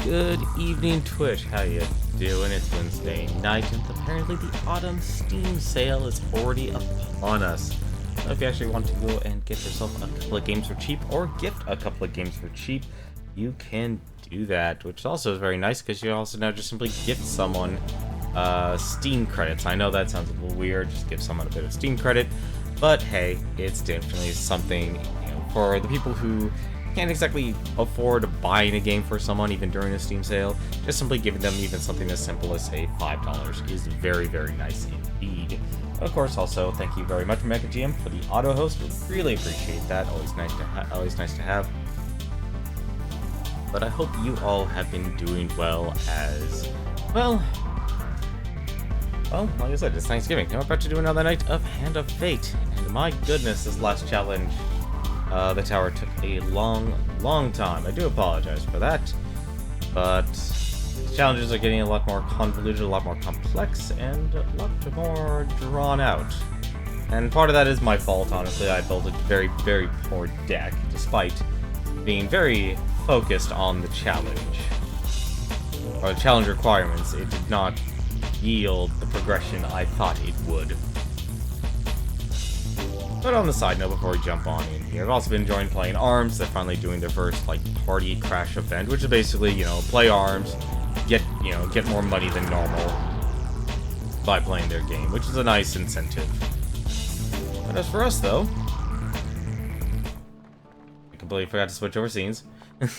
Good evening, Twitch. How you doing? It's Wednesday night, and apparently the autumn Steam sale is already upon us. So if you actually want to go and get yourself a couple of games for cheap, or gift a couple of games for cheap, you can do that, which also is very nice because you also now just simply gift someone Steam credits. I know that sounds a little weird, just give someone a bit of Steam credit, but hey, it's definitely something, for the people who can't exactly afford buying a game for someone even during a Steam sale. Just simply giving them even something as simple as, say, $5 is very, very nice indeed. And of course, also thank you very much, MechaGM, for the auto host. We really appreciate that. Always nice to have. But I hope you all have been doing well as well. Well, like I said, it's Thanksgiving. Now we're about to do another night of Hand of Fate. And my goodness, this last challenge, the tower took a long time. I do apologize for that, but challenges are getting a lot more convoluted, a lot more complex, and a lot more drawn out. And part of that is my fault, honestly. I built a very, very poor deck, despite being very focused on the challenge. Or the challenge requirements. It did not yield the progression I thought it would. But on the side note, before we jump on in here, I've also been enjoying playing ARMS. They're finally doing their first, party crash event, which is basically, play ARMS, get more money than normal by playing their game, which is a nice incentive. But as for us, though, I completely forgot to switch over scenes. But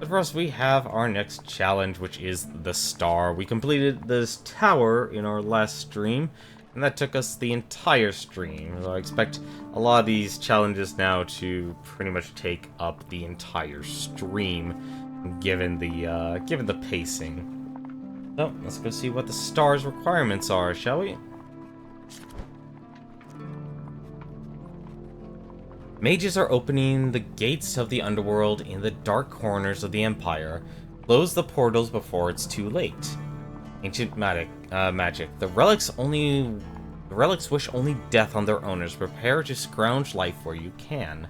for us, we have our next challenge, which is the Star. We completed this tower in our last stream, and that took us the entire stream. So I expect a lot of these challenges now to pretty much take up the entire stream, given the pacing. So let's go see what the Star's requirements are, shall we? Mages are opening the gates of the underworld in the dark corners of the Empire. Close the portals before it's too late. Ancient magic. The relics wish only death on their owners. Prepare to scrounge life where you can.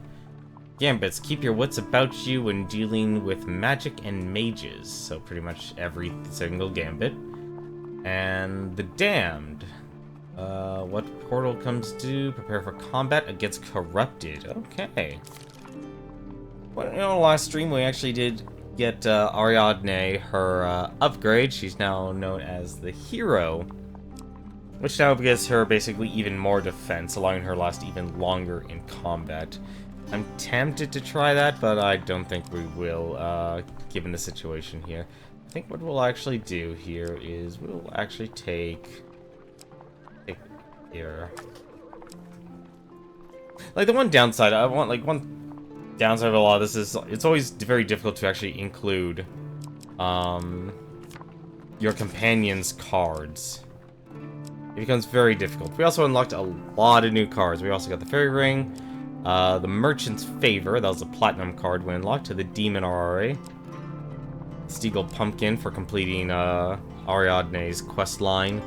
Gambits. Keep your wits about you when dealing with magic and mages. So pretty much every single gambit. And the Damned. What portal comes due? Prepare for combat against corrupted. Okay. Well, last stream we actually did get Ariadne her upgrade. She's now known as the Hero, which now gives her basically even more defense, allowing her to last even longer in combat. I'm tempted to try that, but I don't think we will, given the situation here. I think what we'll actually do here is we'll actually take here. The one downside, one downside of a lot of this is it's always very difficult to actually include your companion's cards. It becomes very difficult. We also unlocked a lot of new cards. We also got the Fairy Ring, the Merchant's Favor, that was a platinum card when unlocked, to the Demon RRA, Steagle Pumpkin for completing Ariadne's quest line.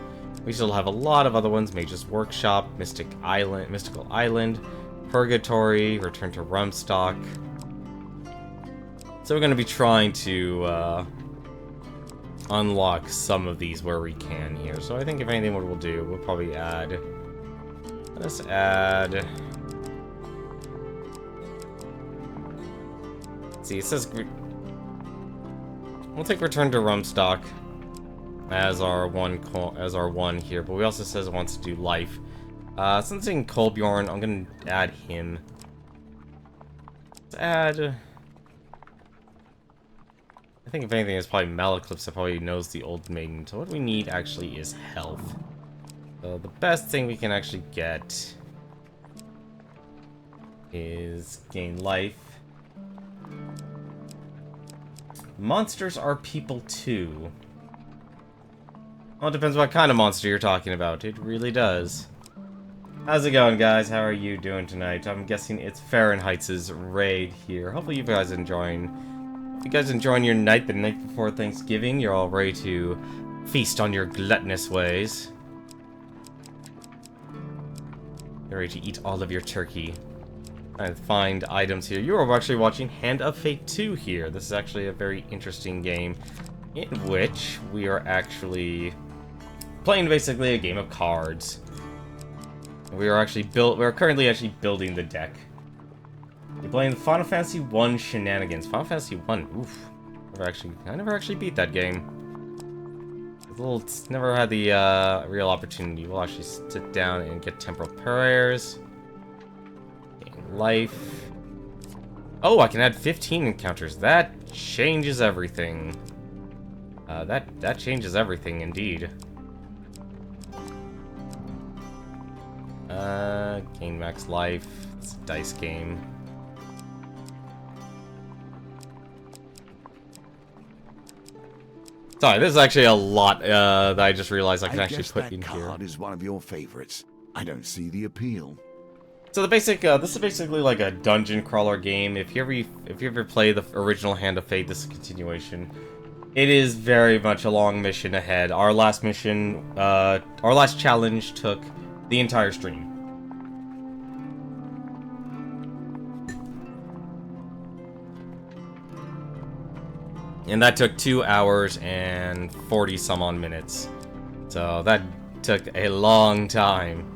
We still have a lot of other ones: Mage's Workshop, Mystical Island, Purgatory, Return to Rumstock. So we're going to be trying to unlock some of these where we can here. So I think if anything, what we'll do, we'll probably add... Let's add... Let's see, it says... We'll take Return to Rumstock as our one here, but we also says it wants to do life. Since in Kolbjorn, I'm gonna add him. Let's add... I think if anything, it's probably Malaclypse that probably knows the Old Maiden. So what we need actually is health. So the best thing we can actually get is gain life. Monsters are people too. Well, it depends what kind of monster you're talking about. It really does. How's it going, guys? How are you doing tonight? I'm guessing it's Fahrenheit's raid here. Hopefully you guys enjoying your night, the night before Thanksgiving. You're all ready to feast on your gluttonous ways. You're ready to eat all of your turkey. And find items here. You are actually watching Hand of Fate 2 here. This is actually a very interesting game in which we are actually playing basically a game of cards. We are currently actually building the deck. You're playing Final Fantasy 1 Shenanigans. Final Fantasy 1, oof. I never actually beat that game. Never had the real opportunity. We'll actually sit down and get temporal prayers. Gain life. Oh, I can add 15 encounters. That changes everything. That changes everything indeed. Gain max life. It's a dice game. Sorry, this is actually a lot that I just realized I can actually put in here. That card is one of your favorites. I don't see the appeal. So the basic, this is basically like a dungeon crawler game. If you ever play the original Hand of Fate, this is a continuation. It is very much a long mission ahead. Our last mission, our last challenge took the entire stream. And that took 2 hours and 40 some odd minutes. So that took a long time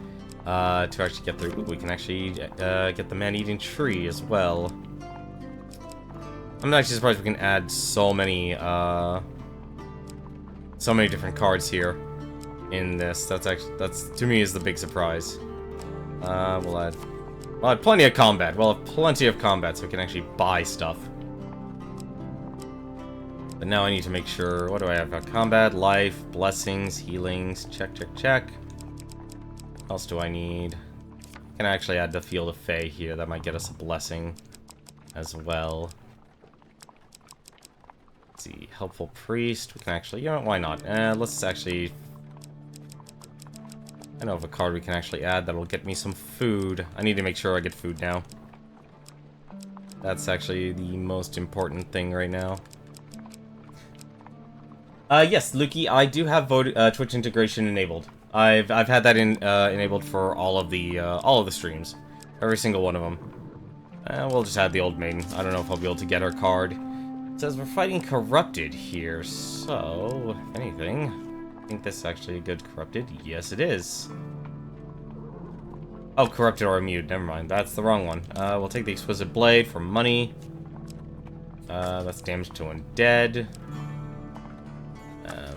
to actually get through. Ooh, we can actually get the man-eating tree as well. I'm actually surprised we can add so many different cards here in this. That's to me is the big surprise. We'll add plenty of combat. We'll have plenty of combat, so we can actually buy stuff. But now I need to make sure, what do I have? Combat, life, blessings, healings, check. What else do I need? Can I actually add the Field of Fae here? That might get us a blessing as well. Let's see, Helpful Priest. We can actually, you know, why not? Let's actually... I know of a card we can actually add that'll get me some food. I need to make sure I get food now. That's actually the most important thing right now. Yes, Luki, I do have Twitch integration enabled. I've had that enabled for all of the streams, every single one of them. We'll just add the Old Maiden. I don't know if I'll be able to get her card. It says we're fighting Corrupted here, so if anything, I think this is actually a good Corrupted. Yes, it is. Oh, Corrupted or Immune. Never mind, that's the wrong one. We'll take the Exquisite Blade for money. That's damage to undead.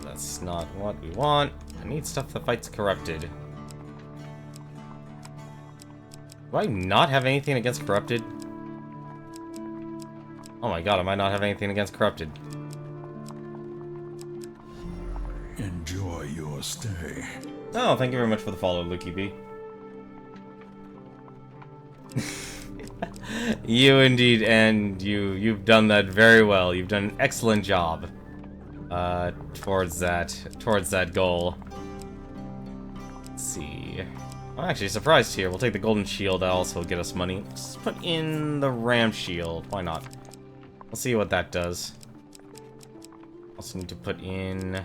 That's not what we want. I need stuff that fights Corrupted. Do I not have anything against Corrupted? Oh my god, I might not have anything against Corrupted. Enjoy your stay. Oh, thank you very much for the follow, Lucky B. You indeed, and you've done that very well. You've done an excellent job. Towards that goal. Let's see. I'm actually surprised here. We'll take the golden shield. That'll also get us money. Let's put in the ram shield. Why not? We'll see what that does. Also need to put in...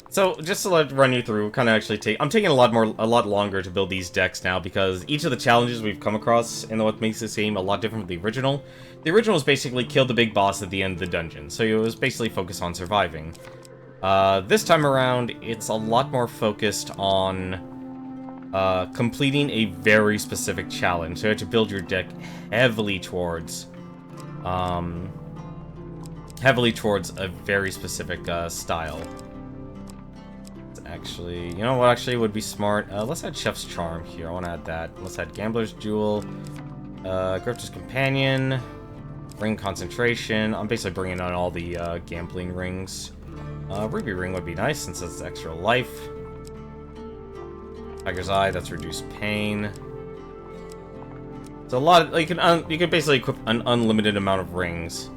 So, just to run you through, kind of actually I'm taking a lot longer to build these decks now because each of the challenges we've come across and what makes this game a lot different from the original. The original was basically kill the big boss at the end of the dungeon, so it was basically focused on surviving. This time around, it's a lot more focused on completing a very specific challenge. So you have to build your deck heavily towards a very specific style. Actually, you know what actually would be smart? Let's add Chef's Charm here. I want to add that. Let's add Gambler's Jewel, Grifter's Companion, Ring Concentration. I'm basically bringing on all the gambling rings. Ruby Ring would be nice since it's extra life. Tiger's Eye, that's reduced pain. So a lot of, you can basically equip an unlimited amount of rings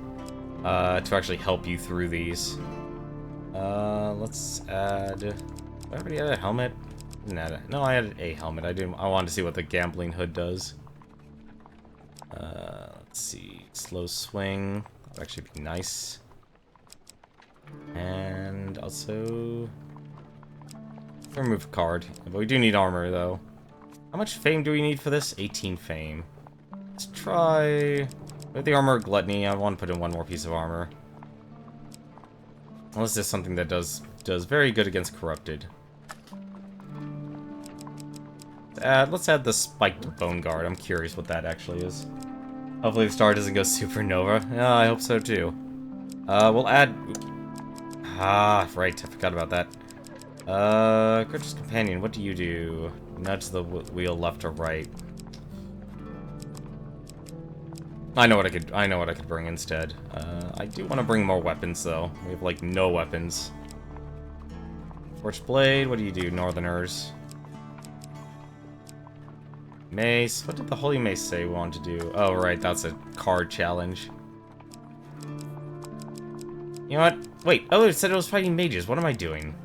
to actually help you through these. Let's add... Did I already add a helmet? No, I added a helmet. I wanted to see what the gambling hood does. Let's see. Slow swing. That would actually be nice. And also... remove a card. But we do need armor, though. How much fame do we need for this? 18 fame. Let's try... With the armor gluttony, I want to put in one more piece of armor. Unless there's something that does very good against corrupted. Let's add the spiked bone guard. I'm curious what that actually is. Hopefully the star doesn't go supernova. Yeah, I hope so too. We'll add... Ah, right, I forgot about that. Courteous Companion, what do you do? Nudge the wheel left or right. I know what I could bring instead. I do want to bring more weapons though. We have like no weapons. Forged Blade, what do you do, Northerners? Mace, what did the Holy Mace say we wanted to do? Oh right, that's a card challenge. You know what? Wait, oh, it said it was fighting mages. What am I doing?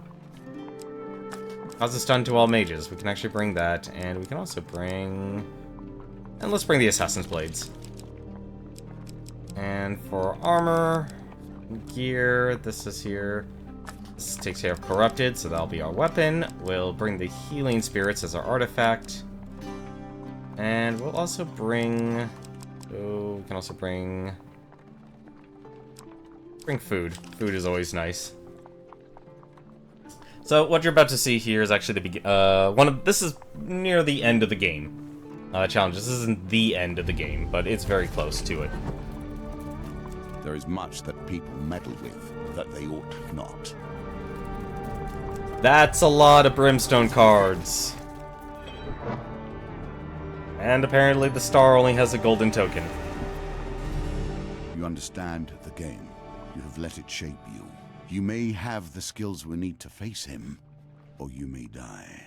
Cause a stun to all mages. We can actually bring that, and we can also bring... And let's bring the Assassin's Blades. And for armor, gear, this is here. This takes care of Corrupted, so that'll be our weapon. We'll bring the Healing Spirits as our artifact. And we'll also bring... Oh, we can also bring food. Food is always nice. So what you're about to see here is actually the this is near the end of the game. Challenge. This isn't the end of the game, but it's very close to it. There is much that people meddle with that they ought not. That's a lot of brimstone cards. And apparently the star only has a golden token. You understand the game. You have let it shape you. You may have the skills we need to face him, or you may die.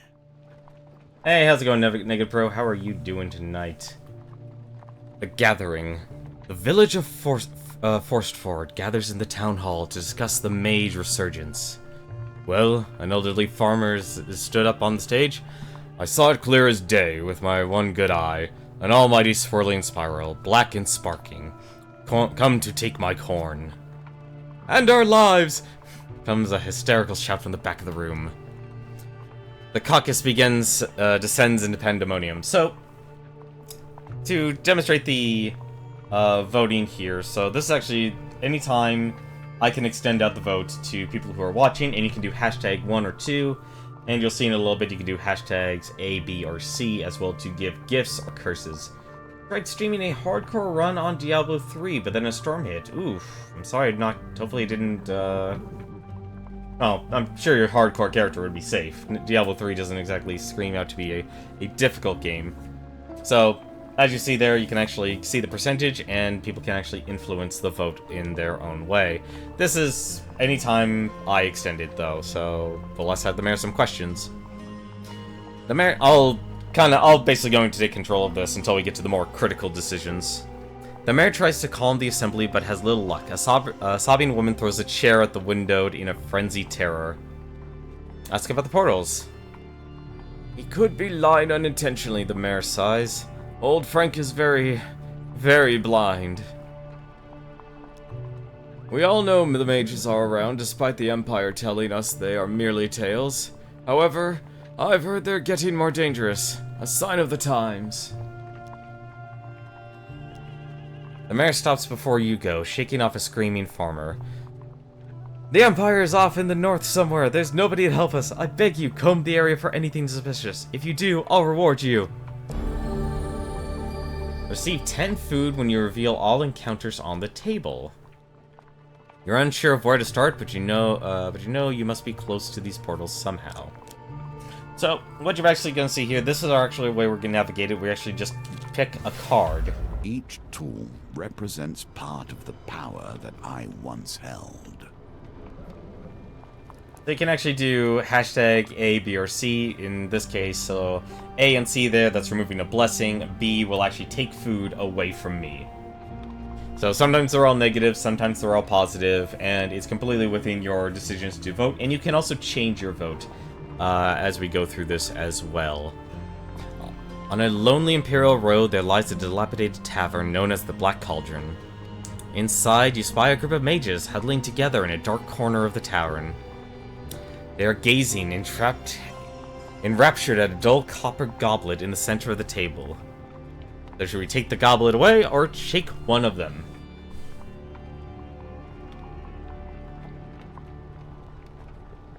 Hey, how's it going, Naked Pro? How are you doing tonight? The Gathering. The village of Forstford gathers in the town hall to discuss the mage resurgence. Well, an elderly farmer stood up on the stage. I saw it clear as day with my one good eye. An almighty swirling spiral, black and sparking. Come to take my corn. And our lives! Comes a hysterical shout from the back of the room. The caucus descends into pandemonium. So, to demonstrate the voting here, so this is actually, anytime I can extend out the vote to people who are watching, and you can do hashtag 1 or 2, and you'll see in a little bit you can do hashtags A, B, or C as well to give gifts or curses. Tried streaming a hardcore run on Diablo 3, but then a storm hit. Oof. I'm sorry, hopefully it didn't, Oh, I'm sure your hardcore character would be safe. Diablo 3 doesn't exactly scream out to be a difficult game. So, as you see there, you can actually see the percentage, and people can actually influence the vote in their own way. This is anytime I extend it, though, so well, let's have the mayor some questions. The mayor, I'll basically going to take control of this until we get to the more critical decisions. The mayor tries to calm the assembly, but has little luck. A sobbing woman throws a chair at the window in a frenzied terror. Ask about the portals. He could be lying unintentionally, the mayor sighs. Old Frank is very, very blind. We all know the mages are around, despite the Empire telling us they are merely tales. However, I've heard they're getting more dangerous. A sign of the times. The mayor stops before you go, shaking off a screaming farmer. The Empire is off in the north somewhere. There's nobody to help us. I beg you, comb the area for anything suspicious. If you do, I'll reward you. Receive 10 food when you reveal all encounters on the table. You're unsure of where to start, but you know you must be close to these portals somehow. So, what you're actually going to see here, this is actually the way we're going to navigate it. We actually just pick a card. Each tool represents part of the power that I once held. They can actually do hashtag A, B, or C in this case. So A and C there, that's removing a blessing. B will actually take food away from me. So sometimes they're all negative, sometimes they're all positive, and it's completely within your decisions to vote. And you can also change your vote as we go through this as well. On a lonely Imperial road, there lies a dilapidated tavern known as the Black Cauldron. Inside, you spy a group of mages huddling together in a dark corner of the tavern. They are gazing, enraptured at a dull copper goblet in the center of the table. So should we take the goblet away or shake one of them?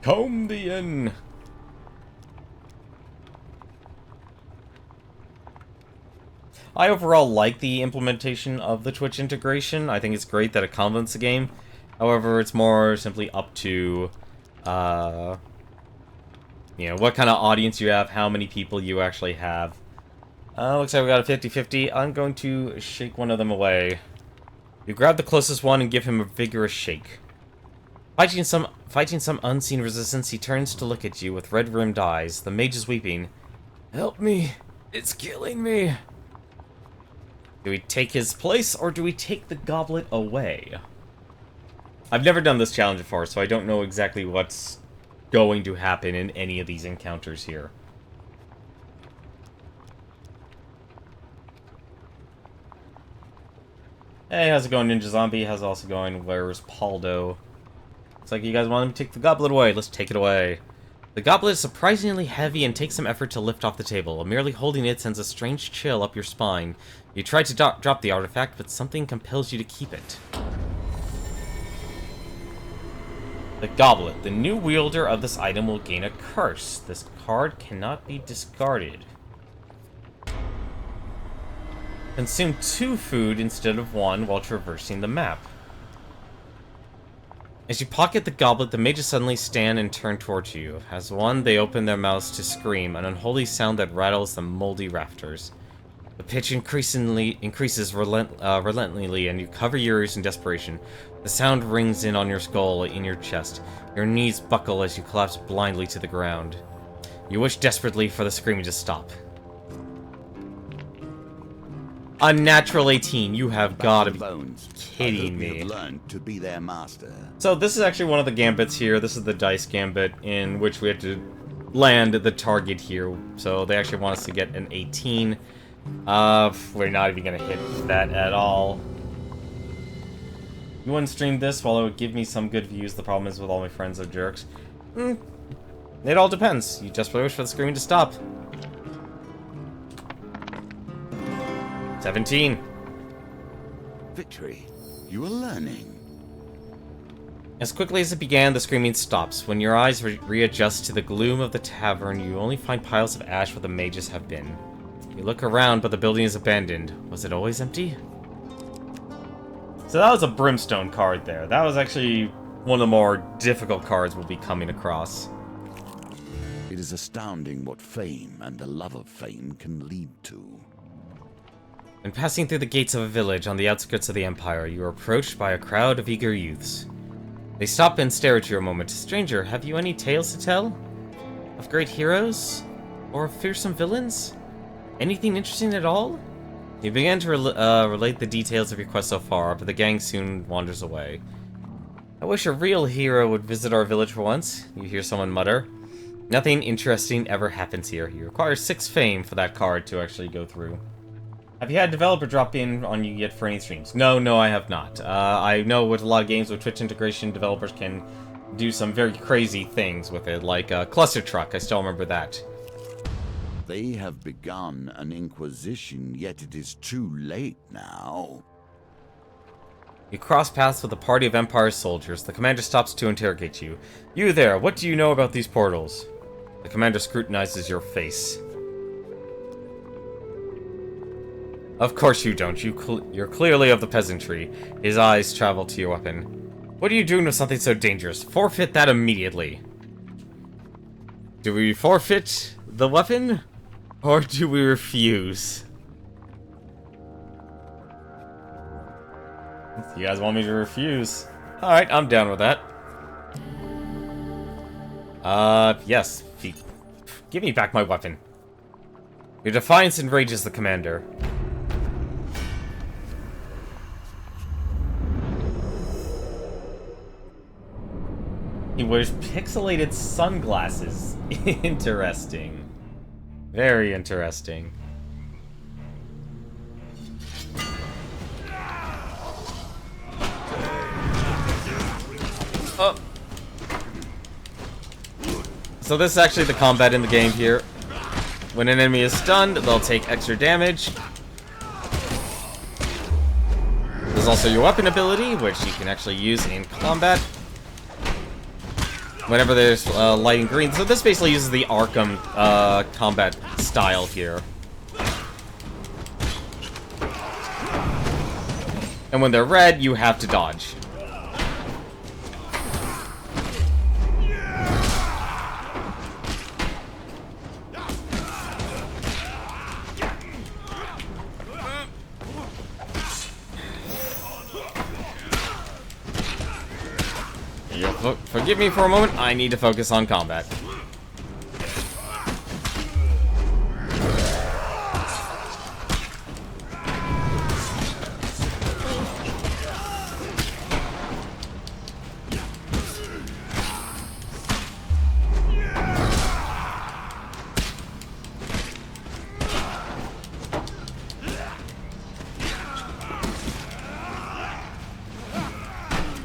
Comb the inn. I overall like the implementation of the Twitch integration. I think it's great that it complements the game. However, it's more simply up to, you know, what kind of audience you have, how many people you actually have. Looks like we got a 50-50. I'm going to shake one of them away. You grab the closest one and give him a vigorous shake. Fighting some unseen resistance, he turns to look at you with red-rimmed eyes. The mage is weeping. Help me! It's killing me! Do we take his place, or do we take the goblet away? I've never done this challenge before, so I don't know exactly what's going to happen in any of these encounters here. Hey, how's it going, Ninja Zombie? How's it also going? Where's Paldo? Looks like you guys want him to take the goblet away. Let's take it away. The goblet is surprisingly heavy and takes some effort to lift off the table. Merely holding it sends a strange chill up your spine. You try to drop the artifact, but something compels you to keep it. The goblet. The new wielder of this item will gain a curse. This card cannot be discarded. Consume 2 food instead of 1 while traversing the map. As you pocket the goblet, the mages suddenly stand and turn towards you. As one, they open their mouths to scream, an unholy sound that rattles the moldy rafters. The pitch increases relentlessly, and you cover your ears in desperation. The sound rings in on your skull, in your chest. Your knees buckle as you collapse blindly to the ground. You wish desperately for the screaming to stop. Unnatural 18, you have got to be kidding me. Learned to be their master. So this is actually one of the gambits here. This is the dice gambit in which we have to land the target here. So they actually want us to get an 18. We're not even going to hit that at all. You wouldn't stream this, while it would give me some good views. The problem is with all my friends are jerks. It all depends. You just wish for the screaming to stop. 17. Victory. You are learning. As quickly as it began, the screaming stops. When your eyes readjust to the gloom of the tavern, you only find piles of ash where the mages have been. You look around, but the building is abandoned. Was it always empty? So that was a brimstone card there. That was actually one of the more difficult cards we'll be coming across. It is astounding what fame and the love of fame can lead to. When passing through the gates of a village on the outskirts of the Empire, you are approached by a crowd of eager youths. They stop and stare at you a moment. Stranger, have you any tales to tell? Of great heroes? Or of fearsome villains? Anything interesting at all? You begin to relate the details of your quest so far, but the gang soon wanders away. I wish a real hero would visit our village for once, you hear someone mutter. Nothing interesting ever happens here. You require 6 fame for that card to actually go through. Have you had a developer drop in on you yet for any streams? No, I have not. I know with a lot of games with Twitch integration, developers can do some very crazy things with it, like Cluster Truck. I still remember that. They have begun an inquisition, yet it is too late now. You cross paths with a party of Empire soldiers. The commander stops to interrogate you. You there, what do you know about these portals? The commander scrutinizes your face. Of course you don't. You're clearly of the peasantry. His eyes travel to your weapon. What are you doing with something so dangerous? Forfeit that immediately. Do we forfeit the weapon? Or do we refuse? You guys want me to refuse? Alright, I'm down with that. Yes. Give me back my weapon. Your defiance enrages the commander. He wears pixelated sunglasses. Interesting. Very interesting. Oh. So this is actually the combat in the game here. When an enemy is stunned, they'll take extra damage. There's also your weapon ability, which you can actually use in combat whenever there's lighting green. So this basically uses the Arkham combat style here. And when they're red, you have to dodge. Forgive me for a moment, I need to focus on combat.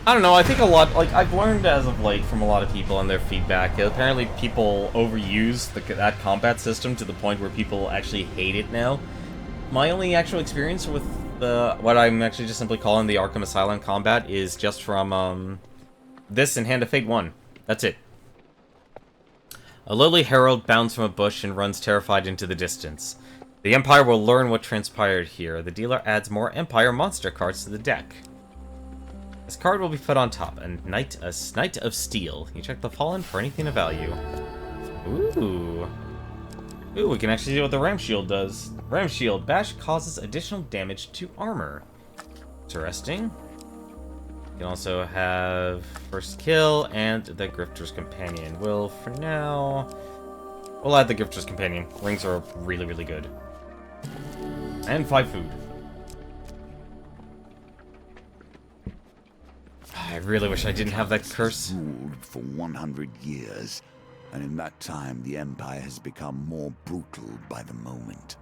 I don't know, I think a lot, like, I've learned as of late from a lot of people and their feedback, that apparently people overuse that combat system to the point where people actually hate it now. My only actual experience with what I'm actually just simply calling the Arkham Asylum combat is just from, this and Hand of Fate 1. That's it. A lowly herald bounds from a bush and runs terrified into the distance. The Empire will learn what transpired here. The dealer adds more Empire monster cards to the deck. This card will be put on top. A Knight of Steel. You check the Fallen for anything of value. Ooh. Ooh, we can actually see what the Ram Shield does. Ram Shield. Bash causes additional damage to armor. Interesting. You can also have First Kill and the Grifter's Companion. Well, for now, we'll add the Grifter's Companion. Rings are really, really good. And 5 food. I really wish I didn't have that curse. Ruled for 100 years, and in that time the Empire has become more brutal by the moment.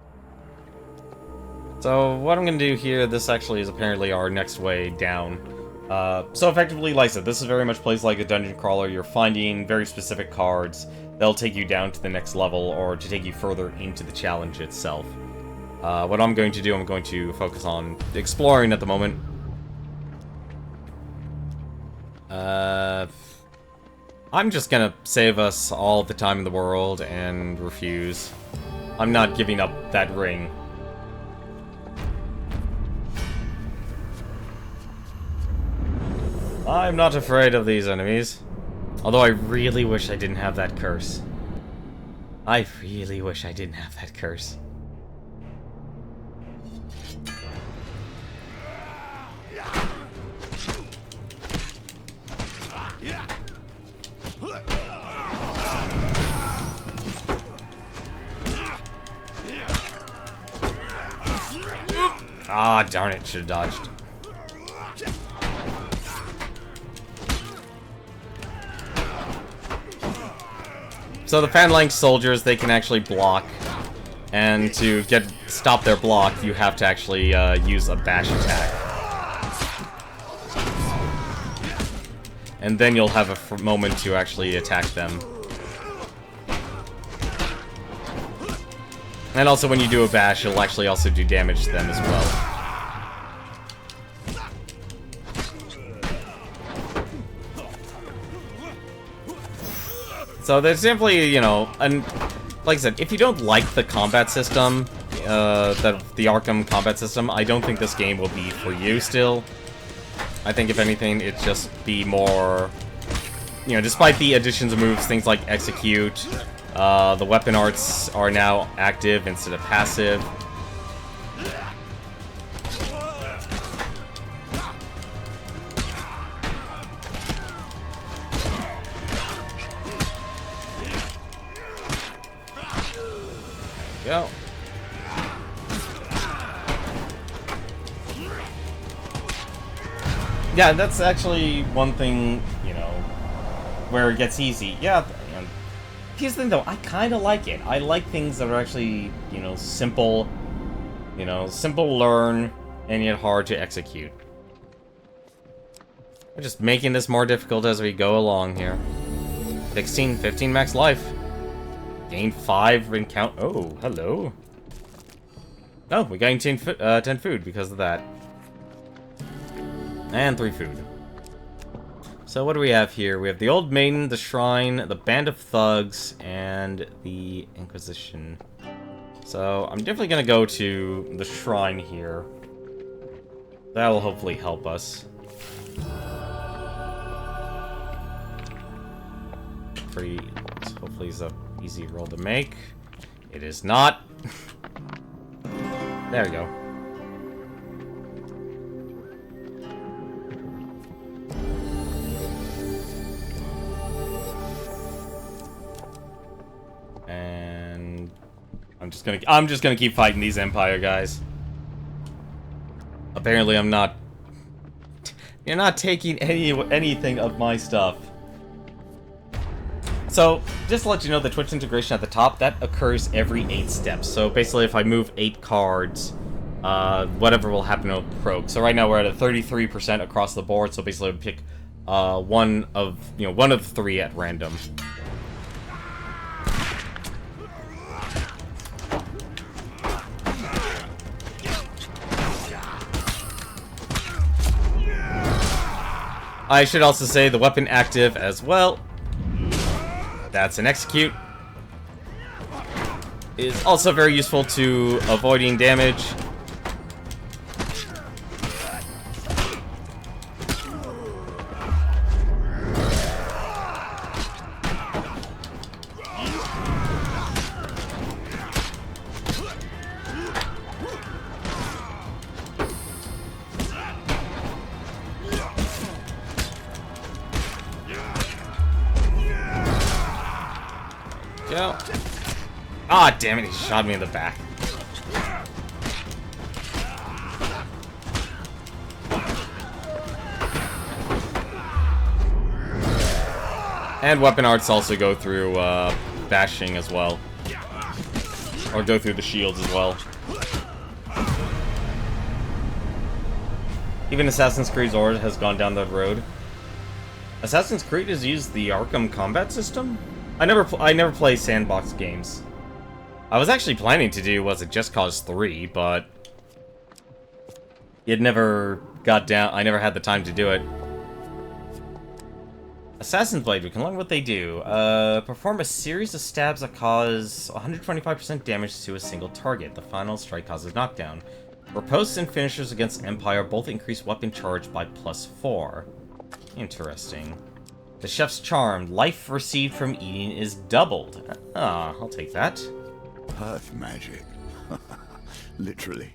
So what I'm going to do here, this actually is apparently our next way down. So effectively, like I said, this is very much plays like a dungeon crawler. You're finding very specific cards that'll take you down to the next level or to take you further into the challenge itself. What I'm going to do, I'm going to focus on exploring at the moment. I'm just gonna save us all the time in the world and refuse. I'm not giving up that ring. I'm not afraid of these enemies. Although I really wish I didn't have that curse. I really wish I didn't have that curse. Ah, darn it, should have dodged. So the Phalanx soldiers, they can actually block. And to stop their block, you have to actually use a bash attack. And then you'll have a moment to actually attack them. And also when you do a bash, you'll actually also do damage to them as well. So there's simply, you know, and like I said, if you don't like the combat system, the Arkham combat system, I don't think this game will be for you still. I think if anything, it'd just be more, you know, despite the additions of moves, things like Execute, the weapon arts are now active instead of passive. Go. Yeah, that's actually one thing, you know, where it gets easy. Yeah, you know, here's the thing though, I kind of like it. I like things that are actually, you know, simple to learn, and yet hard to execute. We're just making this more difficult as we go along here. 15 max life. Gain 5 encounter. Oh, hello. Oh, we gained 10 food because of that. And 3 food. So what do we have here? We have the Old Maiden, the Shrine, the Band of Thugs, and the Inquisition. So I'm definitely gonna go to the Shrine here. That will hopefully help us. Hopefully it's an easy roll to make. It is not. There we go. And I'm just gonna keep fighting these Empire guys. Apparently I'm not. You're not taking anything of my stuff. So, just to let you know, the Twitch integration at the top, that occurs every 8 steps. So basically, if I move 8 cards, whatever will happen will proc. So right now we're at a 33% across the board. So basically, we pick one of the 3 at random. I should also say the weapon active as well. That's an execute. Is also very useful to avoiding damage. Go. Ah, damn it, he shot me in the back. And weapon arts also go through bashing as well. Or go through the shields as well. Even Assassin's Creed Zord has gone down that road. Assassin's Creed has used the Arkham combat system? I never play sandbox games. I was actually planning to do Just Cause 3, but it never got down. I never had the time to do it. Assassin's Blade, we can learn what they do. Perform a series of stabs that cause 125% damage to a single target. The final strike causes knockdown. Riposts and finishers against Empire both increase weapon charge by +4. Interesting. The Chef's Charm. Life received from eating is doubled. Ah, I'll take that. Earth magic. Literally.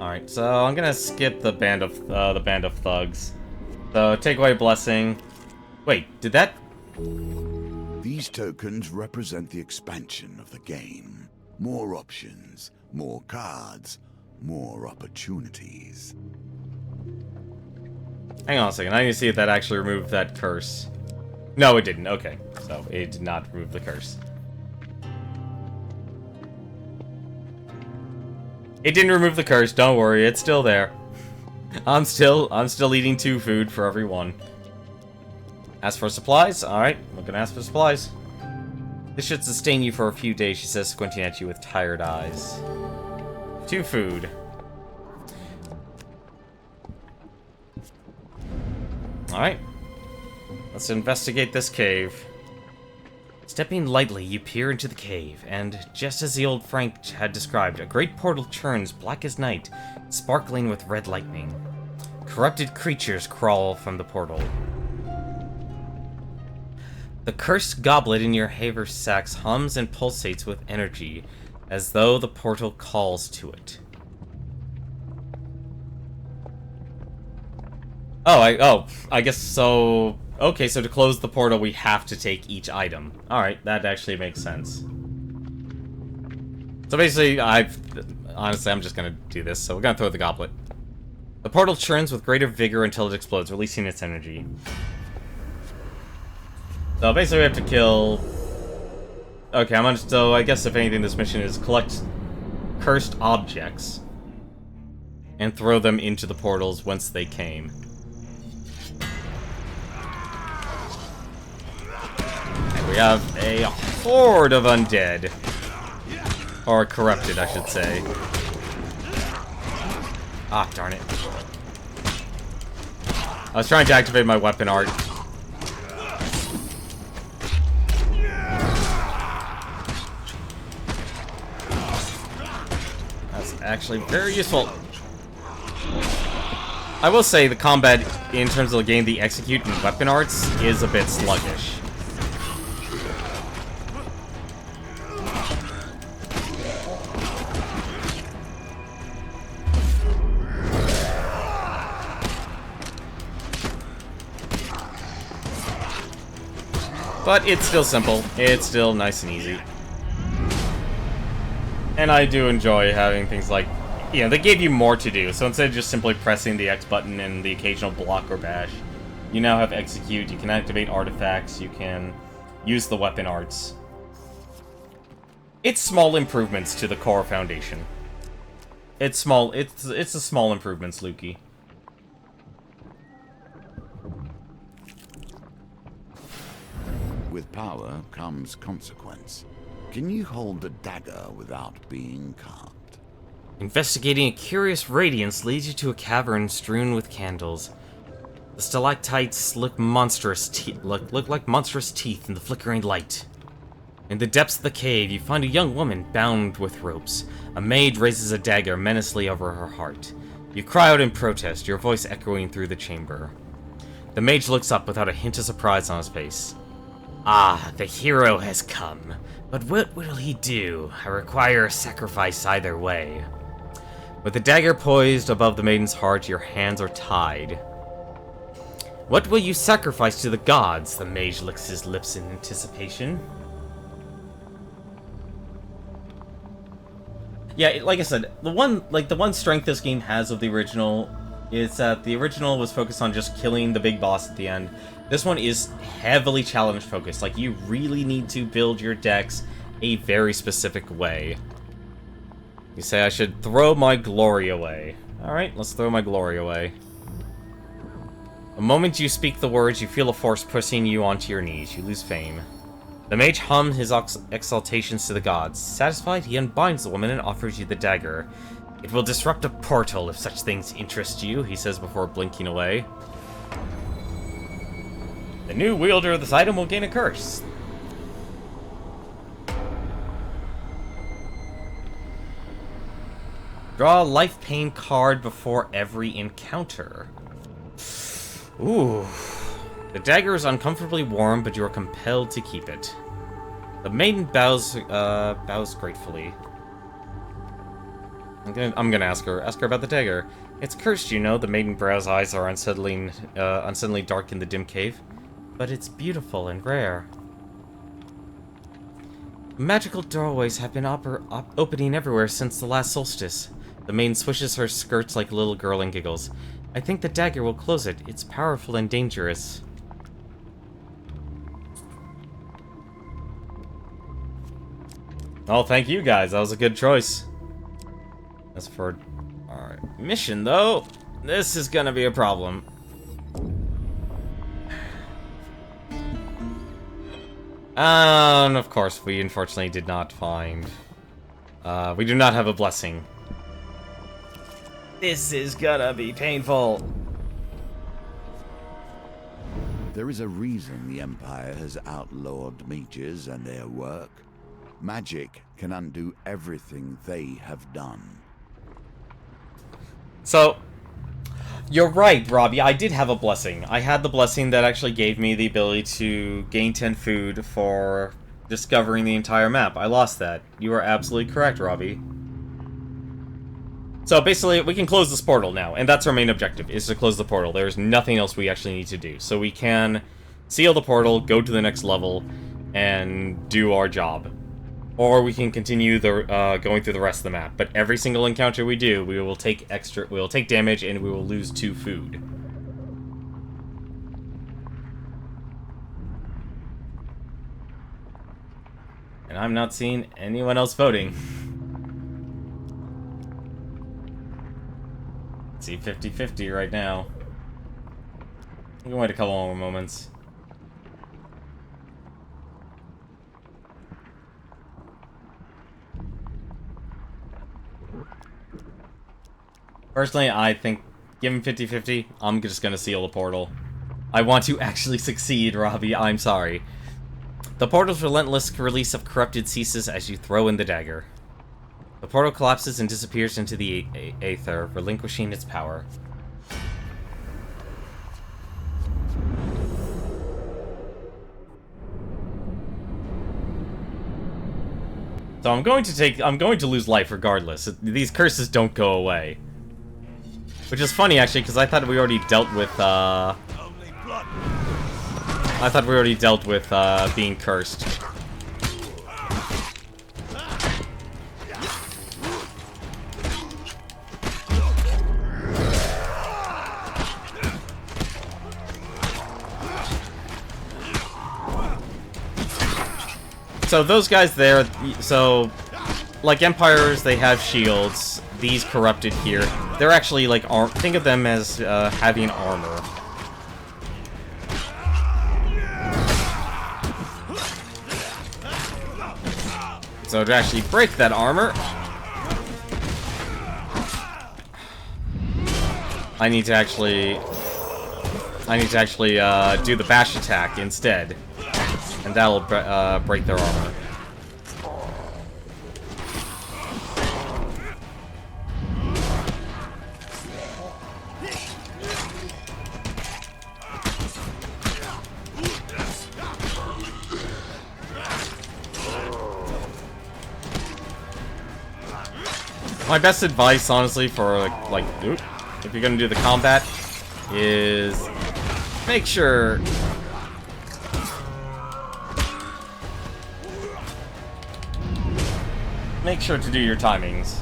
Alright, so I'm gonna skip the Band of Thugs. So, take away Blessing. Wait, did that... These tokens represent the expansion of the game. More options, more cards, more opportunities. Hang on a second, I need to see if that actually removed that curse. No, it didn't. Okay, so it did not remove the curse. It didn't remove the curse, don't worry, it's still there. I'm still eating 2 food for every one. Ask for supplies? Alright, we're gonna ask for supplies. This should sustain you for a few days, she says, squinting at you with tired eyes. 2 food. Alright. Let's investigate this cave. Stepping lightly, you peer into the cave, and just as the old Frank had described, a great portal churns black as night, sparkling with red lightning. Corrupted creatures crawl from the portal. The cursed goblet in your haversacks hums and pulsates with energy, as though the portal calls to it. I guess so. Okay, so to close the portal, we have to take each item. Alright, that actually makes sense. So basically, honestly, I'm just gonna do this, so we're gonna throw the goblet. The portal churns with greater vigor until it explodes, releasing its energy. So basically, we have to kill... Okay, so I guess if anything, this mission is collect cursed objects and throw them into the portals whence they came. And we have a horde of undead. Or corrupted, I should say. Ah, darn it. I was trying to activate my weapon art. That's actually very useful. I will say the combat in terms of the game, the execute and weapon arts is a bit sluggish. But it's still simple. It's still nice and easy. And I do enjoy having things like, you know, they gave you more to do. So instead of just simply pressing the X button and the occasional block or bash, you now have execute, you can activate artifacts, you can use the weapon arts. It's small improvements to the core foundation. It's small, it's a small improvements, Lukey. With power comes consequence. Can you hold a dagger without being carved? Investigating a curious radiance leads you to a cavern strewn with candles. The stalactites look like monstrous teeth in the flickering light. In the depths of the cave, you find a young woman bound with ropes. A maid raises a dagger menacingly over her heart. You cry out in protest, your voice echoing through the chamber. The mage looks up without a hint of surprise on his face. Ah, the hero has come. But what will he do? I require a sacrifice either way. With the dagger poised above the maiden's heart, your hands are tied. What will you sacrifice to the gods? The mage licks his lips in anticipation. Yeah, like I said, the one strength this game has of the original is that the original was focused on just killing the big boss at the end. This one is heavily challenge focused. Like, you really need to build your decks a very specific way. You say I should throw my glory away. Alright, let's throw my glory away. The moment you speak the words, you feel a force pushing you onto your knees. You lose fame. The mage hums his exaltations to the gods. Satisfied, he unbinds the woman and offers you the dagger. It will disrupt a portal if such things interest you, he says before blinking away. The new wielder of this item will gain a curse. Draw a life pain card before every encounter. Ooh. The dagger is uncomfortably warm, but you are compelled to keep it. The maiden bows gratefully. I'm gonna ask her about the dagger. It's cursed, you know. The maiden brow's eyes are unsettling dark in the dim cave. But it's beautiful and rare. Magical doorways have been opening everywhere since the last solstice. The maiden swishes her skirts like a little girl and giggles. I think the dagger will close it. It's powerful and dangerous. Oh, thank you guys. That was a good choice. As for our mission, though, this is gonna be a problem. And of course, we unfortunately did not find... we do not have a blessing. This is gonna be painful. There is a reason the Empire has outlawed mages and their work. Magic can undo everything they have done. So, you're right, Robbie. I did have a blessing. I had the blessing that actually gave me the ability to gain 10 food for discovering the entire map. I lost that. You are absolutely correct, Robbie. So basically, we can close this portal now, and that's our main objective, is to close the portal. There's nothing else we actually need to do. So we can seal the portal, go to the next level, and do our job. Or we can continue going through the rest of the map. But every single encounter we do, we will take damage, and we will lose 2 food. And I'm not seeing anyone else voting. See 50-50 right now. We can wait a couple more moments. Personally, I think, given 50-50, I'm just gonna seal the portal. I want to actually succeed, Robbie. I'm sorry. The portal's relentless release of corrupted ceases as you throw in the dagger. The portal collapses and disappears into the aether, relinquishing its power. So I'm going to lose life regardless. These curses don't go away. Which is funny, actually, because I thought we already dealt with, being cursed. So those guys there, so, like Empires, they have shields. These corrupted here, they're actually like, think of them as having armor. So to actually break that armor, I need to actually do the bash attack instead. And that'll break their armor. My best advice, honestly, for if you're gonna do the combat, is make sure to do your timings.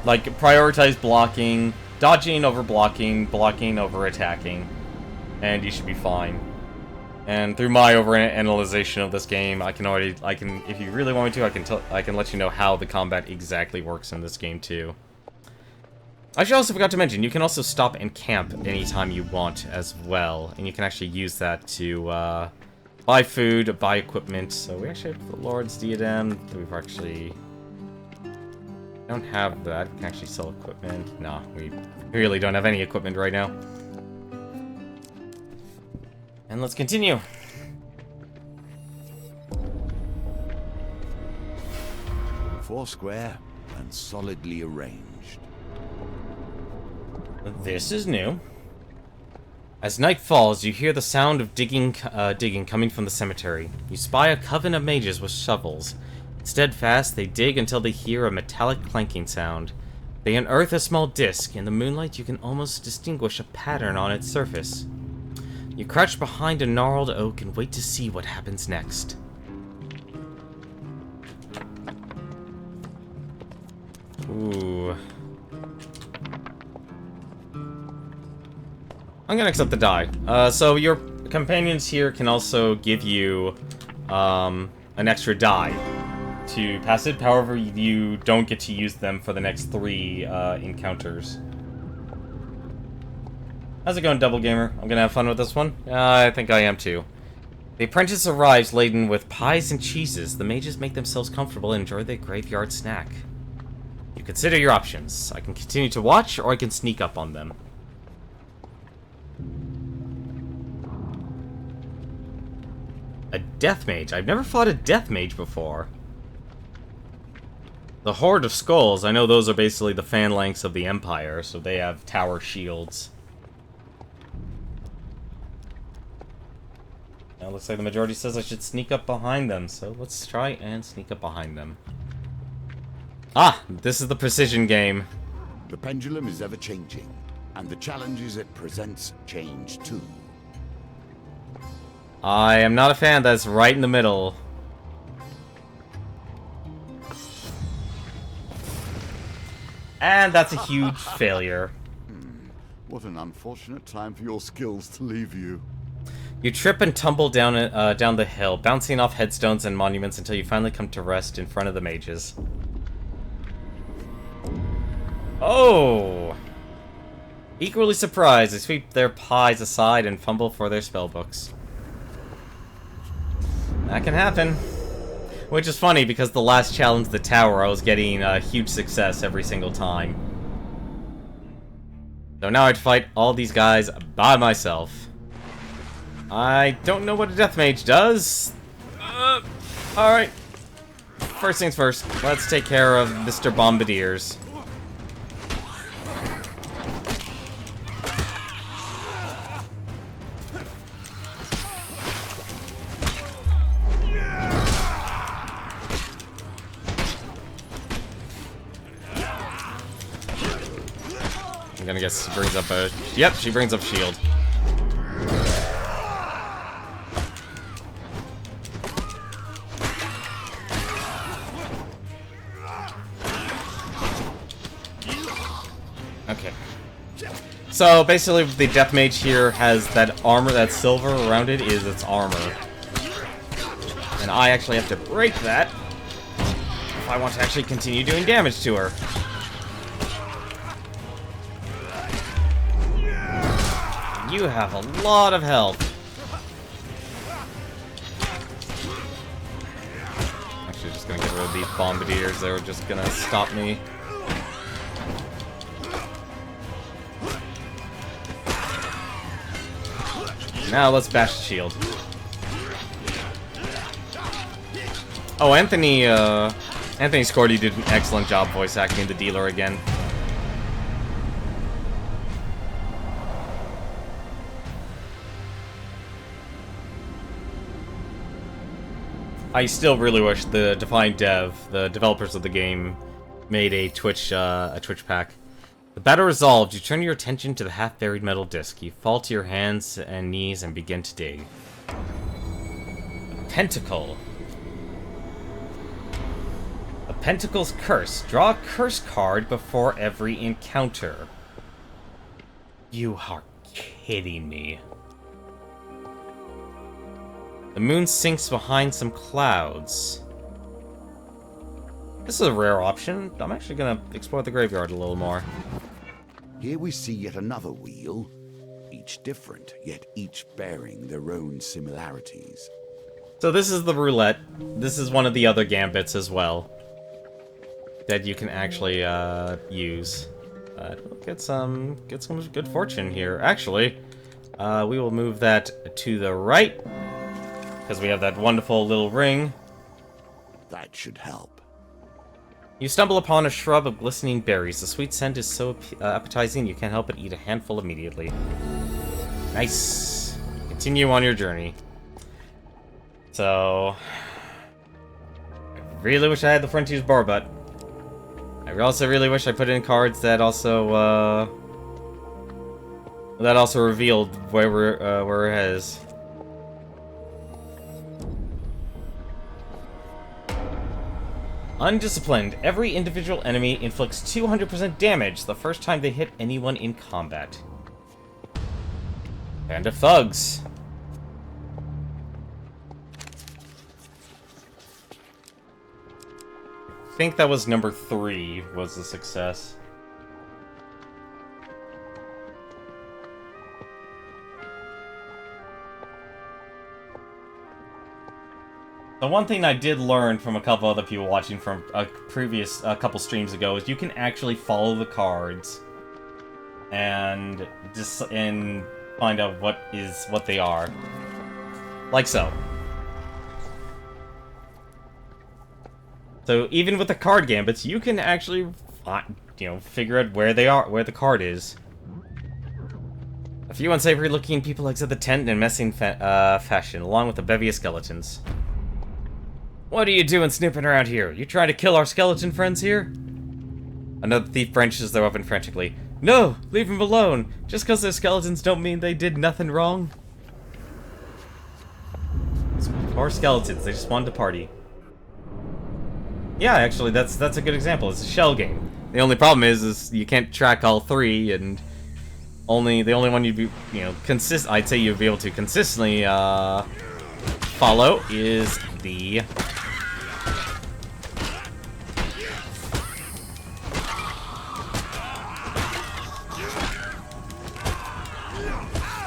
Like, prioritize blocking, dodging over blocking, blocking over attacking, and you should be fine. And through my overanalyzation of this game, I can, if you really want me to, I can let you know how the combat exactly works in this game too. I also forgot to mention, you can also stop and camp anytime you want as well, and you can actually use that to buy food, buy equipment. So we actually have the Lord's Diadem. We've actually don't have that. We can actually sell equipment. Nah, we really don't have any equipment right now. And let's continue. Foursquare and solidly arranged. This is new. As night falls, you hear the sound of digging coming from the cemetery. You spy a coven of mages with shovels. Steadfast, they dig until they hear a metallic clanking sound. They unearth a small disc. In the moonlight, you can almost distinguish a pattern on its surface. You crouch behind a gnarled oak and wait to see what happens next. Ooh. I'm gonna accept the die. So your companions here can also give you an extra die to pass it. However, you don't get to use them for the next 3 encounters. How's it going, Double Gamer? I'm gonna have fun with this one? I think I am too. The apprentice arrives laden with pies and cheeses. The mages make themselves comfortable and enjoy their graveyard snack. You consider your options. I can continue to watch, or I can sneak up on them. A death mage. I've never fought a death mage before. The Horde of Skulls. I know those are basically the phalanx of the Empire, so they have tower shields. Now, looks like the majority says I should sneak up behind them, so let's try and sneak up behind them. Ah! This is the precision game. The pendulum is ever changing, and the challenges it presents change too. I am not a fan that's right in the middle. And that's a huge failure. What an unfortunate time for your skills to leave you. You trip and tumble down the hill, bouncing off headstones and monuments until you finally come to rest in front of the mages. Oh! Equally surprised, they sweep their pies aside and fumble for their spellbooks. That can happen. Which is funny, because the last challenge, the tower, I was getting a huge success every single time. So now I have to fight all these guys by myself. I don't know what a death mage does. Alright. First things first, let's take care of Mr. Bombardiers. I'm gonna guess she brings up a... Yep, she brings up shield. Okay. So basically the death mage here has that armor, that silver around it is its armor. And I actually have to break that if I want to actually continue doing damage to her. You have a lot of health. Actually, just gonna get rid of these bombardiers. They were just gonna stop me. Now let's bash the shield. Oh, Anthony Scordy did an excellent job voice acting the dealer again. I still really wish the Defiant Dev, the developers of the game, made a Twitch pack. The battle resolved, you turn your attention to the half-buried metal disc. You fall to your hands and knees and begin to dig. A pentacle. A pentacle's curse. Draw a curse card before every encounter. You are kidding me. The moon sinks behind some clouds. This is a rare option. I'm actually gonna explore the graveyard a little more. Here we see yet another wheel, each different, yet each bearing their own similarities. So this is the roulette. This is one of the other gambits as well that you can actually use. We'll get some good fortune here. Actually, we will move that to the right because we have that wonderful little ring. That should help. You stumble upon a shrub of glistening berries. The sweet scent is so appetizing you can't help but eat a handful immediately. Nice. Continue on your journey. So, I really wish I had the Frontier's Barbutt. I also really wish I put in cards that also revealed where we're headed. Undisciplined. Every individual enemy inflicts 200% damage the first time they hit anyone in combat. Band of Thugs. I think that was number 3 was the success. The one thing I did learn from a couple other people watching from a couple streams ago is you can actually follow the cards and find out what they are. Like so. So even with the card gambits, you can actually figure out where they are, where the card is. A few unsavory looking people exit the tent in messing fashion, along with a bevy of skeletons. What are you doing snooping around here? You trying to kill our skeleton friends here? Another thief branches their weapon frantically. No! Leave them alone! Just because they're skeletons don't mean they did nothing wrong. Poor skeletons, they just wanted to party. Yeah, actually, that's a good example. It's a shell game. The only problem is you can't track all 3, and the only one you'd be, I'd say you'd be able to consistently follow is the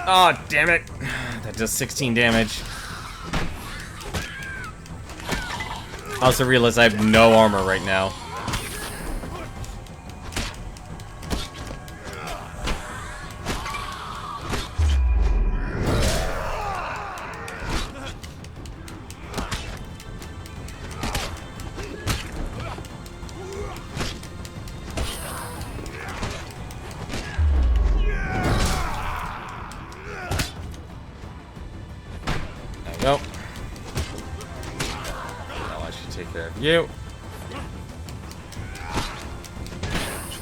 oh, damn it. That does 16 damage. I also realize I have no armor right now. take care of you.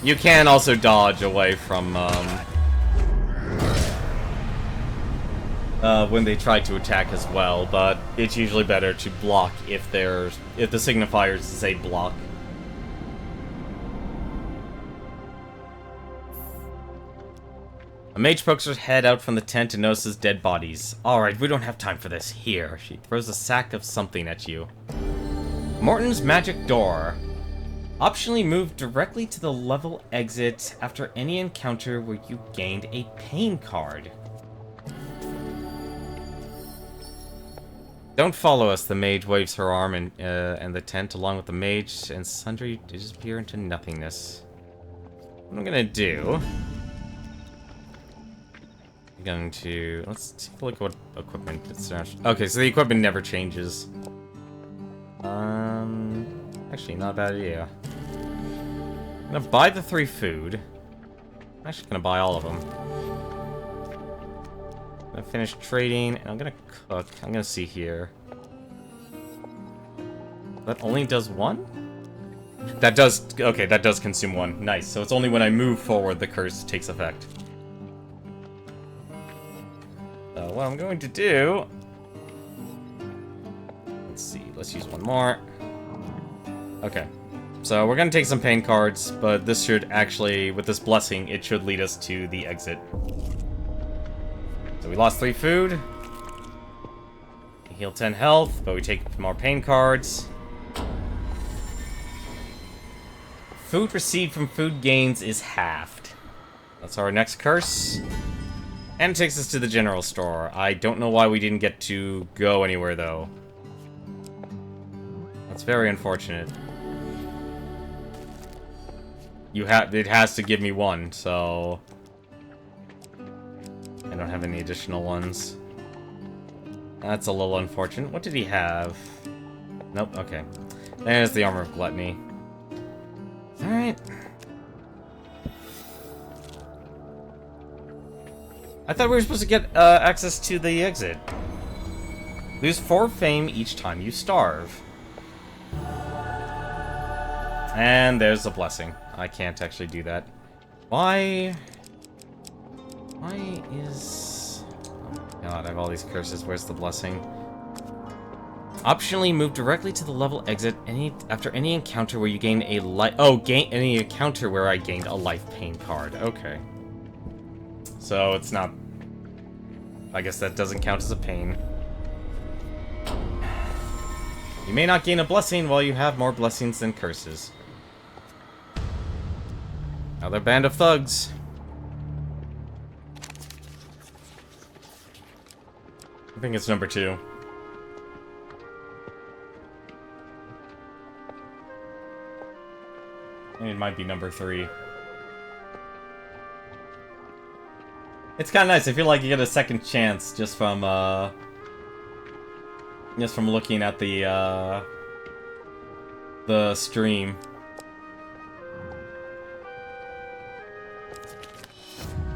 You can also dodge away from, when they try to attack as well, but it's usually better to block if the signifiers say block. A mage pokes her head out from the tent and notices dead bodies. Alright, we don't have time for this. Here. She throws a sack of something at you. Morton's magic door. Optionally move directly to the level exit after any encounter where you gained a pain card. Don't follow us, the mage waves her arm and the tent along with the mage and sundry disappear into nothingness. What I'm gonna do... I'm going to... Let's take a look at what equipment it's... Okay, so the equipment never changes. Actually, not a bad idea. I'm gonna buy the 3 food. I'm actually gonna buy all of them. I'm gonna finish trading, and I'm gonna cook. I'm gonna see here. That only does 1? That does... Okay, that does consume 1. Nice. So it's only when I move forward the curse takes effect. So what I'm going to do... Let's see. Let's use 1 more. Okay. So we're gonna take some pain cards, but this should actually, with this blessing, it should lead us to the exit. So we lost 3 food. We heal 10 health, but we take more pain cards. Food received from food gains is halved. That's our next curse. And it takes us to the general store. I don't know why we didn't get to go anywhere, though. That's very unfortunate. It has to give me 1, so... I don't have any additional ones. That's a little unfortunate. What did he have? Nope, okay. There's the Armor of Gluttony. Alright. I thought we were supposed to get access to the exit. Lose 4 fame each time you starve. And there's a blessing. I can't actually do that. Why is... Oh my god, I have all these curses. Where's the blessing? Optionally move directly to the level exit after any encounter where you gain a life... Oh, any encounter where I gained a life pain card. Okay. So it's not... I guess that doesn't count as a pain. You may not gain a blessing while you have more blessings than curses. Another band of thugs. I think it's number 2. And it might be number 3. It's kind of nice. I feel like you get a second chance just from looking at the stream.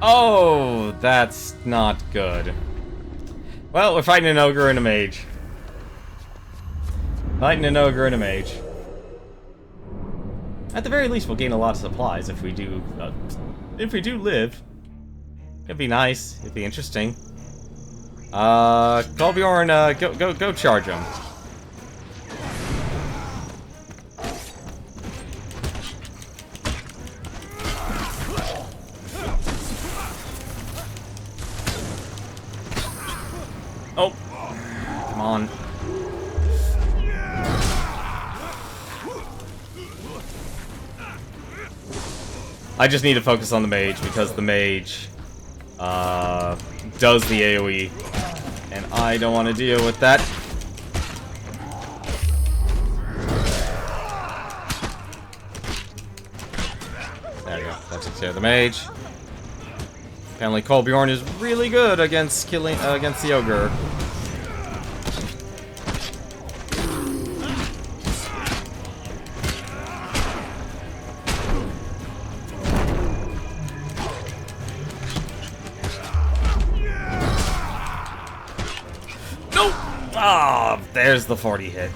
Oh, that's not good. Well, we're fighting an ogre and a mage. Fighting an ogre and a mage. At the very least, we'll gain a lot of supplies if we do live. It'd be nice. It'd be interesting. Kolbjorn, go charge him. Oh, come on. I just need to focus on the mage because the mage does the AoE, and I don't want to deal with that. There you go. That takes care of the mage. Apparently, Kolbjorn is really good against against the ogre. There's the 40 hit.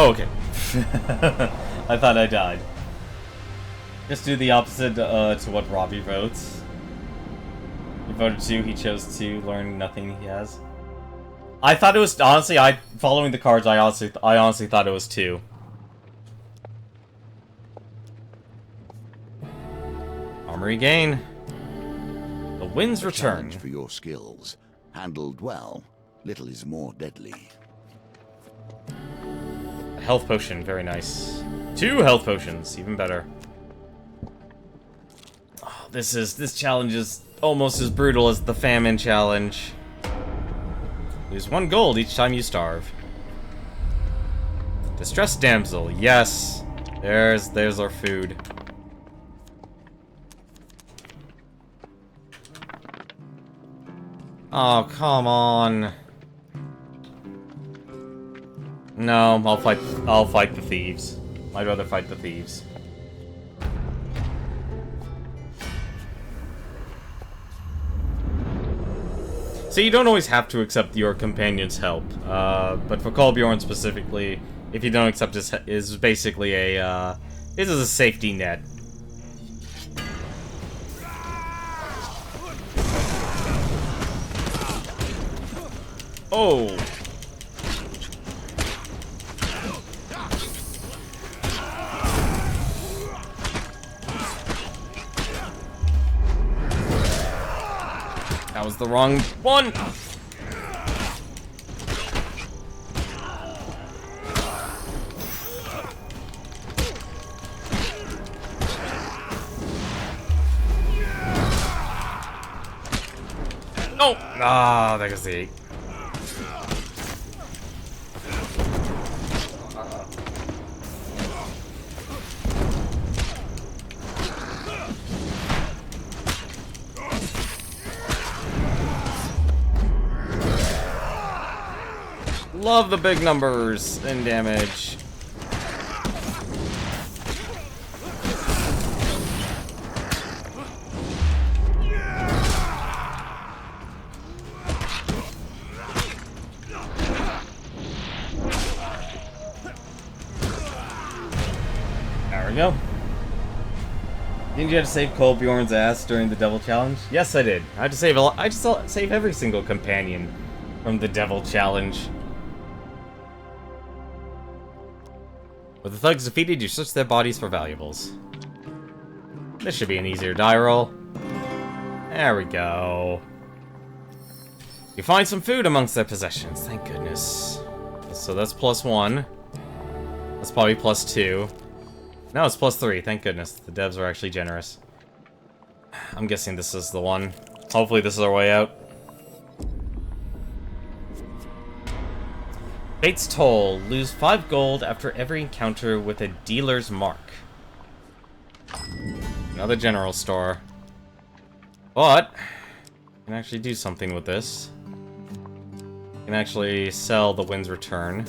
Oh, okay. I thought I died. Just do the opposite to what Robbie votes. He voted 2, he chose 2, learn nothing he has. I thought it was, honestly, following the cards, I honestly thought it was 2. Armory gain. The winds return. Challenge for your skills. Handled well, little is more deadly. A health potion, very nice. 2 health potions, even better. Oh, this challenge is almost as brutal as the famine challenge. Lose 1 gold each time you starve. Distressed damsel, yes. There's our food. Oh, come on. No, I'll fight the thieves. I'd rather fight the thieves. So you don't always have to accept your companion's help, but for Kolbjorn specifically, if you don't accept is basically a, this is a safety net. Oh! That was the wrong one! No! Ah, that goes the 8. Love the big numbers and damage. There we go. Didn't you have to save Kolbjorn's ass during the Devil Challenge? Yes, I did. I had to save a lot. I just save every single companion from the Devil Challenge. With the thugs defeated, you search their bodies for valuables. This should be an easier die roll. There we go. You find some food amongst their possessions, thank goodness. So that's +1. That's probably +2. No, it's +3, thank goodness. The devs are actually generous. I'm guessing this is the one. Hopefully this is our way out. Fate's Toll. Lose 5 gold after every encounter with a dealer's mark. Another general store. But, I can actually do something with this. I can actually sell the Wind's Return.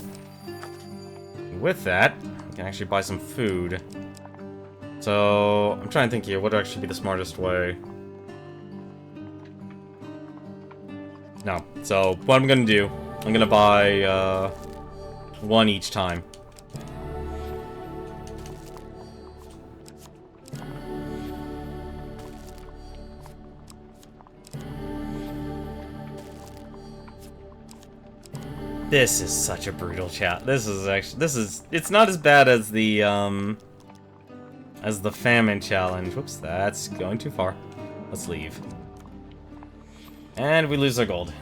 And with that, I can actually buy some food. So, I'm trying to think here, what would actually be the smartest way? No. So, what I'm gonna do, I'm gonna buy, 1 each time. This is such a brutal chat. It's not as bad as the famine challenge. Whoops, that's going too far. Let's leave. And we lose our gold.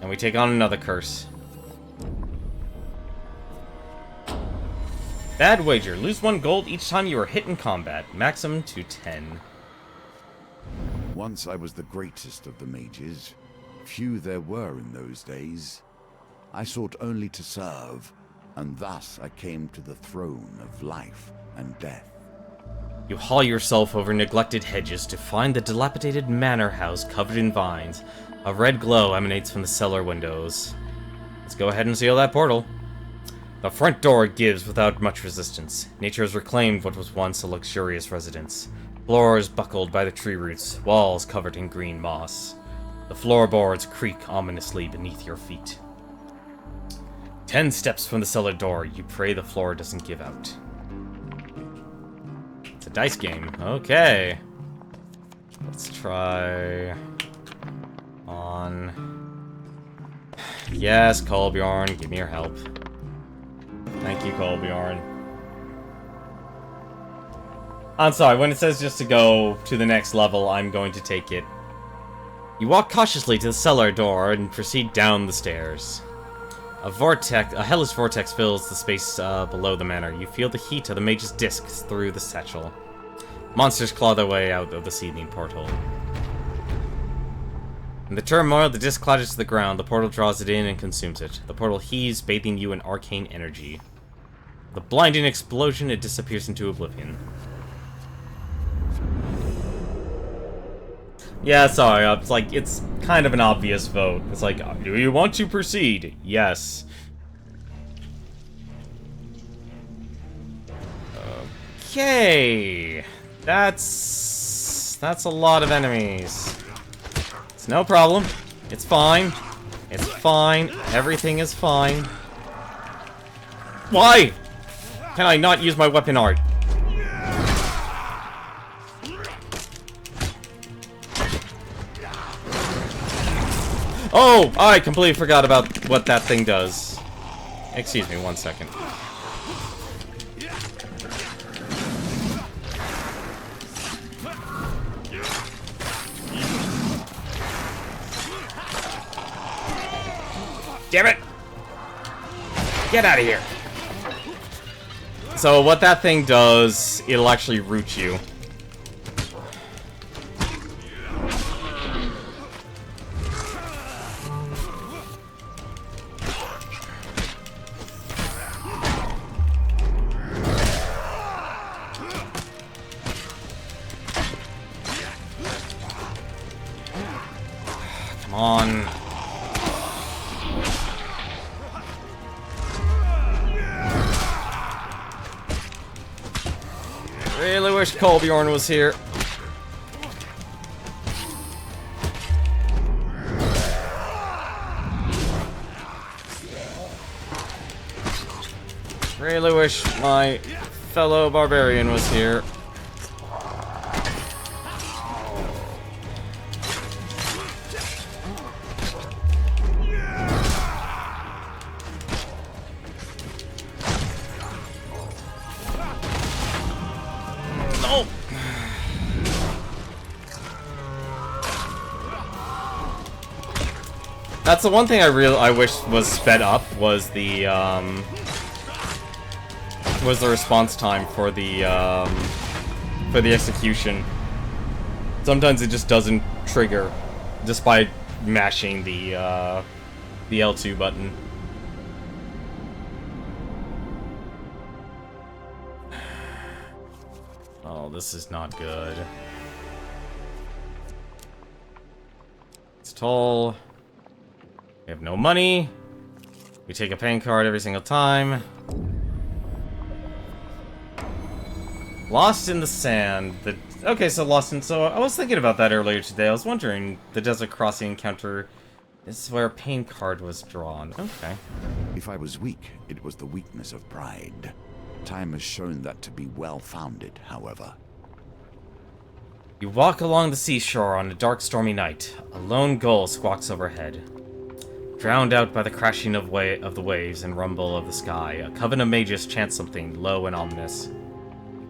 And we take on another curse. Bad wager. Lose 1 gold each time you are hit in combat. Maximum to 10. Once I was the greatest of the mages. Few there were in those days. I sought only to serve, and thus I came to the throne of life and death. You haul yourself over neglected hedges to find the dilapidated manor house covered in vines. A red glow emanates from the cellar windows. Let's go ahead and seal that portal. The front door gives without much resistance. Nature has reclaimed what was once a luxurious residence. Floors buckled by the tree roots, walls covered in green moss. The floorboards creak ominously beneath your feet. 10 steps from the cellar door. You pray the floor doesn't give out. It's a dice game. Okay. Let's try... on... Yes, Kolbjorn, give me your help. Thank you, Kolbjorn. I'm sorry, when it says just to go to the next level, I'm going to take it. You walk cautiously to the cellar door and proceed down the stairs. A hellish vortex fills the space below the manor. You feel the heat of the mage's disc through the satchel. Monsters claw their way out of the seething portal. In the turmoil, the disc clatters to the ground. The portal draws it in and consumes it. The portal heaves, bathing you in arcane energy. The blinding explosion, it disappears into oblivion. Yeah, sorry, it's like, it's kind of an obvious vote. It's like, do you want to proceed? Yes. Okay. That's a lot of enemies. It's no problem. It's fine. It's fine. Everything is fine. Why can I not use my weapon art? Oh, I completely forgot about what that thing does. Excuse me, 1 second. Damn it! Get out of here! So what that thing does, it'll actually root you. Come on. Really wish Kolbjorn was here. Really wish my fellow barbarian was here. No! That's the one thing I wish was sped up was the response time for the execution. Sometimes it just doesn't trigger just by mashing the L2 button. Oh, this is not good. It's tall. We have no money. We take a pain card every single time. Lost in the sand. Okay, so lost in... So I was thinking about that earlier today. I was wondering, the Desert Crossing encounter is where a pain card was drawn. Okay. If I was weak, it was the weakness of pride. Time has shown that to be well-founded, however. You walk along the seashore on a dark, stormy night. A lone gull squawks overhead. Drowned out by the crashing of the waves and rumble of the sky, a coven of mages chants something low and ominous.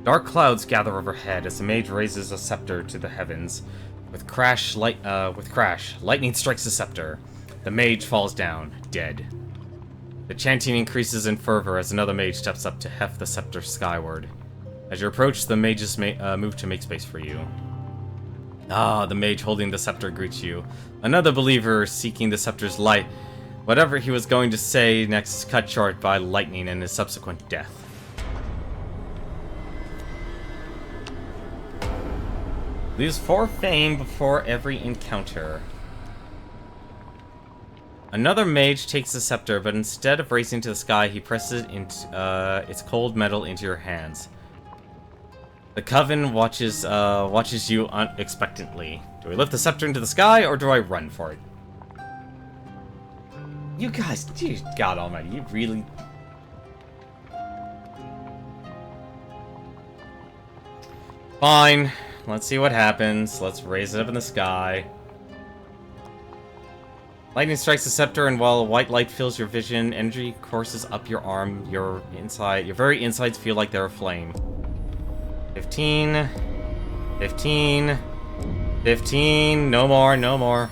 Dark clouds gather overhead as the mage raises a scepter to the heavens. With crash, lightning strikes the scepter. The mage falls down, dead. The chanting increases in fervor as another mage steps up to heft the scepter skyward. As you approach, the mages move to make space for you. Ah, the mage holding the scepter greets you. Another believer seeking the scepter's light. Whatever he was going to say next is cut short by lightning and his subsequent death. Lose 4 fame before every encounter. Another mage takes the scepter, but instead of raising to the sky, he presses its cold metal into your hands. The coven watches you expectantly. Do I lift the scepter into the sky, or do I run for it? You guys, dude, God almighty, you really... Fine. Let's see what happens. Let's raise it up in the sky. Lightning strikes the scepter, and while a white light fills your vision, energy courses up your arm. Your very insides feel like they're aflame. 15. 15. 15. No more, no more.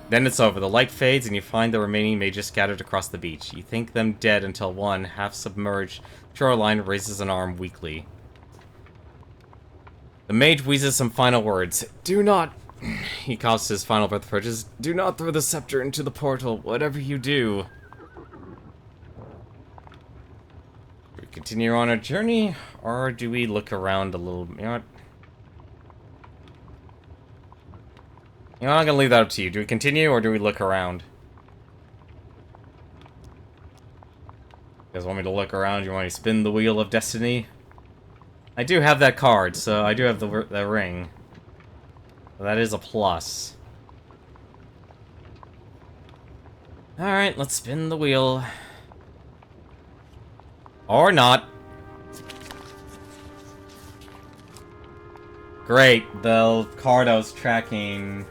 Then it's over. The light fades, and you find the remaining mages scattered across the beach. You think them dead until one, half-submerged shoreline, raises an arm weakly. The mage wheezes some final words. Do not... He coughs his final breath approaches. Do not throw the scepter into the portal, whatever you do. Do we continue on our journey, or do we look around a little... You know what? You know, I'm gonna leave that up to you. Do we continue, or do we look around? You guys want me to look around? You want me to spin the wheel of destiny? I do have that card, so I do have the ring. So that is a plus. Alright, let's spin the wheel. Or not. Great, the card I was tracking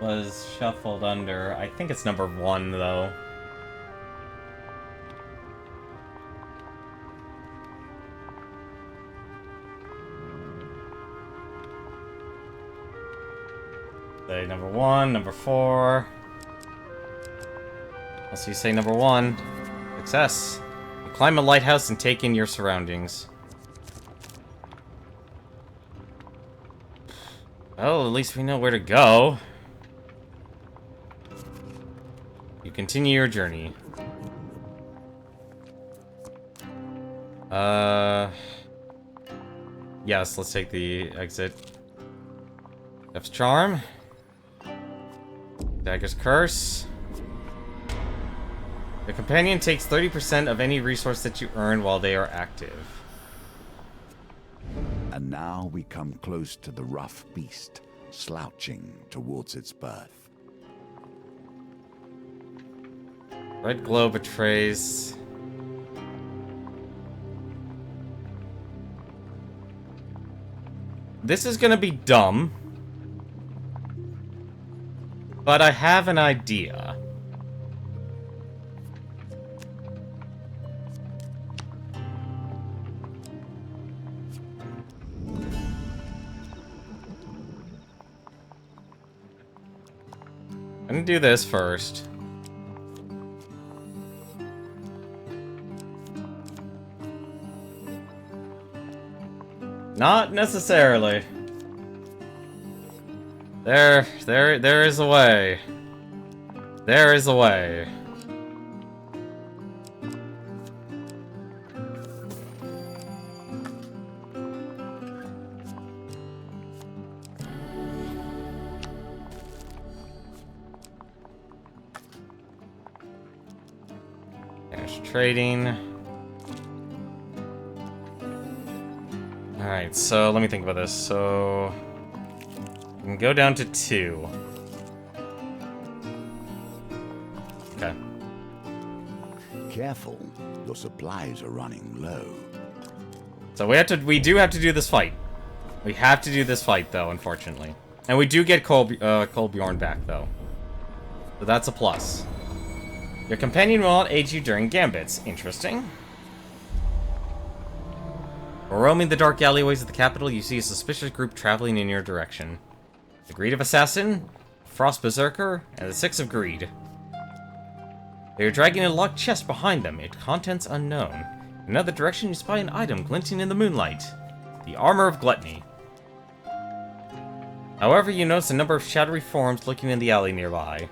was shuffled under. I think it's number 1, though. Say number 1, number 4. Unless you say number 1. Success. You climb a lighthouse and take in your surroundings. Well, at least we know where to go. You continue your journey. Yes, let's take the exit. Death's Charm. Dagger's Curse. The companion takes 30% of any resource that you earn while they are active. And now we come close to the rough beast, slouching towards its birth. Red glow betrays... This is gonna be dumb. But I have an idea. I'm gonna do this first. Not necessarily. There is a way. There is a way. There's trading. Alright, so let me think about this. So... we can go down to 2. Okay. Careful, your supplies are running low. So we do have to do this fight. We have to do this fight, though, unfortunately. And we do get Kolbjorn back, though. So that's a plus. Your companion will not aid you during gambits. Interesting. While roaming the dark alleyways of the capital, you see a suspicious group traveling in your direction. The Greed of Assassin, Frost Berserker, and the Six of Greed. They are dragging a locked chest behind them, its contents unknown. In another direction, you spy an item glinting in the moonlight. The Armor of Gluttony. However, you notice a number of shadowy forms looking in the alley nearby.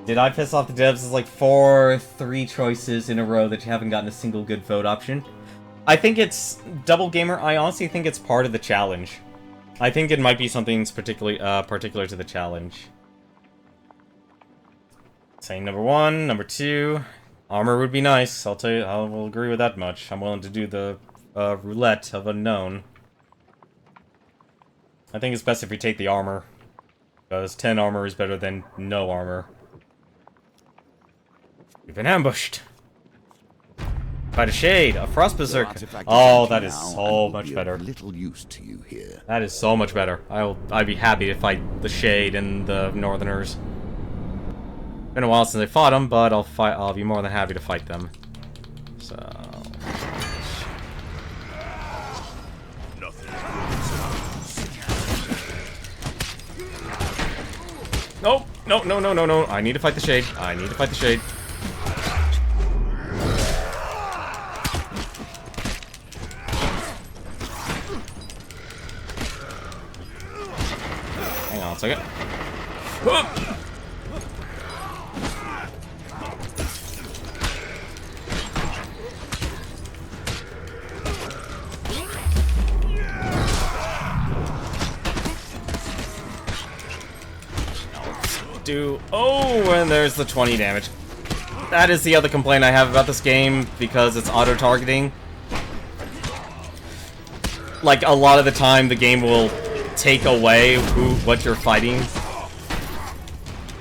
Did I piss off the devs? It's like 3 choices in a row that you haven't gotten a single good vote option. I think it's Double Gamer. I honestly think it's part of the challenge. I think it might be something particularly particular to the challenge. Saying number 1, number 2, armor would be nice. I'll tell you, I will agree with that much. I'm willing to do the roulette of unknown. I think it's best if we take the armor. Because 10 armor is better than no armor. We've been ambushed. By the shade, a frost berserker. Oh, that is so much better. Little use to you here. That is so much better. I'd be happy to fight the shade and the northerners. Been a while since I fought them, but I'll be more than happy to fight them. So. Nope. No. I need to fight the shade. I need to fight the shade. Hang on a second. Oh, and there's the 20 damage. That is the other complaint I have about this game, because it's auto-targeting. Like, a lot of the time, the game will take away what you're fighting.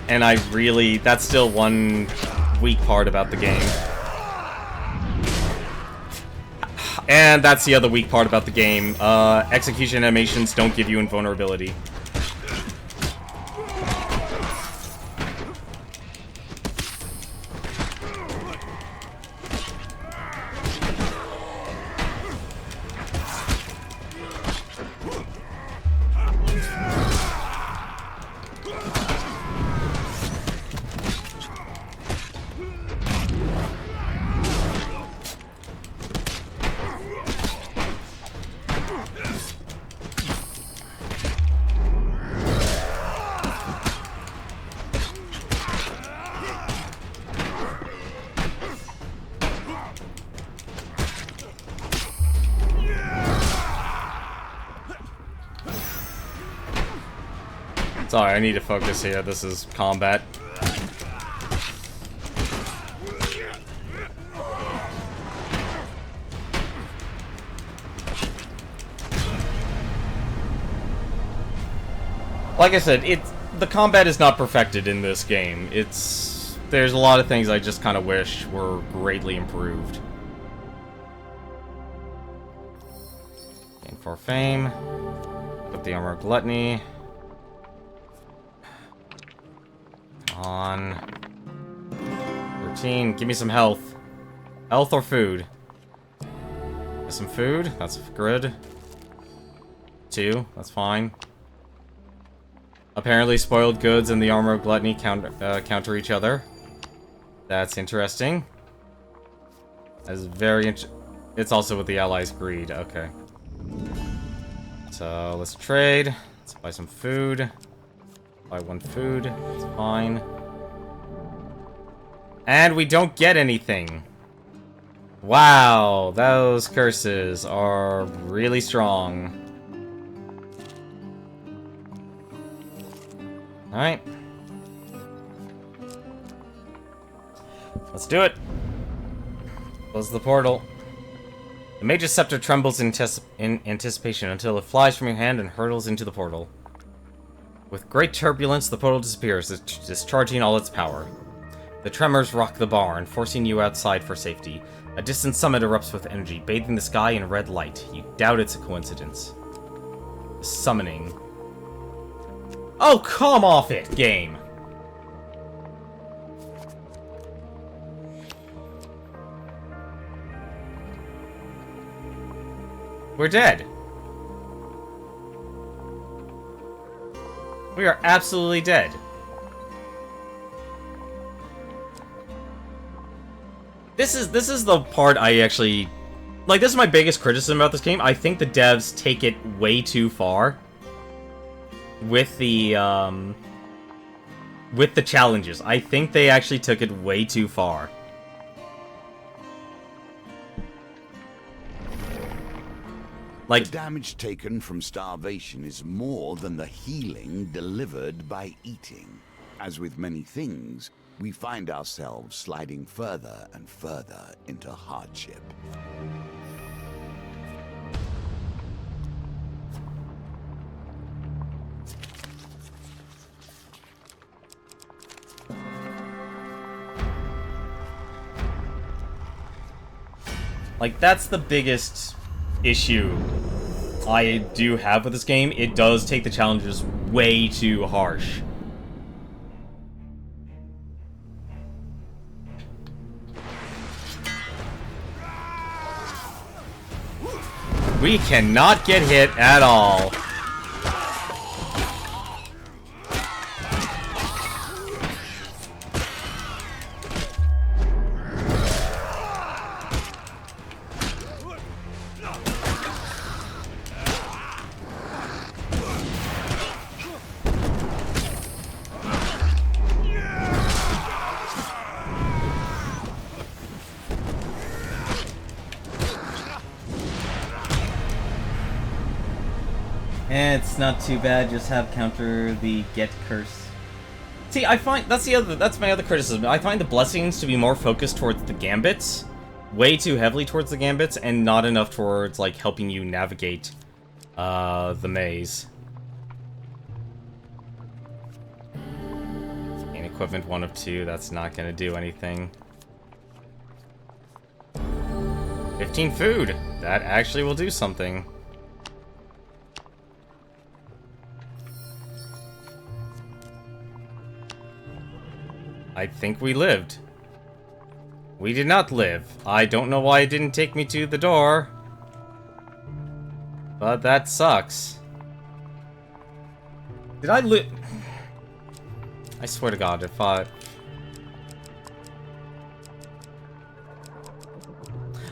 And that's still one weak part about the game. And that's the other weak part about the game. Execution animations don't give you invulnerability. Sorry, I need to focus here. This is combat. Like I said, the combat is not perfected in this game. There's a lot of things I just kind of wish were greatly improved. Gain 4 fame. Put the armor of gluttony. On 13. Give me some health. Health or food? Some food. That's good. 2. That's fine. Apparently, spoiled goods and the armor of gluttony counter each other. That's interesting. That's very It's also with the allies' greed. Okay. So let's trade. Let's buy some food. Buy 1 food. That's fine. And we don't get anything. Wow, those curses are really strong. Alright. Let's do it. Close the portal. The Mage's Scepter trembles in anticipation until it flies from your hand and hurtles into the portal. With great turbulence, the portal disappears, discharging all its power. The tremors rock the barn, forcing you outside for safety. A distant summit erupts with energy, bathing the sky in red light. You doubt it's a coincidence. Summoning. Oh, come off it, game! We're dead. We are absolutely dead. This is the part I actually... Like, this is my biggest criticism about this game. I think the devs take it way too far. With the challenges. I think they actually took it way too far. Like, the damage taken from starvation is more than the healing delivered by eating. As with many things, we find ourselves sliding further and further into hardship. Like, that's the biggest issue I do have with this game. It does take the challenges way too harsh. We cannot get hit at all. It's not too bad, just have counter the get curse. See, I find that's my other criticism. I find the blessings to be more focused towards the gambits, way too heavily towards the gambits, and not enough towards like helping you navigate the maze. And equipment 1 of 2, that's not gonna do anything. 15 food, that actually will do something. I think we lived. We did not live. I don't know why it didn't take me to the door. But that sucks. Did I live? I swear to God, if I...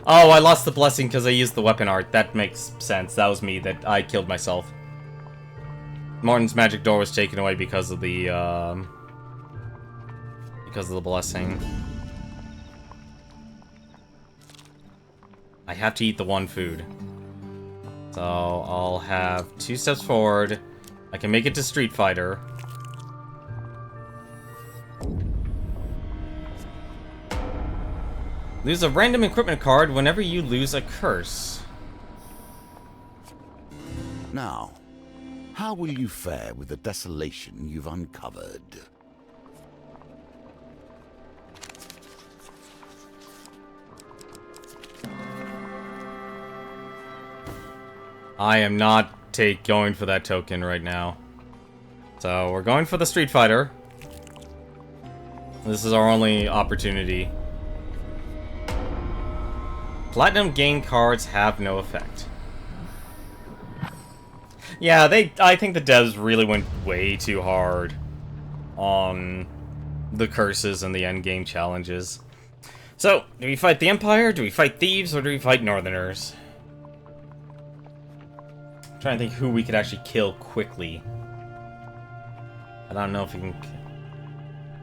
Oh, I lost the blessing because I used the weapon art. That makes sense. That was me, that I killed myself. Martin's magic door was taken away because of the blessing. I have to eat the 1 food. So I'll have 2 steps forward. I can make it to Street Fighter. Lose a random equipment card whenever you lose a curse. Now, how will you fare with the desolation you've uncovered? I am not going for that token right now. So we're going for the Street Fighter. This is our only opportunity. Platinum gain cards have no effect. Yeah, I think the devs really went way too hard on the curses and the endgame challenges. So, do we fight the Empire, do we fight thieves, or do we fight Northerners? I'm trying to think who we could actually kill quickly. I don't know if we can...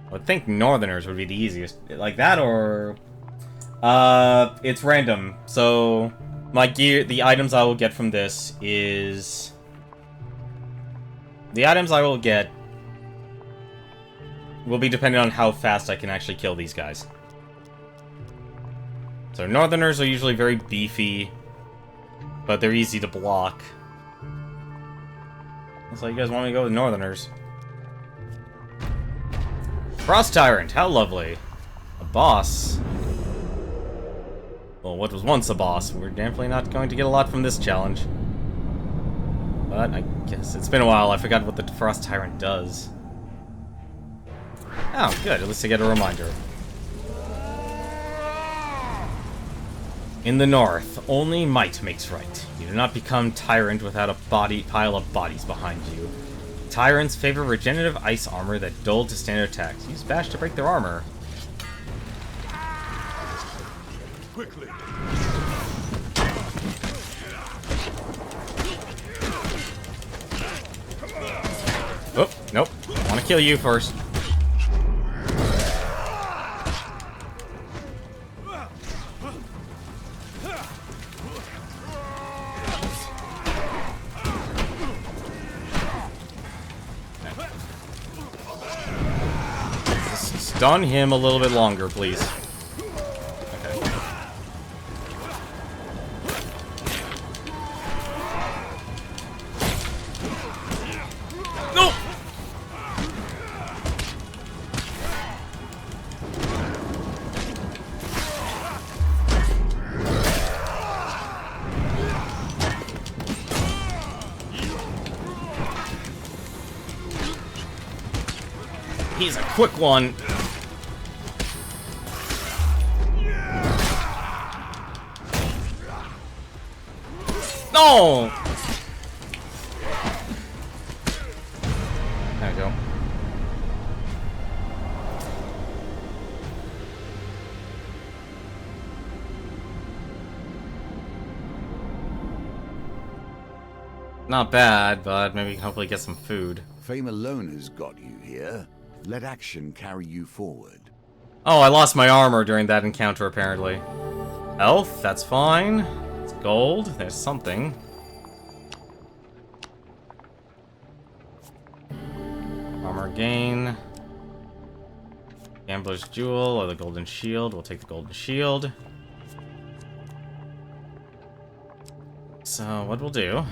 I would think Northerners would be the easiest. Like that, or... it's random. So, my gear... The items I will get from this is... The items I will get... will be dependent on how fast I can actually kill these guys. So, Northerners are usually very beefy, but they're easy to block. So you guys want me to go with Northerners? Frost Tyrant, how lovely. A boss. Well, what was once a boss. We're definitely not going to get a lot from this challenge. But I guess it's been a while. I forgot what the Frost Tyrant does. Oh, good. At least I get a reminder. In the north, only might makes right. You do not become tyrant without a pile of bodies behind you. Tyrants favor regenerative ice armor that dull to standard attacks. Use bash to break their armor. Quickly. Oh, nope. I want to kill you first. Stun him a little bit longer, please. Okay. No! He's a quick one. No! There we go. Not bad, but maybe hopefully get some food. Fame alone has got you here. Let action carry you forward. Oh, I lost my armor during that encounter, apparently. Health, that's fine. It's gold, there's something. Armor gain. Gambler's Jewel, or the Golden Shield. We'll take the Golden Shield. So, what we'll do...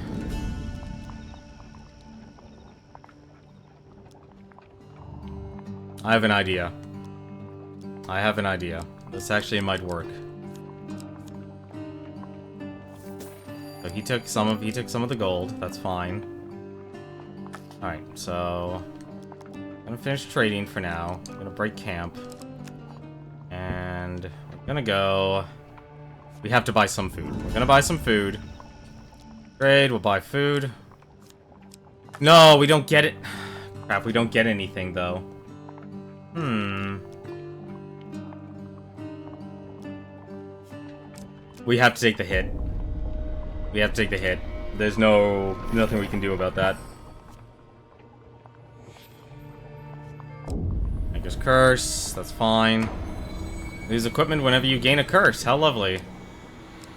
I have an idea. I have an idea. This actually might work. So he took some of the gold. That's fine. All right, so I'm gonna finish trading for now. I'm gonna break camp, and we're gonna go. We have to buy some food. We're gonna buy some food. Trade. We'll buy food. No, we don't get it. Crap, we don't get anything though. We have to take the hit. We have to take the hit. There's nothing we can do about that. Maker's Curse, that's fine. Use equipment whenever you gain a curse. How lovely.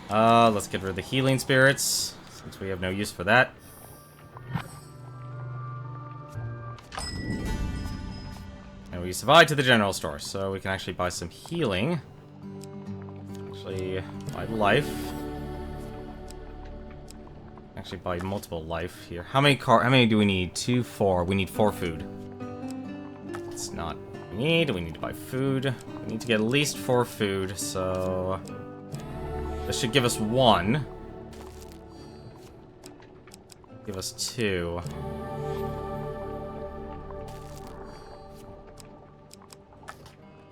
Let's get rid of the healing spirits, since we have no use for that. And we survived to the general store, so we can actually buy some healing. Actually, buy life. Actually, buy multiple life here. How many do we need? 4. We need 4 food. It's not what we need. We need to buy food. We need to get at least 4 food, so this should give us 1. Give us 2.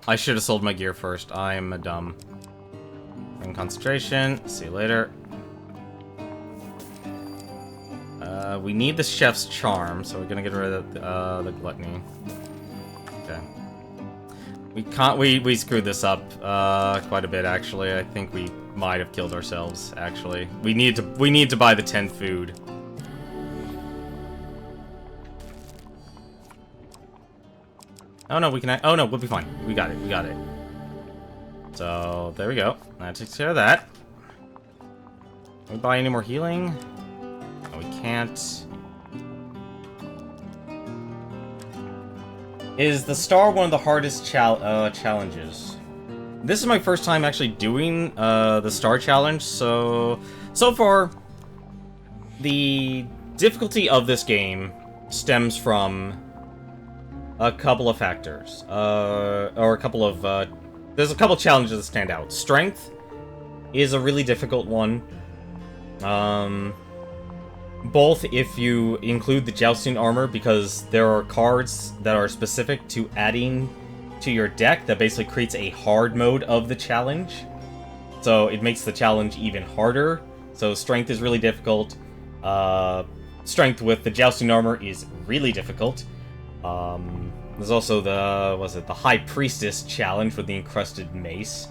I should have sold my gear first. I am a dumb. In concentration. See you later. We need the chef's charm, so we're gonna get rid of the gluttony. Okay. We screwed this up quite a bit actually. I think we might have killed ourselves actually. We need to buy the 10 food. Oh no, we can. Oh no, we'll be fine. We got it. We got it. So there we go. That takes care of that. Can we buy any more healing? No, we can't. Is the star one of the hardest challenges? This is my first time actually doing the star challenge, so far the difficulty of this game stems from a couple of factors, or a couple of there's a couple challenges that stand out. Strength is a really difficult one. Both if you include the jousting armor, because there are cards that are specific to adding to your deck that basically creates a hard mode of the challenge. So it makes the challenge even harder. So strength is really difficult. Strength with the jousting armor is really difficult. There's also the High Priestess challenge with the encrusted mace.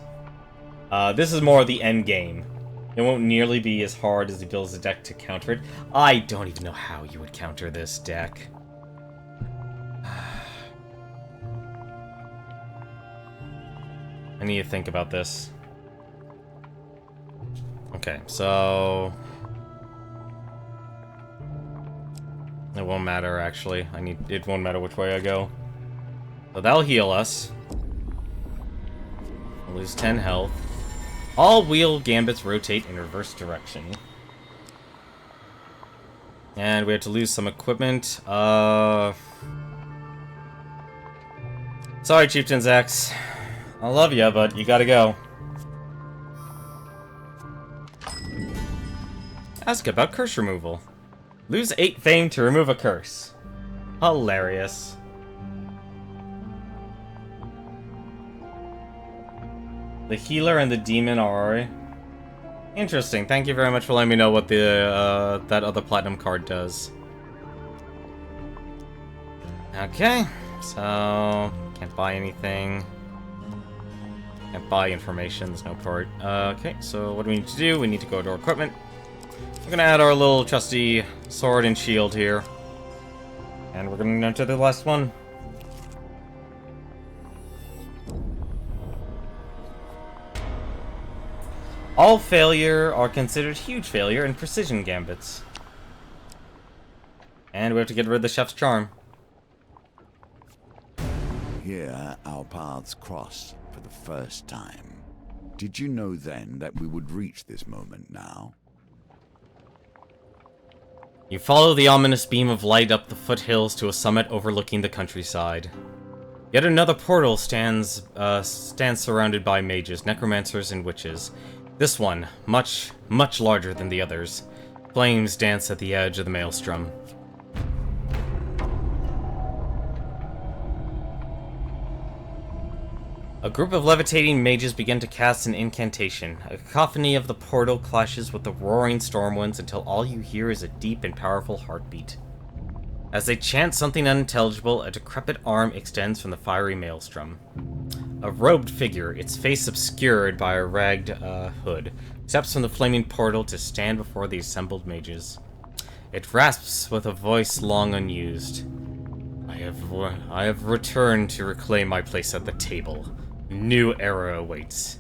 This is more of the end game. It won't nearly be as hard as he builds a deck to counter it. I don't even know how you would counter this deck. I need to think about this. Okay, so it won't matter actually. It won't matter which way I go. So that'll heal us. We'll lose 10 health. All wheel gambits rotate in reverse direction. And we have to lose some equipment. Sorry, Chieftain's X. I love you, but you gotta go. Ask about curse removal. Lose 8 fame to remove a curse. Hilarious. The healer and the demon are... Interesting. Thank you very much for letting me know what the that other platinum card does. Okay, so can't buy anything. Can't buy information. There's no port. Okay, so what do we need to do? We need to go to our equipment. We're gonna add our little trusty sword and shield here, and we're gonna enter the last one. All failure are considered huge failure in precision gambits. And we have to get rid of the chef's charm. Here, our paths cross for the first time. Did you know then that we would reach this moment now? You follow the ominous beam of light up the foothills to a summit overlooking the countryside. Yet another portal stands surrounded by mages, necromancers, and witches. This one, much larger than the others. Flames dance at the edge of the maelstrom. A group of levitating mages begin to cast an incantation. A cacophony of the portal clashes with the roaring storm winds until all you hear is a deep and powerful heartbeat. As they chant something unintelligible, a decrepit arm extends from the fiery maelstrom. A robed figure, its face obscured by a ragged hood, steps from the flaming portal to stand before the assembled mages. It rasps with a voice long unused. I have returned to reclaim my place at the table. A new era awaits.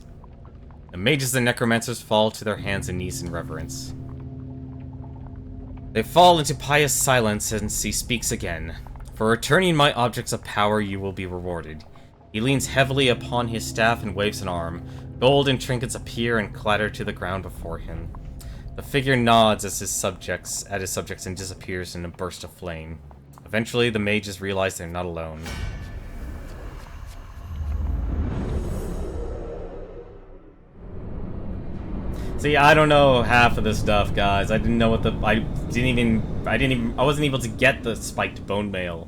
The mages and necromancers fall to their hands and knees in reverence. They fall into pious silence as he speaks again. For returning my objects of power, you will be rewarded. He leans heavily upon his staff and waves an arm. Gold and trinkets appear and clatter to the ground before him. The figure nods at his subjects and disappears in a burst of flame. Eventually, the mages realize they're not alone. See, I don't know half of this stuff, guys. I didn't know what I wasn't able to get the spiked bone mail.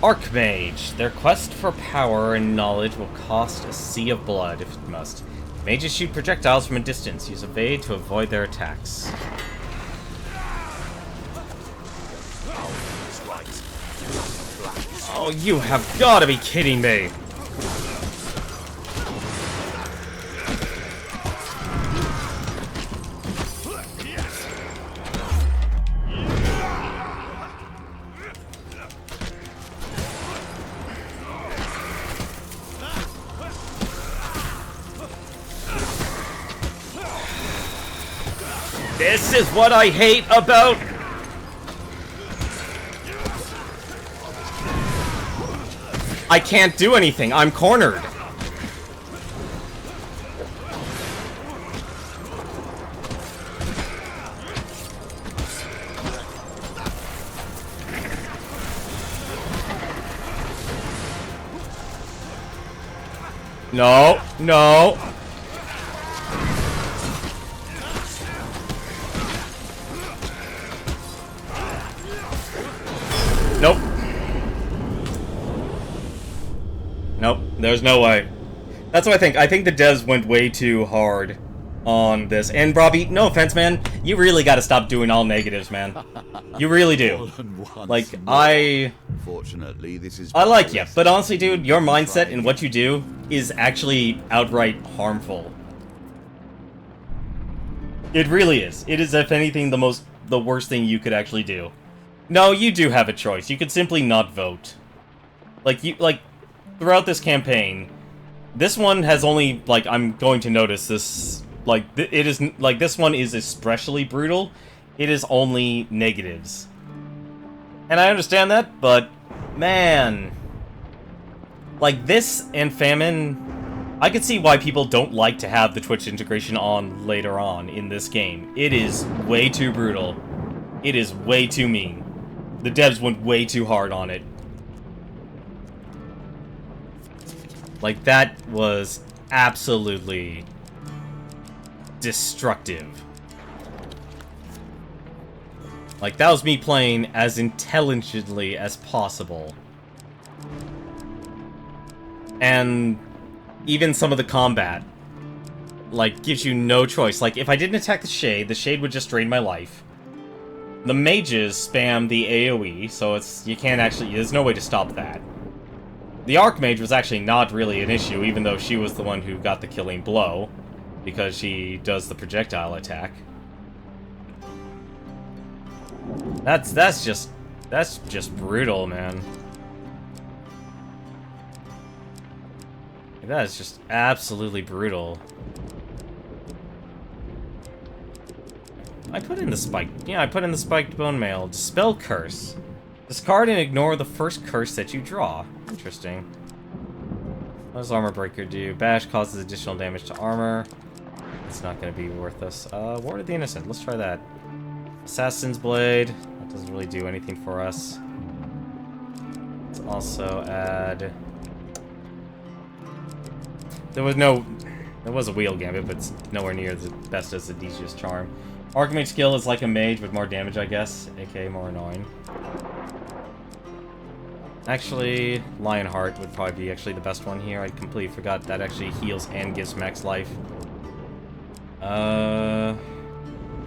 Archmage. Their quest for power and knowledge will cost a sea of blood if it must. Mages shoot projectiles from a distance. Use evade to avoid their attacks. Oh, you have got to be kidding me! This is what I hate about... I can't do anything. I'm cornered. No, no. Nope. Nope, there's no way. That's what I think. I think the devs went way too hard on this. And Robbie, no offense, man, you really gotta stop doing all negatives, man. You really do. Like, Fortunately, this is... I like you, but honestly, dude, your mindset and what you do is actually outright harmful. It really is. It is, if anything, the worst thing you could actually do. No, you do have a choice. You could simply not vote. Like, throughout this campaign, this one has only, like, I'm going to notice this, like, it is, like, this one is especially brutal. It is only negatives. And I understand that, but, man. Like, this and Famine, I could see why people don't like to have the Twitch integration on later on in this game. It is way too brutal. It is way too mean. The devs went way too hard on it. Like, that was absolutely destructive. Like, that was me playing as intelligently as possible. And even some of the combat, like, gives you no choice. Like, if I didn't attack the Shade would just drain my life. The mages spam the AoE, so you can't actually, there's no way to stop that. The Archmage was actually not really an issue, even though she was the one who got the killing blow, because she does the projectile attack. That's just brutal, man. That is just absolutely brutal. I put in the spiked bone mail. Dispel curse. Discard and ignore the first curse that you draw. Interesting. What does armor breaker do? Bash causes additional damage to armor. It's not going to be worth us. Ward of the Innocent. Let's try that. Assassin's Blade. That doesn't really do anything for us. Let's also add... There was a wheel gambit, but it's nowhere near as best as the Decius Charm. Archmage skill is like a mage with more damage, I guess, aka more annoying. Actually, Lionheart would probably be actually the best one here. I completely forgot that actually heals and gives max life.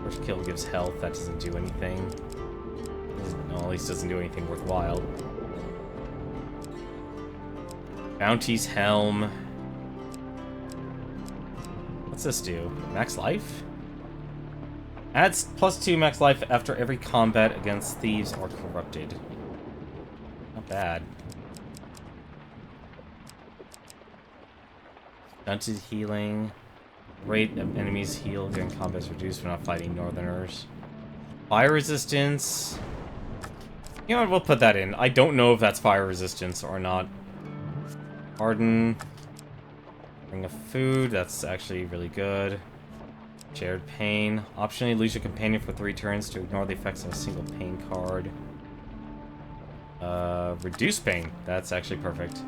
First kill gives health, that doesn't do anything. No, at least doesn't do anything worthwhile. Bounty's Helm. What's this do? Max life? Adds +2 max life after every combat against thieves or corrupted. Not bad. Stunted healing. Rate of enemies healed during combat is reduced when not fighting northerners. Fire resistance. You know what, we'll put that in. I don't know if that's fire resistance or not. Harden. Ring of Food, that's actually really good. Shared Pain. Optionally lose your companion for 3 turns to ignore the effects of a single pain card. Reduce Pain. That's actually perfect.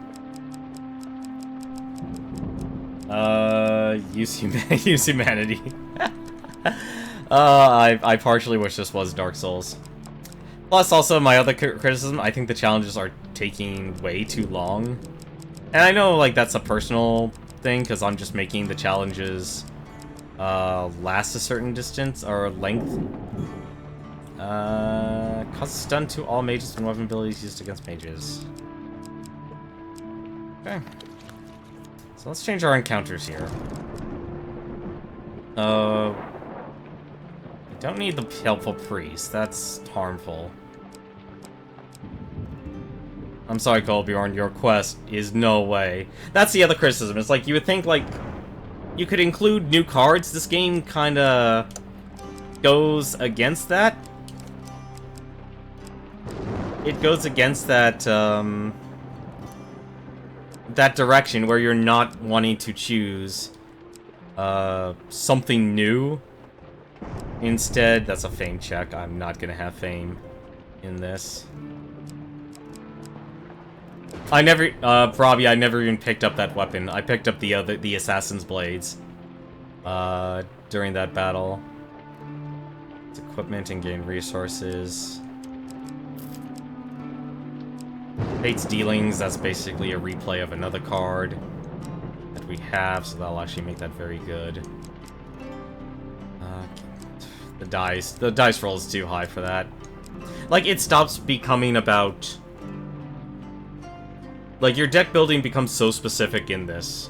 Use Humanity. I partially wish this was Dark Souls. Plus, also, my other criticism, I think the challenges are taking way too long. And I know, like, that's a personal thing, because I'm just making the challenges last a certain distance or length. Cause stun to all mages and weapon abilities used against mages. Okay. So let's change our encounters here. I don't need the helpful priest. That's harmful. I'm sorry, Colbjorn, your quest is no way. That's the other criticism. It's like, you would think, like, you could include new cards. This game kinda goes against that. It goes against that, that direction where you're not wanting to choose, something new. Instead, that's a fame check. I'm not gonna have fame in this. I never, Robbie, I never even picked up that weapon. I picked up the Assassin's Blades, during that battle. It's equipment and gain resources. Fate's Dealings, that's basically a replay of another card that we have, so that'll actually make that very good. The dice roll is too high for that. Like, it stops becoming about... Like, your deck building becomes so specific in this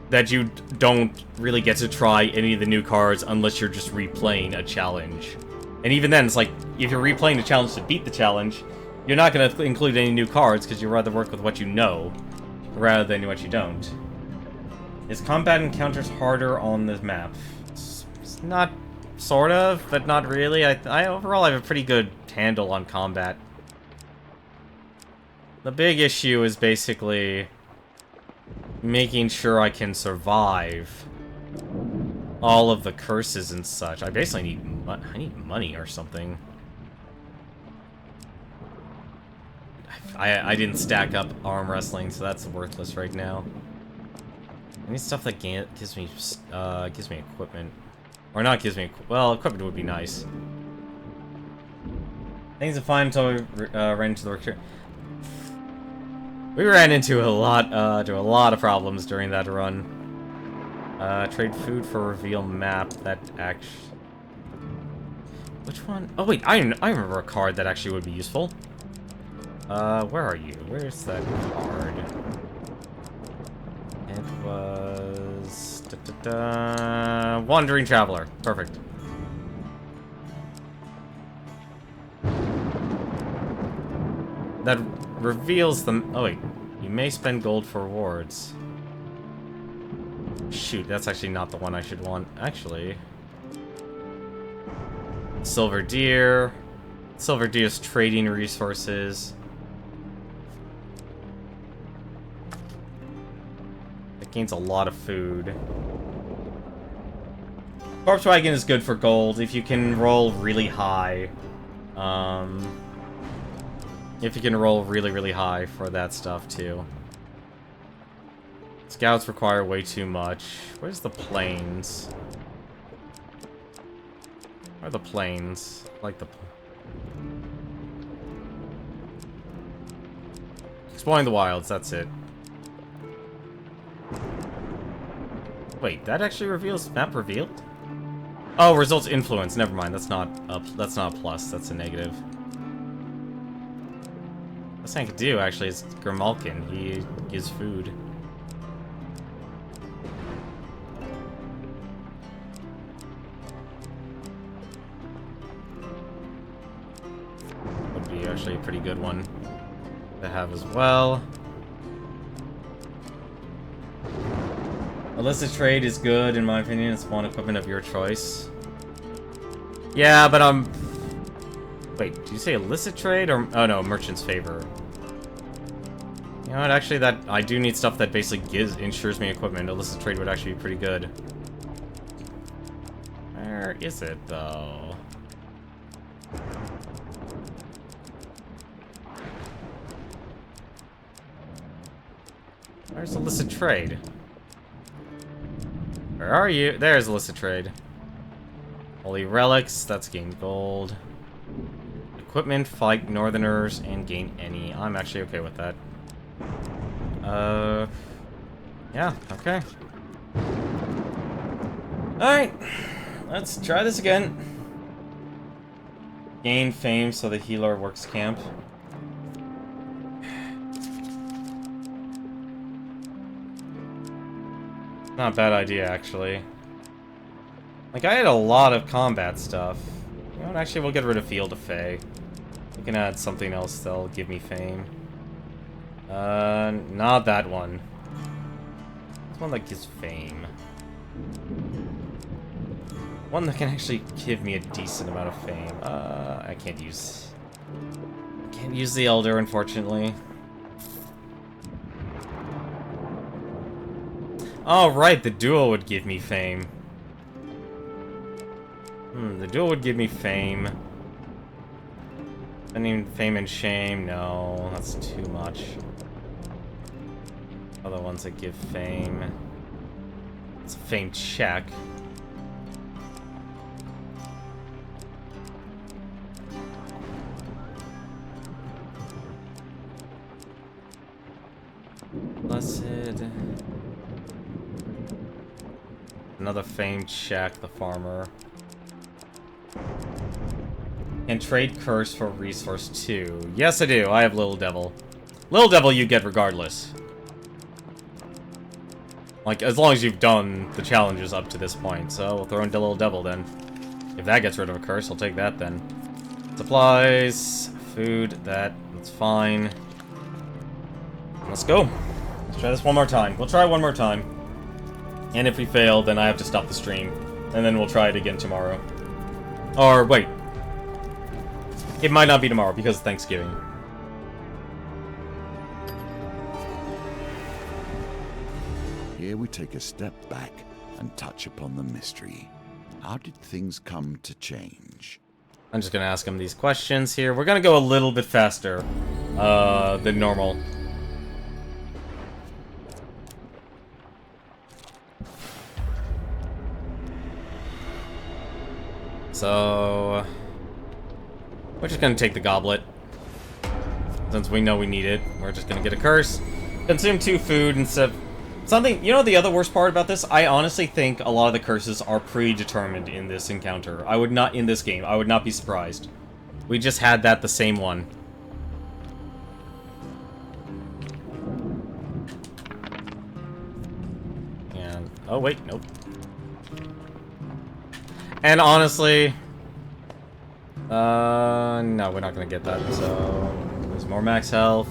that you don't really get to try any of the new cards unless you're just replaying a challenge. And even then, it's like, if you're replaying a challenge to beat the challenge, you're not going to include any new cards because you'd rather work with what you know rather than what you don't. Is combat encounters harder on this map? It's not, sort of, but not really. I overall have a pretty good handle on combat. The big issue is basically making sure I can survive all of the curses and such. I basically need money or something. I didn't stack up arm wrestling, so that's worthless right now. I need stuff that gives me equipment, or not gives me. Well, equipment would be nice. Things are fine until we ran into the recruit. We ran into a lot of problems during that run. Trade food for reveal map. That actually... Which one? Oh wait, I remember a card that actually would be useful. Where are you? Where's that card? It was... Wandering Traveler. Perfect. That reveals them... Oh wait, you may spend gold for rewards. Shoot, that's actually not the one I should want. Actually... Silver Deer. Silver Deer's trading resources. It gains a lot of food. Corpse Wagon is good for gold if you can roll really high. If you can roll really high for that stuff too. Scouts require way too much. Where's the plains? Where are the plains? Like the... Exploring the wilds, that's it. Wait, that actually reveals... Map revealed? Oh, results influence. Never mind, that's not a plus, that's a negative. Best thing I could do, actually, is Grimalkin. He gives food. Would be actually a pretty good one to have as well. Illicit trade is good, in my opinion. It's one equipment of your choice. Yeah, but wait, did you say illicit trade or... Oh no, merchant's favor. You know what, actually that... I do need stuff that basically ensures me equipment. Illicit trade would actually be pretty good. Where is it, though? Where's illicit trade? Where are you? There's illicit trade. Holy relics, that's gain gold. Equipment, fight northerners, and gain any. I'm actually okay with that. Yeah, okay. Alright, let's try this again. Gain fame so the healer works camp. Not a bad idea, actually. Like, I had a lot of combat stuff. You know what, actually, we'll get rid of Field of Fey. We can add something else that'll give me fame. Not that one. It's one that gives fame. One that can actually give me a decent amount of fame. I can't use the Elder, unfortunately. Oh, right, the duel would give me fame. The duel would give me fame. Spending fame and shame, no, that's too much. Other ones that give fame. It's a fame check. Blessed. Another fame check, the farmer. And trade curse for resource 2. Yes, I do. I have Little Devil. Little Devil you get regardless. Like, as long as you've done the challenges up to this point. So, we'll throw in the Little Devil then. If that gets rid of a curse, I'll take that then. Supplies, food, that's fine. Let's go. Let's try this one more time. We'll try one more time. And if we fail, then I have to stop the stream. And then we'll try it again tomorrow. Or, wait. It might not be tomorrow because of Thanksgiving. Here we take a step back and touch upon the mystery. How did things come to change? I'm just gonna ask him these questions here. We're gonna go a little bit faster than normal. So... we're just gonna take the goblet. Since we know we need it, we're just gonna get a curse. Consume 2 food instead of... Something... You know the other worst part about this? I honestly think a lot of the curses are predetermined in this encounter. I would not... In this game. I would not be surprised. We just had that the same one. And... Oh, wait. Nope. And honestly... no, we're not gonna get that, so... There's more max health.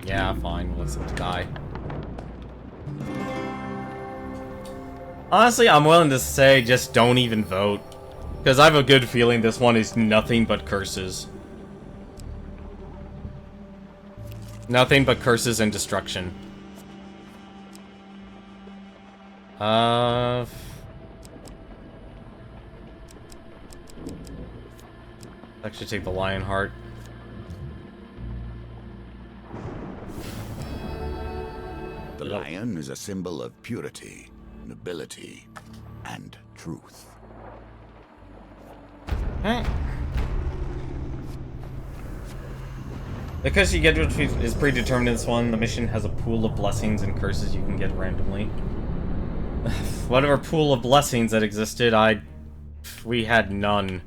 Yeah, fine, let's let him die. Honestly, I'm willing to say just don't even vote. Because I have a good feeling this one is nothing but curses. Nothing but curses and destruction. I should take the lion heart. The lion is a symbol of purity, nobility, and truth. Because you get what is predetermined in this one, the mission has a pool of blessings and curses you can get randomly. Whatever pool of blessings that existed, we had none.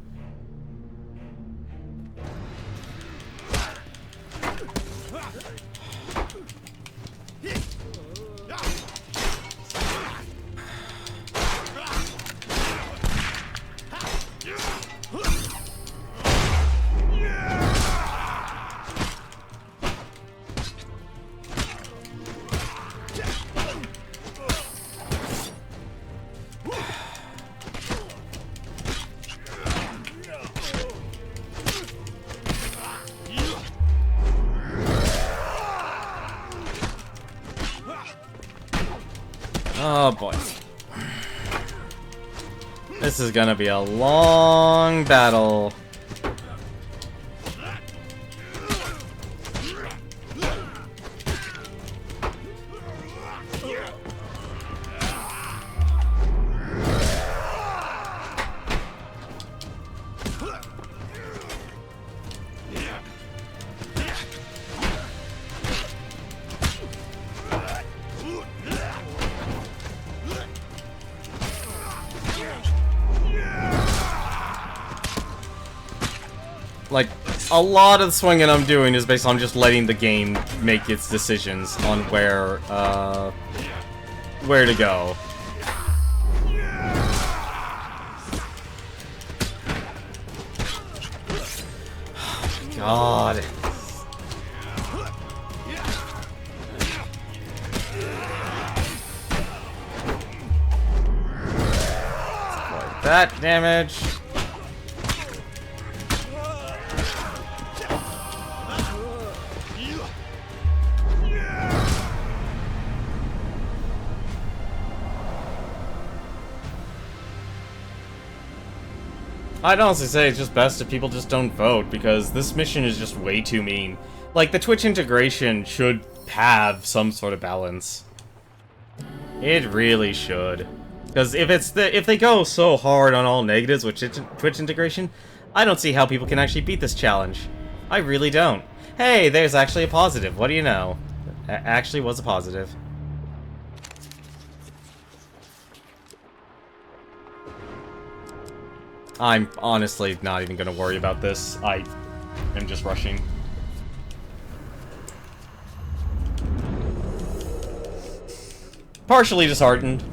Oh boy. This is gonna be a long battle. Like, a lot of the swinging I'm doing is based on just letting the game make its decisions on where to go. God. Like that damage. I'd honestly say it's just best if people just don't vote, because this mission is just way too mean. Like, the Twitch integration should have some sort of balance. It really should. Because if they go so hard on all negatives with Twitch integration, I don't see how people can actually beat this challenge. I really don't. Hey, there's actually a positive. What do you know? Actually was a positive. I'm honestly not even gonna worry about this. I am just rushing. Partially disheartened,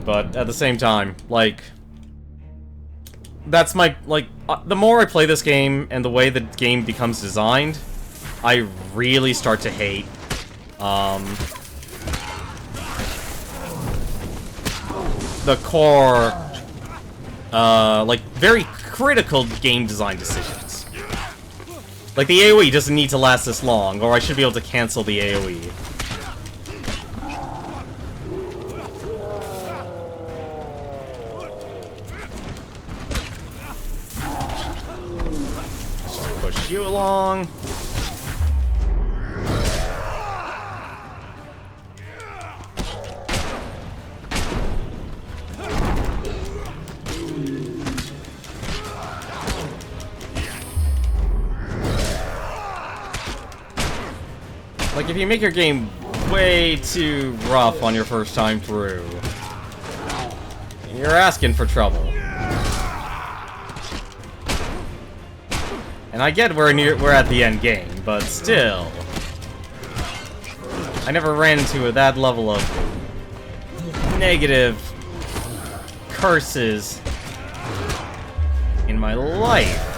but at the same time, like, that's my, like, the more I play this game and the way the game becomes designed, I really start to hate, the core, like, very critical game design decisions. Like, the AoE doesn't need to last this long, or I should be able to cancel the AoE. Just push you along. if you make your game way too rough on your first time through, you're asking for trouble. And I get we're at the end game, but still, I never ran into that level of negative curses in my life.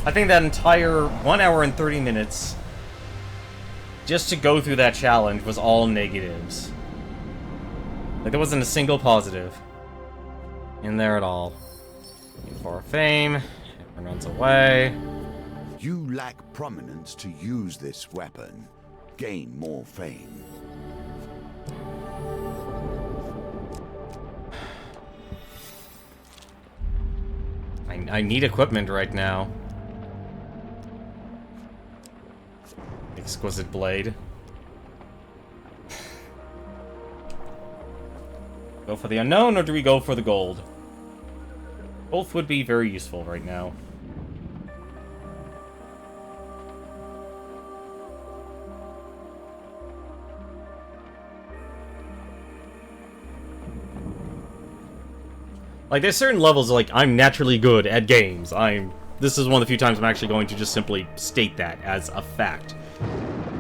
I think that entire 1 hour and 30 minutes just to go through that challenge was all negatives. Like, there wasn't a single positive in there at all. For fame, everyone runs away. You lack prominence to use this weapon. Gain more fame. I need equipment right now. Exquisite blade. Go for the unknown, or do we go for the gold? Both would be very useful right now. Like, there's certain levels, like, I'm naturally good at games. This is one of the few times I'm actually going to just simply state that as a fact.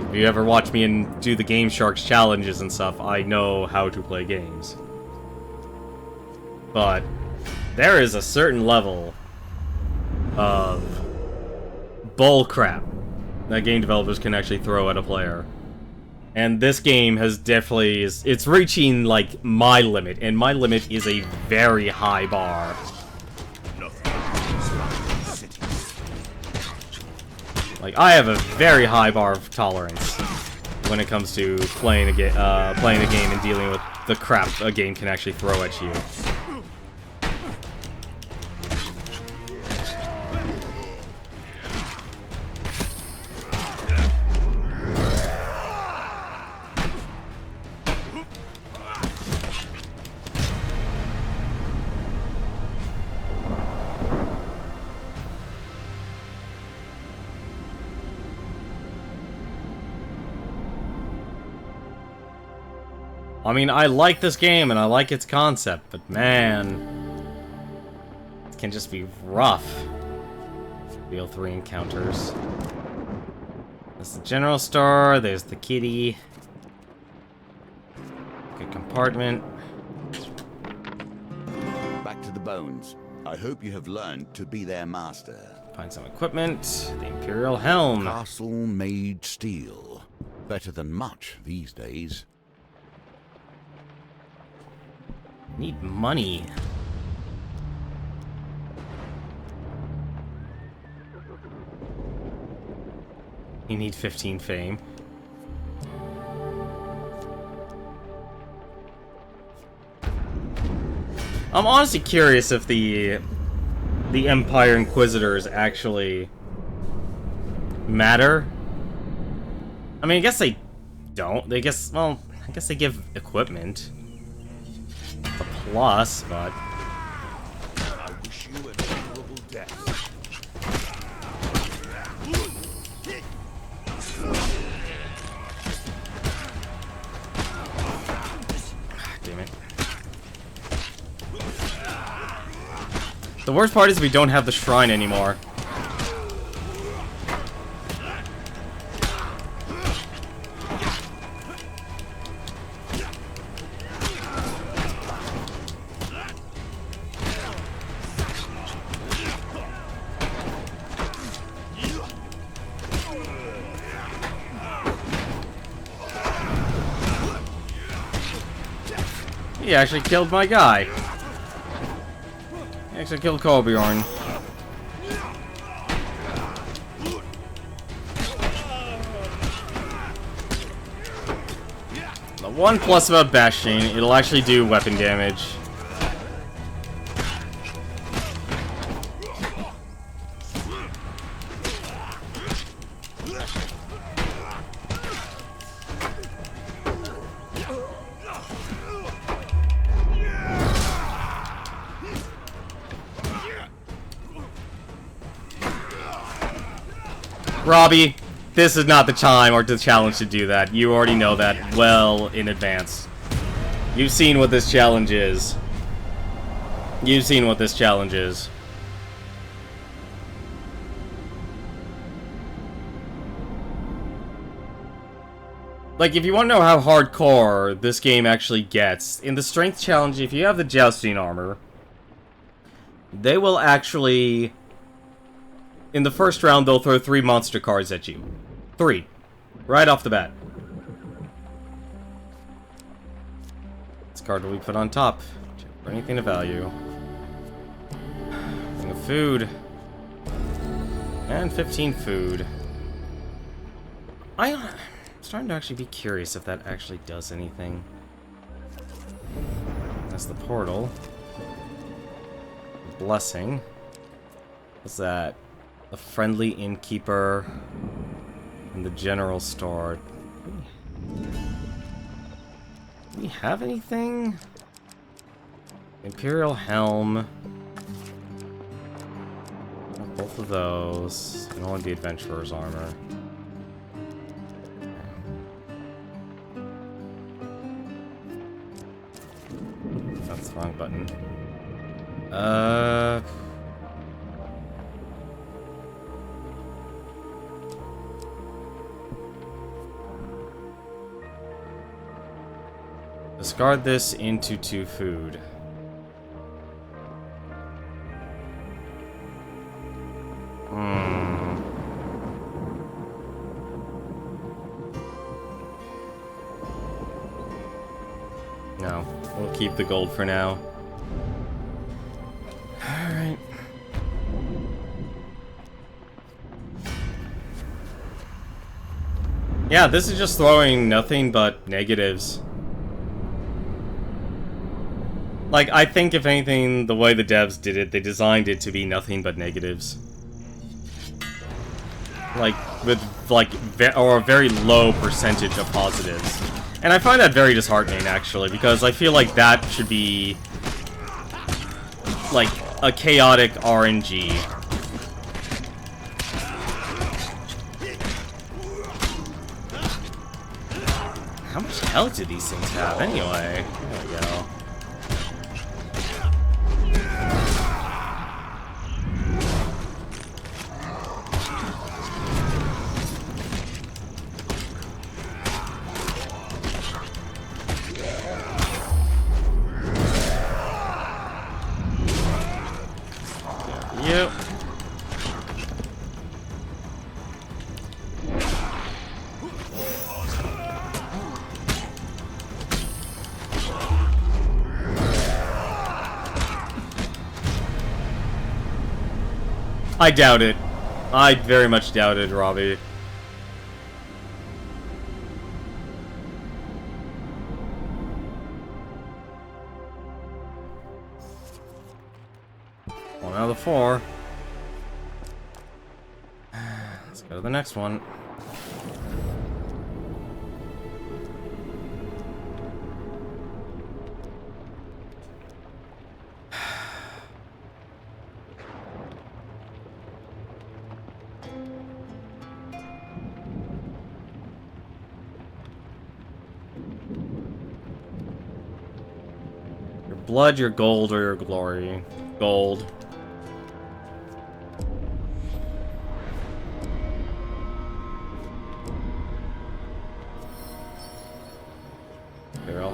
If you ever watch me and do the Game Sharks challenges and stuff, I know how to play games. But there is a certain level of bullcrap that game developers can actually throw at a player. And this game has definitely... it's reaching, like, my limit, and my limit is a very high bar. Like, I have a very high bar of tolerance when it comes to playing a game and dealing with the crap a game can actually throw at you. I mean, I like this game and I like its concept, but man, it can just be rough. Real 3 encounters. There's the general store, there's the kitty. Good compartment. Back to the bones. I hope you have learned to be their master. Find some equipment. The Imperial Helm. Castle-made steel. Better than much these days. Need money. You need 15 fame. I'm honestly curious if the Empire Inquisitors actually matter. I mean, I guess they don't. I guess they give equipment. A plus, but... I wish you an honorable death. Damn it. The worst part is we don't have the shrine anymore. He actually killed my guy. He actually killed Colbjorn. The one plus about Bastion, it'll actually do weapon damage. Robbie, this is not the time or the challenge to do that. You already know that well in advance. You've seen what this challenge is. You've seen what this challenge is. Like, if you want to know how hardcore this game actually gets, in the strength challenge, if you have the jousting armor, they will actually... In the first round, they'll throw 3 monster cards at you. 3. Right off the bat. This card will be put on top. Check for anything of value. Thing of food. And 15 food. I'm starting to actually be curious if that actually does anything. That's the portal. Blessing. What's that? A friendly innkeeper in the general store. Do we have anything? Imperial helm. Both of those. And only the adventurer's armor. That's the wrong button. Discard this into 2 food. No, we'll keep the gold for now. Alright. Yeah, this is just throwing nothing but negatives. Like, I think if anything, the way the devs did it, they designed it to be nothing but negatives. Like, with, like, or a very low percentage of positives. And I find that very disheartening, actually, because I feel like that should be, like, a chaotic RNG. How much health do these things have, anyway? There we go. Yep. I doubt it. I very much doubt it, Robbie. One out of the 4. Let's go to the next one. Your blood, your gold, or your glory. Gold.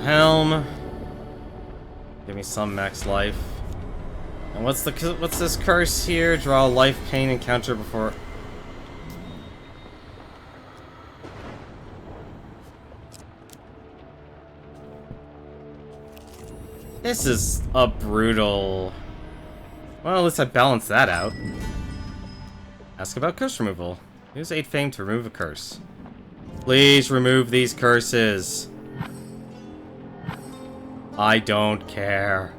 Helm. Give me some max life. And what's this curse here? Draw a life pain encounter before. This is a brutal. Well, at least I balanced that out. Ask about curse removal. Use 8 fame to remove a curse. Please remove these curses. I don't care.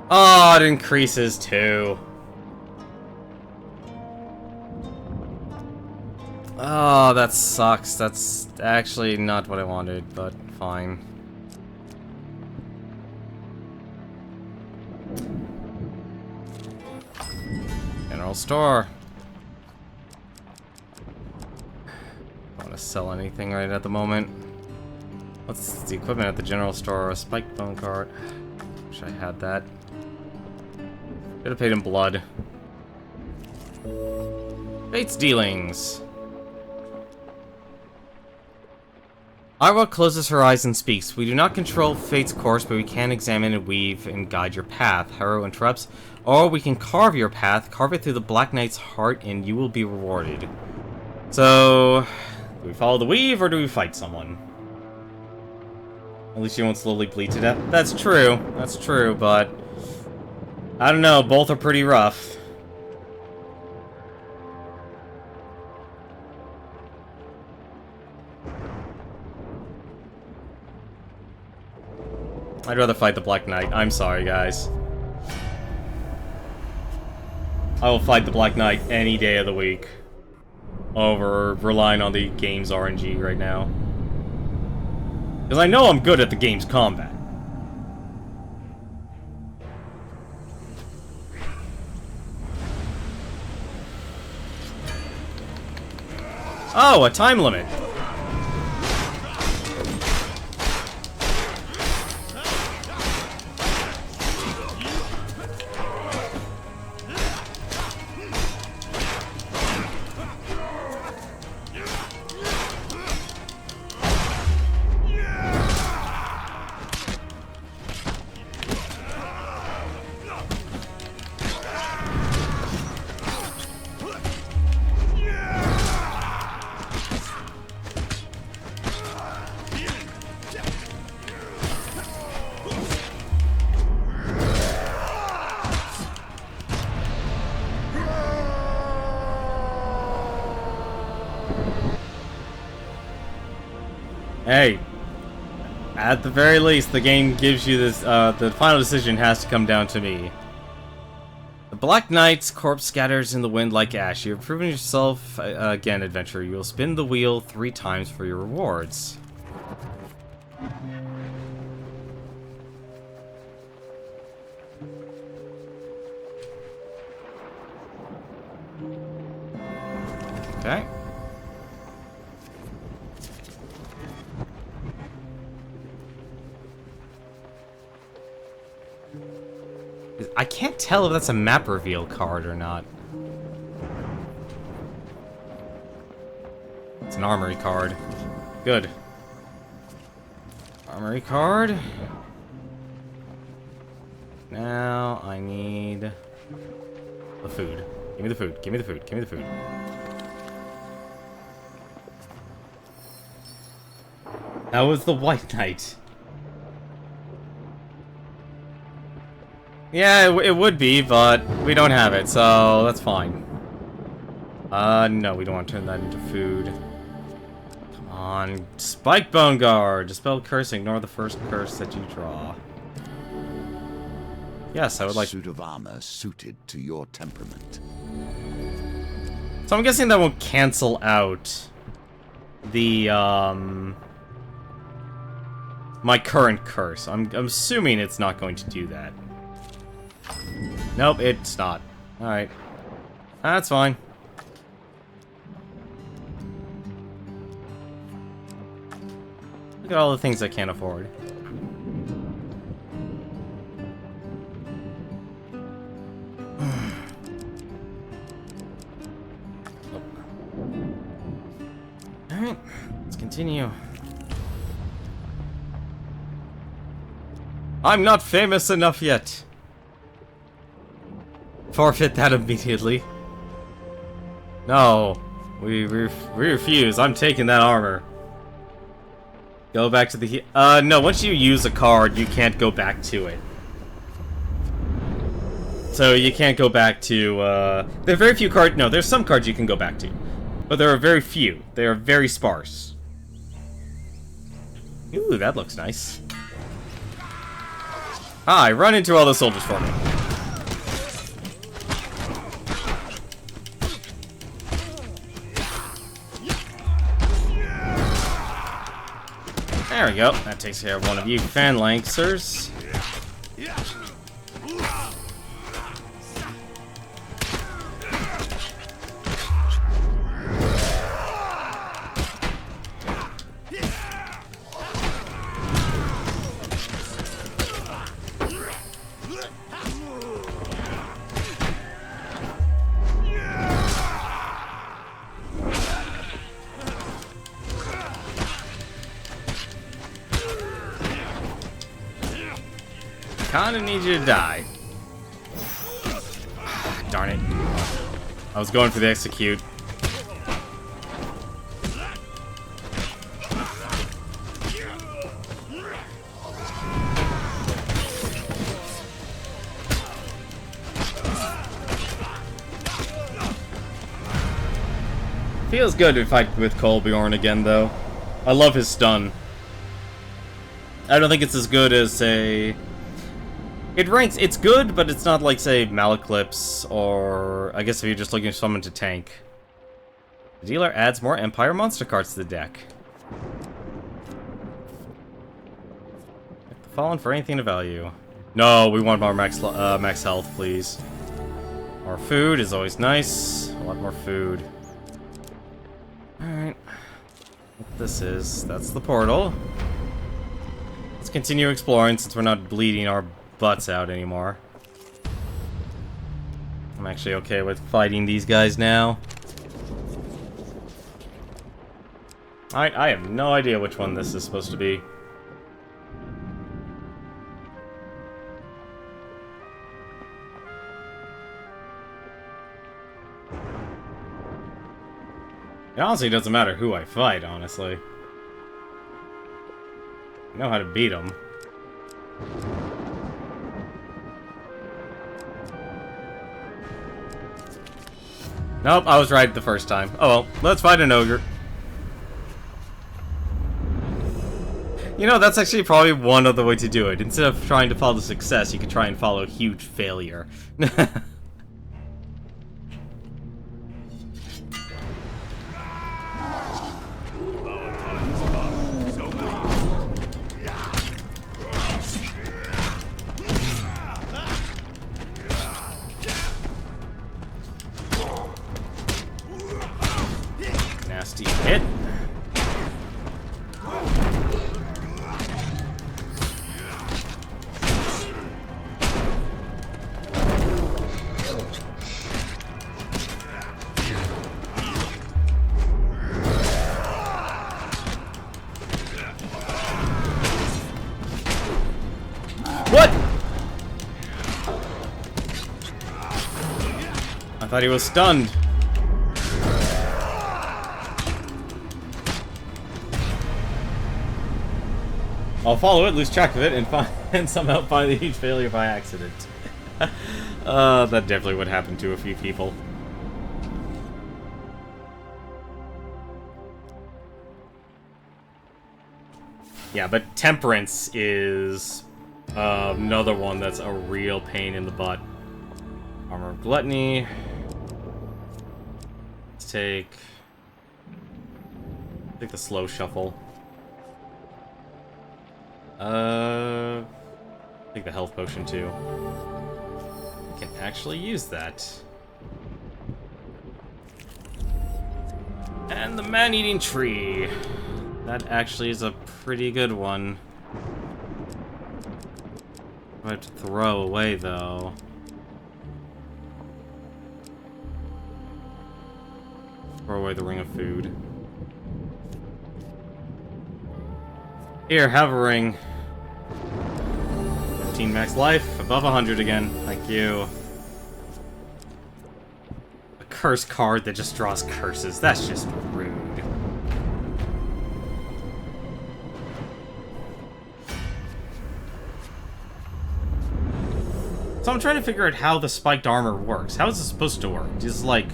Oh, it increases too. Oh, that sucks. That's actually not what I wanted, but fine. General store. Don't want to sell anything right at the moment. What's the equipment at the general store? A spike bone cart. Wish I had that. Could have paid in blood. Fate's dealings. Arwa closes her eyes and speaks. We do not control fate's course, but we can examine and weave and guide your path. Haru interrupts. Or we can carve your path, carve it through the Black Knight's heart, and you will be rewarded. So, do we follow the weave, or do we fight someone? At least you won't slowly bleed to death. That's true, but I don't know, both are pretty rough. I'd rather fight the Black Knight. I'm sorry, guys. I will fight the Black Knight any day of the week over relying on the game's RNG right now. Because I know I'm good at the game's combat. Oh, a time limit. Hey, at the very least, the game gives you this, the final decision has to come down to me. The Black Knight's corpse scatters in the wind like ash. You have proven yourself, again, adventurer. You will spin the wheel 3 times for your rewards. Okay. I can't tell if that's a map reveal card or not. It's an armory card. Good. Armory card. Now I need the food. Give me the food. Give me the food. Give me the food. That was the White Knight. Yeah, it would be, but we don't have it, so that's fine. No, we don't want to turn that into food. Come on. Spike Bone Guard! Dispel curse, ignore the first curse that you draw. Yes, I would like... A suit of armor suited to your temperament. So I'm guessing that won't cancel out the, my current curse. I'm assuming it's not going to do that. Nope, it's not. Alright. That's fine. Look at all the things I can't afford. Alright, let's continue. I'm not famous enough yet. Forfeit that immediately. No. We refuse. I'm taking that armor. Go back to the... no, once you use a card, you can't go back to it. So you can't go back to, there are very few cards... No, there's some cards you can go back to. But there are very few. They are very sparse. Ooh, that looks nice. Hi, run into all the soldiers for me. There we go. That takes care of one of you phalanxers. Kinda need you to die. Darn it. I was going for the execute. Feels good to fight with Kolbjorn again, though. I love his stun. I don't think it's as good as, say... It's good, but it's not like, say, Malaclips, or... I guess if you're just looking for someone to tank. The dealer adds more Empire monster cards to the deck. Fallen for anything of value. No, we want more max health, please. More food is always nice. A lot more food. Alright. What this is, that's the portal. Let's continue exploring since we're not bleeding our butts out anymore. I'm actually okay with fighting these guys now. I have no idea which one this is supposed to be. It honestly doesn't matter who I fight, honestly. I know how to beat them. Nope, I was right the first time. Oh well, let's fight an ogre. You know, that's actually probably one other way to do it. Instead of trying to follow success, you could try and follow huge failure. Nasty hit. What? I thought he was stunned. I'll follow it, lose track of it, and somehow find a huge failure by accident. That definitely would happen to a few people. Yeah, but Temperance is another one that's a real pain in the butt. Armor of Gluttony. Let's take the slow shuffle. Take the health potion too. I can actually use that. And the man-eating tree. That actually is a pretty good one. I have to throw away though. Throw away the ring of food. Here, have a ring. 15 max life, above 100 again. Thank you. A curse card that just draws curses. That's just rude. So I'm trying to figure out how the spiked armor works. How is it supposed to work? Just like,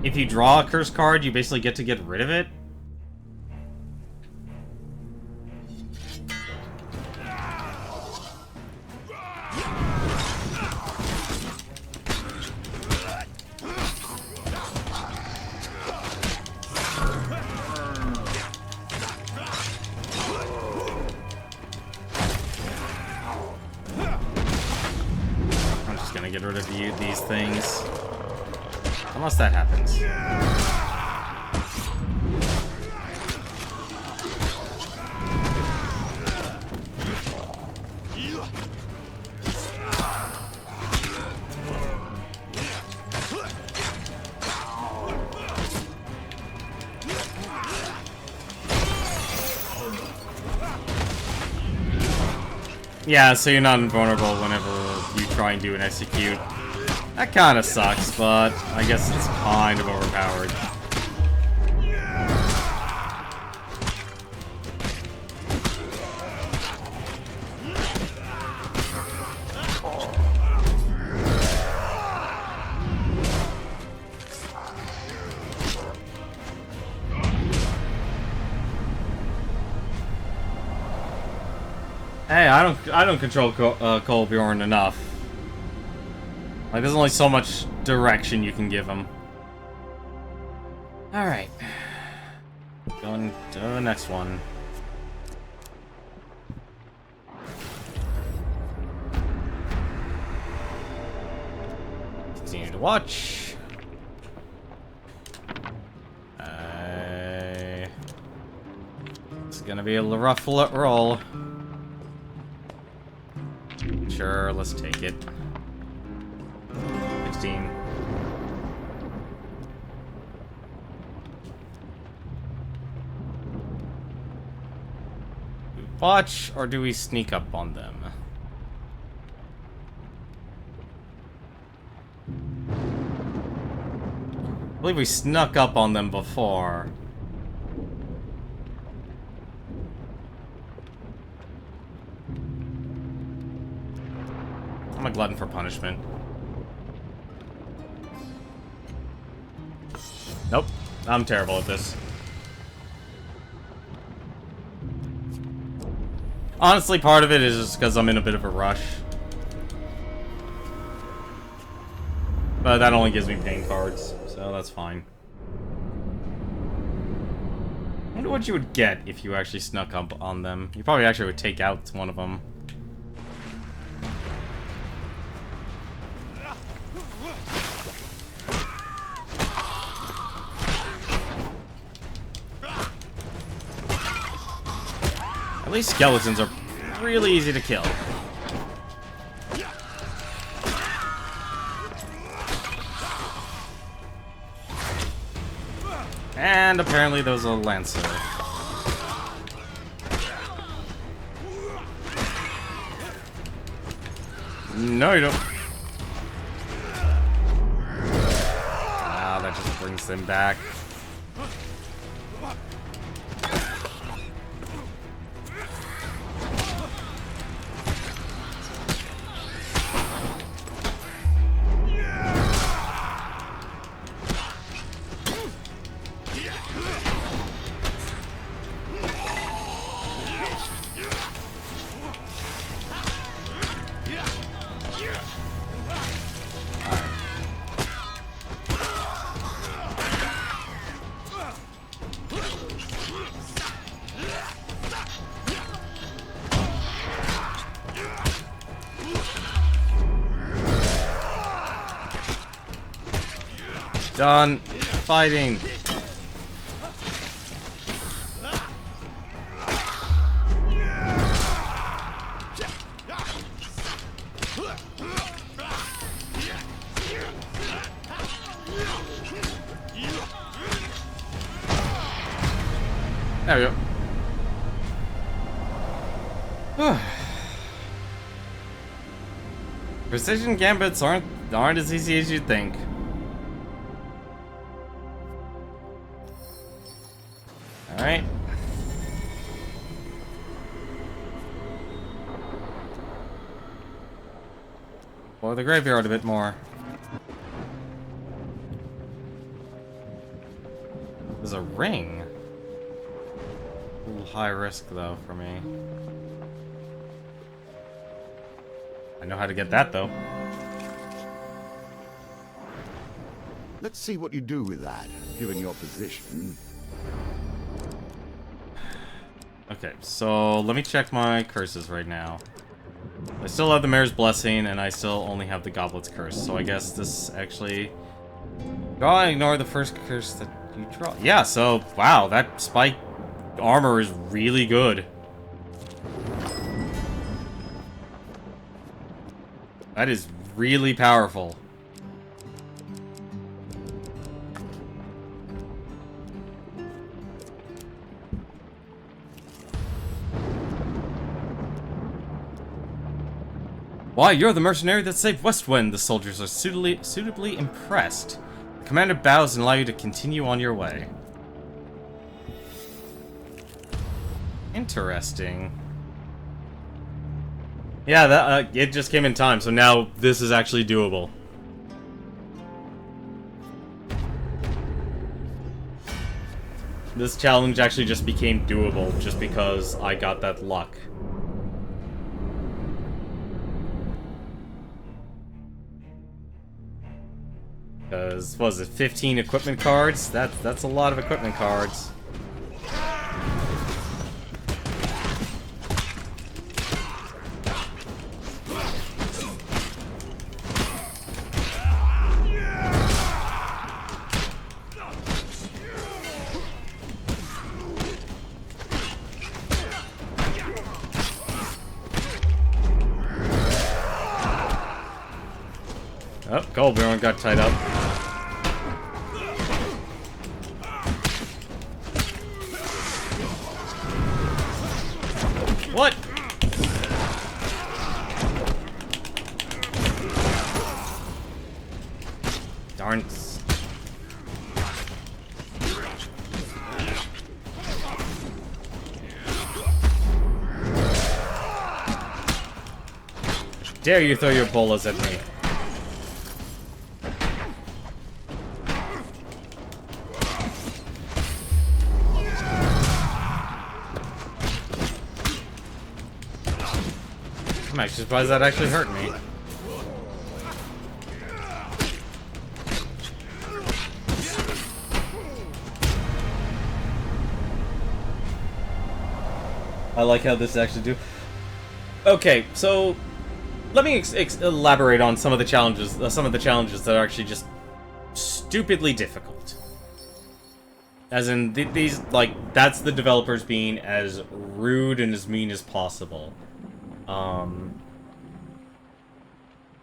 if you draw a curse card, you basically get to get rid of it? Get rid of these things. Unless that happens. Yeah, so you're not invulnerable whenever you try and do an execute. That kind of sucks, but I guess it's kind of overpowered. Hey, I don't control Colbjorn enough. Like, there's only so much direction you can give him. All right, going to the next one. Continue to watch. It's gonna be a rough roll. Sure, let's take it. 16. Do we watch, or do we sneak up on them? I believe we snuck up on them before. I'm a glutton for punishment. Nope, I'm terrible at this. Honestly, part of it is just because I'm in a bit of a rush. But that only gives me pain cards, so that's fine. I wonder what you would get if you actually snuck up on them. You probably actually would take out one of them. At least skeletons are really easy to kill. And apparently there was a lancer. No, you don't. Ah, that just brings them back. Done fighting. There we go. Precision gambits aren't as easy as you'd think. Alright. Explore the graveyard a bit more. There's a ring. A little high risk though for me. I know how to get that though. Let's see what you do with that, given your position. Okay, so let me check my curses right now. I still have the Mayor's Blessing, and I still only have the Goblet's Curse, so I guess this actually... Draw and ignore the first curse that you draw. Yeah, so, wow, that spike armor is really good. That is really powerful. Why, you're the mercenary that saved Westwind. The soldiers are suitably impressed. The commander bows and allows you to continue on your way. Interesting. Yeah, that it just came in time, so now this is actually doable. This challenge actually just became doable just because I got that luck. Because, what was it, 15 equipment cards? That's a lot of equipment cards. Oh, Goldborn got tied up. What? Darn. Dare you throw your bolas at me? I'm actually surprised that actually hurt me. I like how this actually do. Okay, so let me elaborate on some of the challenges. That are actually just stupidly difficult. As in these, like, that's the developers being as rude and as mean as possible.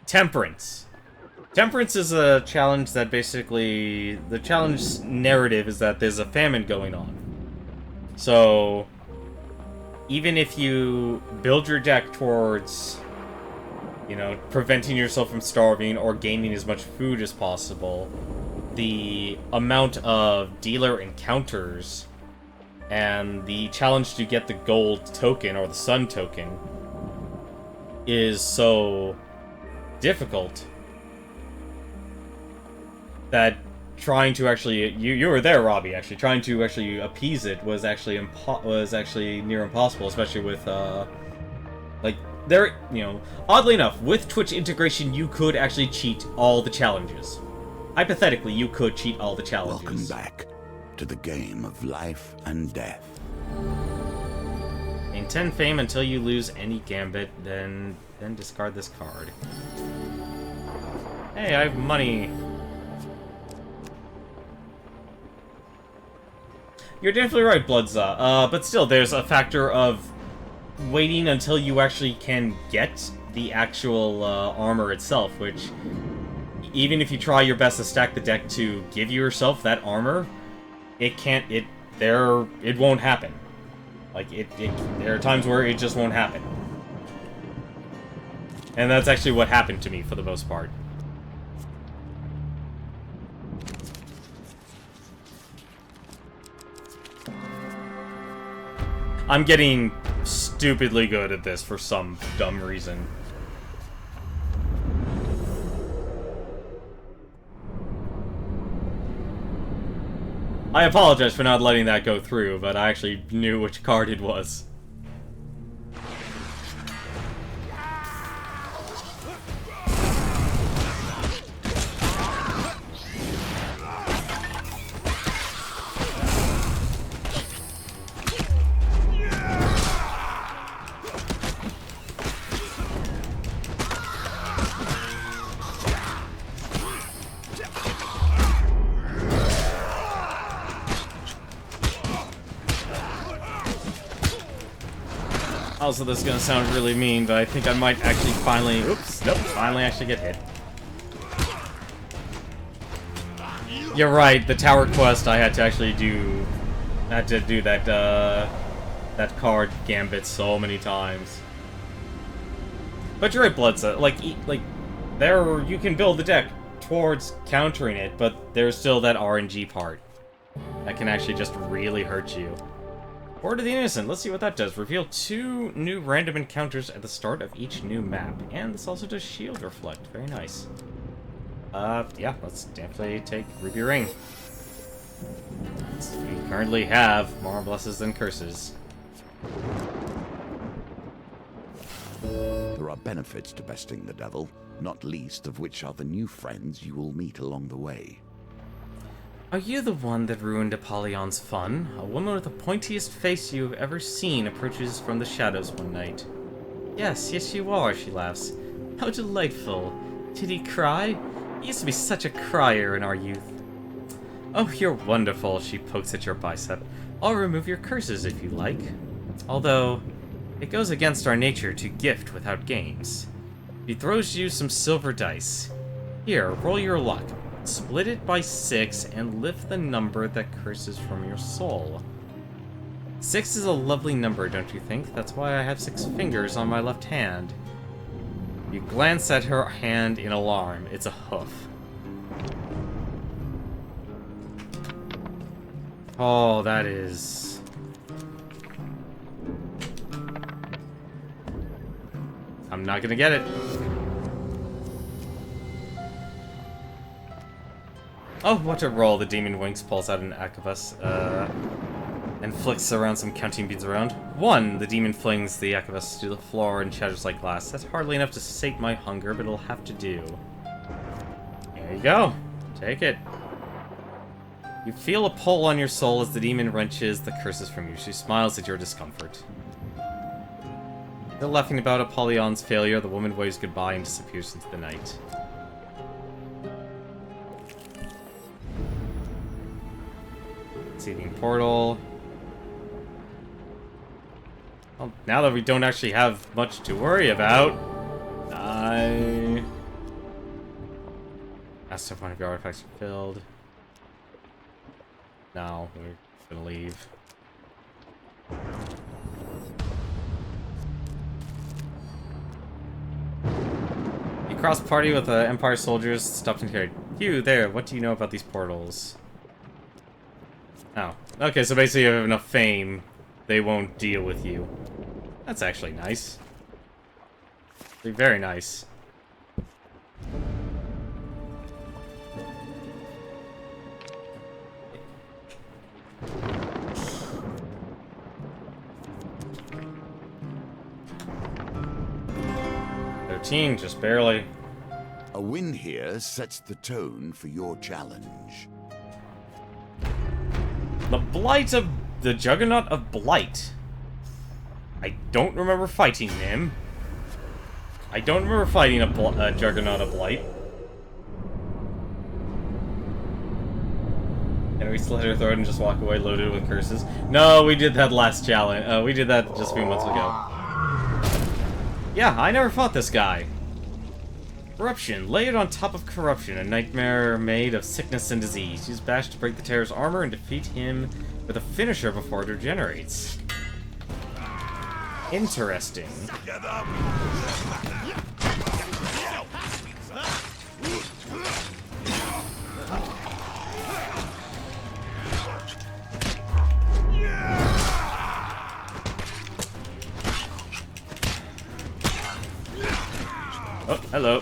Temperance. Temperance is a challenge that basically... The challenge narrative is that there's a famine going on. So, even if you build your deck towards, you know, preventing yourself from starving or gaining as much food as possible, the amount of dealer encounters and the challenge to get the gold token or the sun token is so difficult that trying to actually you were there, Robbie, actually trying to actually appease it was actually near impossible, especially with like there, you know, oddly enough, with Twitch integration you could actually cheat all the challenges. Hypothetically, you could cheat all the challenges. Welcome back to the game of life and death. Maintain fame until you lose any gambit, then discard this card. Hey, I have money. You're definitely right, Bloodza. But still, there's a factor of waiting until you actually can get the actual armor itself, which, even if you try your best to stack the deck to give yourself that armor, it won't happen. Like, there are times where it just won't happen. And that's actually what happened to me, for the most part. I'm getting stupidly good at this for some dumb reason. I apologize for not letting that go through, but I actually knew which card it was. Also, this is gonna sound really mean, but I think I might actually finally... Oops, nope, finally actually get hit. You're right, the tower quest I had to actually do... I had to do that, that card gambit so many times. But you're right, Bloodset. Like, there, you can build the deck towards countering it, but there's still that RNG part. That can actually just really hurt you. Word of the Innocent, let's see what that does. Reveal 2 new random encounters at the start of each new map. And this also does Shield Reflect. Very nice. Yeah, let's definitely take Ruby Ring. We currently have more blesses than curses. There are benefits to besting the devil, not least of which are the new friends you will meet along the way. Are you the one that ruined Apollyon's fun? A woman with the pointiest face you've ever seen approaches from the shadows one night. Yes, you are, she laughs. How delightful. Did he cry? He used to be such a crier in our youth. Oh, you're wonderful, she pokes at your bicep. I'll remove your curses if you like. Although, it goes against our nature to gift without games. He throws you some silver dice. Here, roll your luck. Split it by 6 and lift the number that curses from your soul. 6 is a lovely number, don't you think? That's why I have 6 fingers on my left hand. You glance at her hand in alarm. It's a hoof. Oh, that is... I'm not gonna get it. Oh, what a roll. The demon winks, pulls out an arquebus, and flicks around some counting beads around. 1! The demon flings the arquebus to the floor and shatters like glass. That's hardly enough to sate my hunger, but it'll have to do. There you go. Take it. You feel a pull on your soul as the demon wrenches the curses from you. She smiles at your discomfort. Still laughing about Apollyon's failure, the woman waves goodbye and disappears into the night. Seething portal. Well, now that we don't actually have much to worry about, Asked if one of your artifacts are filled. No, we're gonna leave. You cross party with Empire soldiers, stopped and carried. You there, what do you know about these portals? Oh. Okay, so basically if you have enough fame, they won't deal with you. That's actually nice. Very nice. Just barely. A win here sets the tone for your challenge. The Blight of... the Juggernaut of Blight. I don't remember fighting him. I don't remember fighting a Juggernaut of Blight. And we slit her throat and just walk away loaded with curses. No, we did that last challenge. We did that just a few months ago. Yeah, I never fought this guy. Corruption. Layered on top of corruption. A nightmare made of sickness and disease. Use Bash to break the Terror's armor and defeat him with a finisher before it regenerates. Interesting. Oh, hello.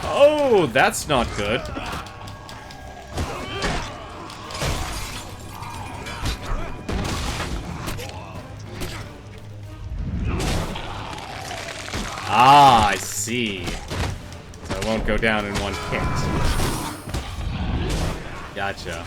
Oh, that's not good. Ah, I see. So it won't go down in one hit. Gotcha.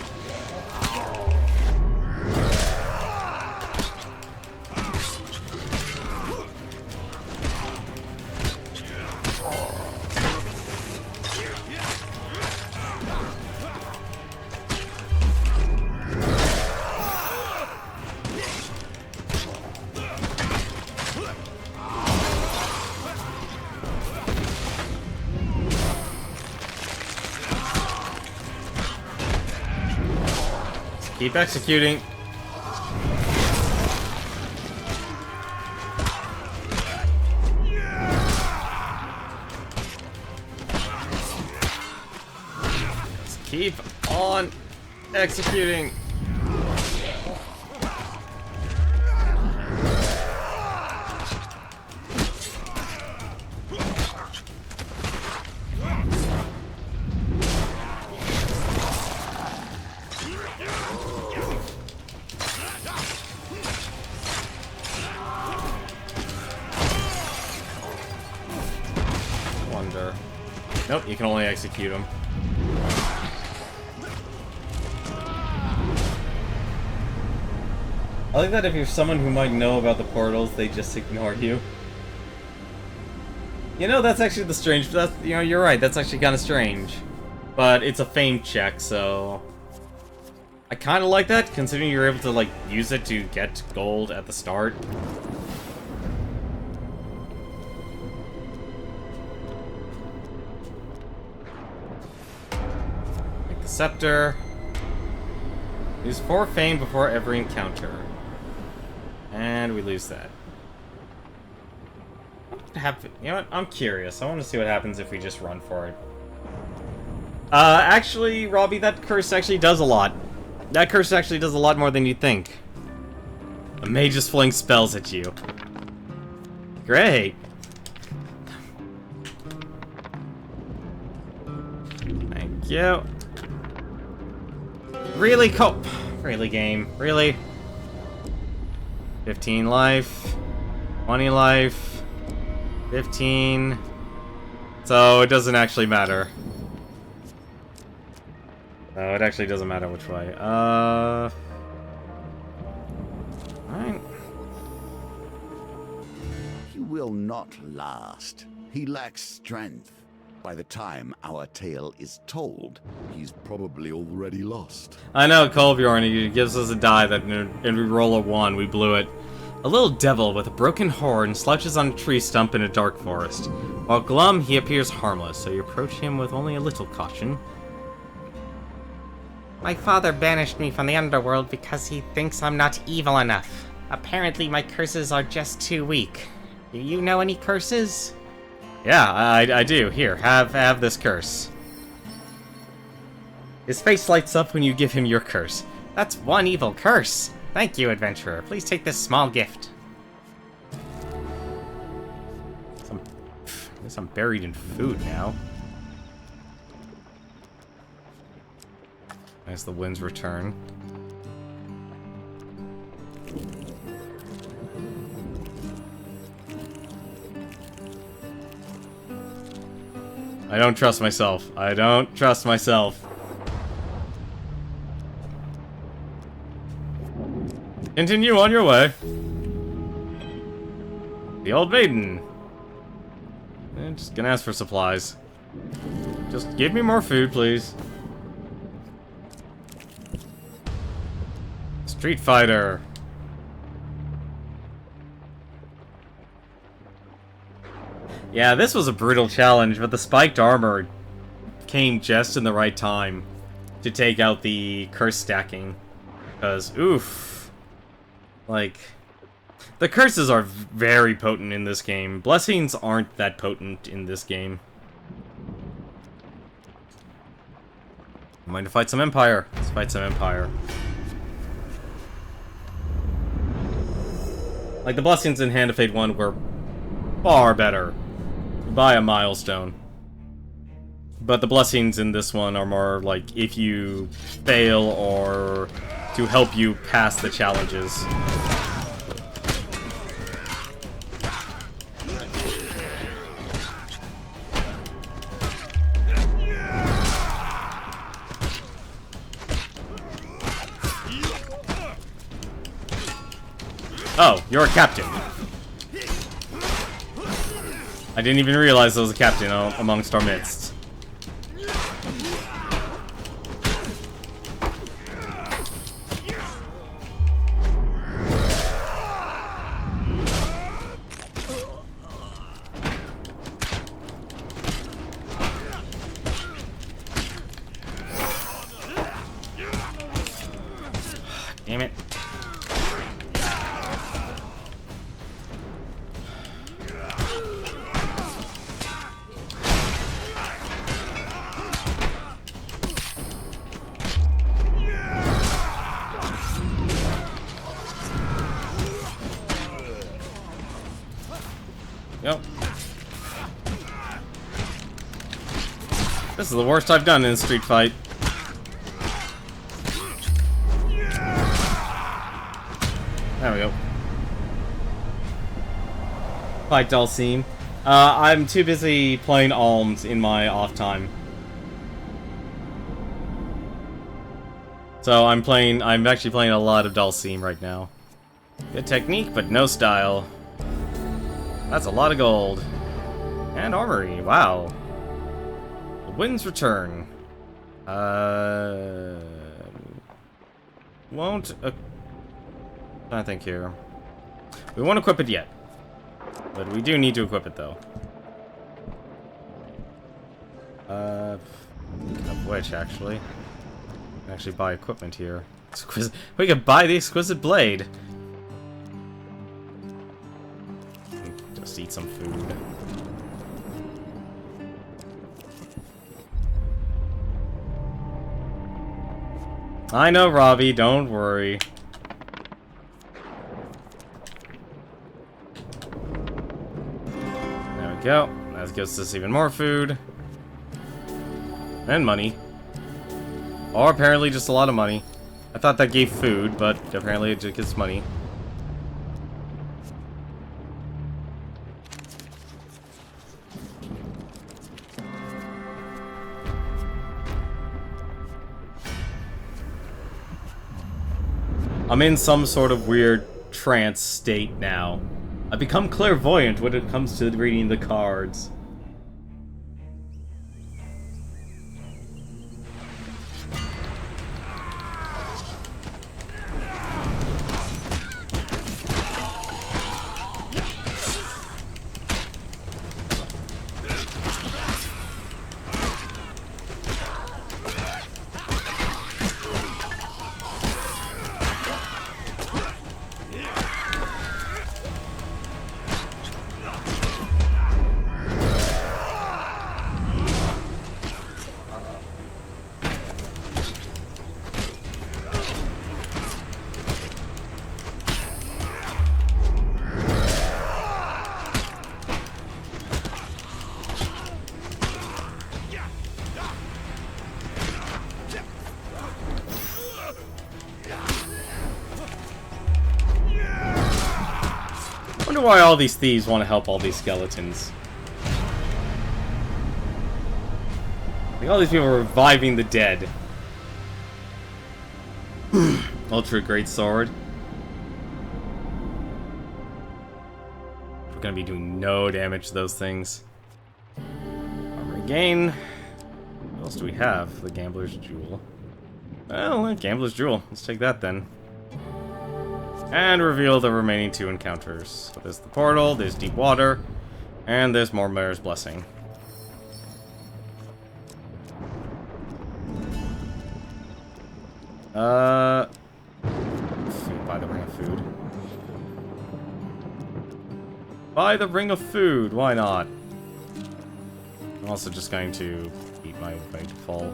Keep executing. Keep on executing. Wonder. Nope, you can only execute them. I like that if you're someone who might know about the portals, they just ignore you. You know, that's actually the strange... That's, you know, you're right, that's actually kind of strange. But it's a fame check, so... I kind of like that, considering you're able to, like, use it to get gold at the start. Take the scepter. Use 4 fame before every encounter. And we lose that. You know what? I'm curious. I want to see what happens if we just run for it. Actually, Robbie, that curse actually does a lot. That curse actually does a lot more than you'd think. A mage is fling spells at you. Great. Thank you. Really, cope. Really, game. Really? 15 life. 20 life. 15. So, it doesn't actually matter. No, it actually doesn't matter which way. Alright. He will not last. He lacks strength. By the time our tale is told, he's probably already lost. I know, Kolbjorn, he gives us a die that and we roll a 1, we blew it. A little devil with a broken horn slouches on a tree stump in a dark forest. While glum, he appears harmless, so you approach him with only a little caution. My father banished me from the underworld because he thinks I'm not evil enough. Apparently my curses are just too weak. Do you know any curses? Yeah, I do. Here, have this curse. His face lights up when you give him your curse. That's one evil curse. Thank you, adventurer. Please take this small gift. I guess I'm buried in food now. As the winds return. I don't trust myself. I don't trust myself. Continue on your way. The old maiden. Just gonna ask for supplies. Just give me more food, please. Street Fighter. Yeah, this was a brutal challenge, but the spiked armor came just in the right time to take out the curse stacking. Because, oof. Like, the curses are very potent in this game. Blessings aren't that potent in this game. I'm going to fight some Empire. Let's fight some Empire. Like, the blessings in Hand of Fate 1 were far better. By a milestone. But the blessings in this one are more like if you fail or to help you pass the challenges. Oh, you're a captain. I didn't even realize there was a captain amongst our midst. Damn it. This is the worst I've done in a street fight. There we go. Fight Dulcine. I'm too busy playing Alms in my off time. So I'm actually playing a lot of Dulcine right now. Good technique, but no style. That's a lot of gold. And armory, wow. The Wind's Return. Won't... I think here. We won't equip it yet. But we do need to equip it, though. Of which, actually. Actually buy equipment here. We could buy the Exquisite Blade. Just eat some food. I know, Robbie, don't worry. There we go. That gives us even more food. And money. Or apparently just a lot of money. I thought that gave food, but apparently it just gives money. I'm in some sort of weird trance state now. I've become clairvoyant when it comes to reading the cards. I wonder why all these thieves want to help all these skeletons. Like all these people are reviving the dead. Ultra Great Sword. We're gonna be doing no damage to those things. Armor gain. What else do we have? The Gambler's Jewel. Well, Gambler's Jewel. Let's take that then. And reveal the remaining 2 encounters. So there's the portal, there's deep water, and there's more Mayor's Blessing. Food, buy the Ring of Food. Buy the Ring of Food, why not? I'm also just going to eat my way to fall.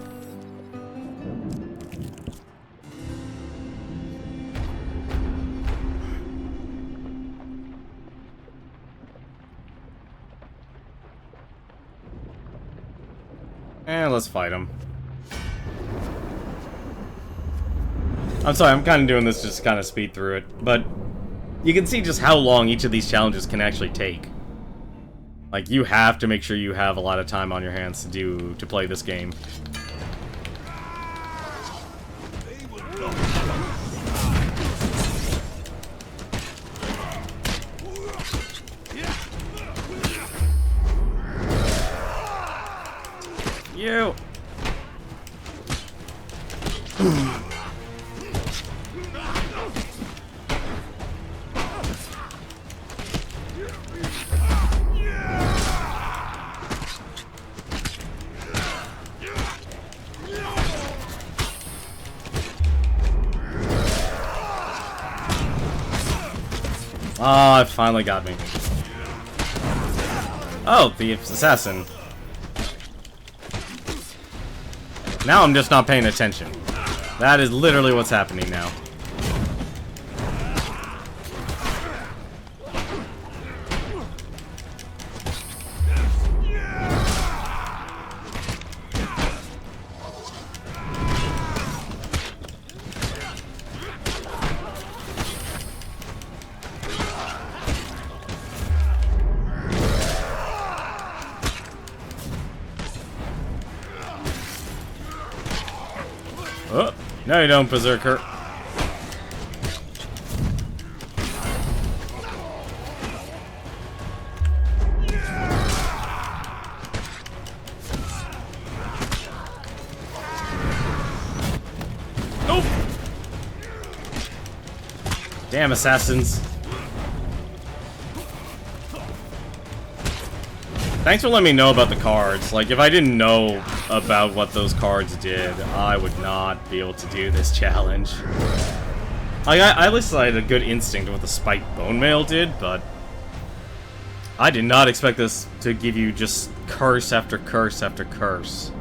And let's fight him. I'm sorry, I'm kind of doing this just to kind of speed through it, but you can see just how long each of these challenges can actually take. Like, you have to make sure you have a lot of time on your hands to play this game. You. Ah, it finally got me. Oh, the assassin. Now I'm just not paying attention. That is literally what's happening now. No, you don't, Berserker. Nope. Damn assassins. Thanks for letting me know about the cards. Like, if I didn't know about what those cards did, I would not be able to do this challenge. Like, I at least had a good instinct of what the spiked bone mail did, but I did not expect this to give you just curse after curse after curse.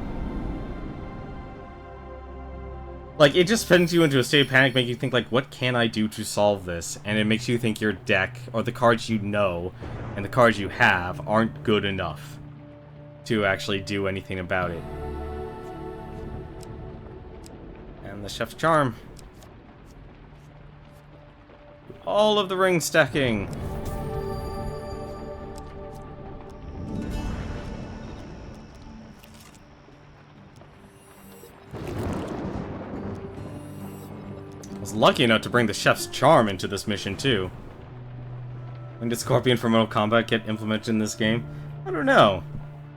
Like, it just sends you into a state of panic, making you think, like, what can I do to solve this? And it makes you think your deck, or the cards you know, and the cards you have, aren't good enough to actually do anything about it. And the Chef's Charm. All of the ring stacking. I was lucky enough to bring the Chef's Charm into this mission, too. When did Scorpion for Mortal Kombat get implemented in this game? I don't know.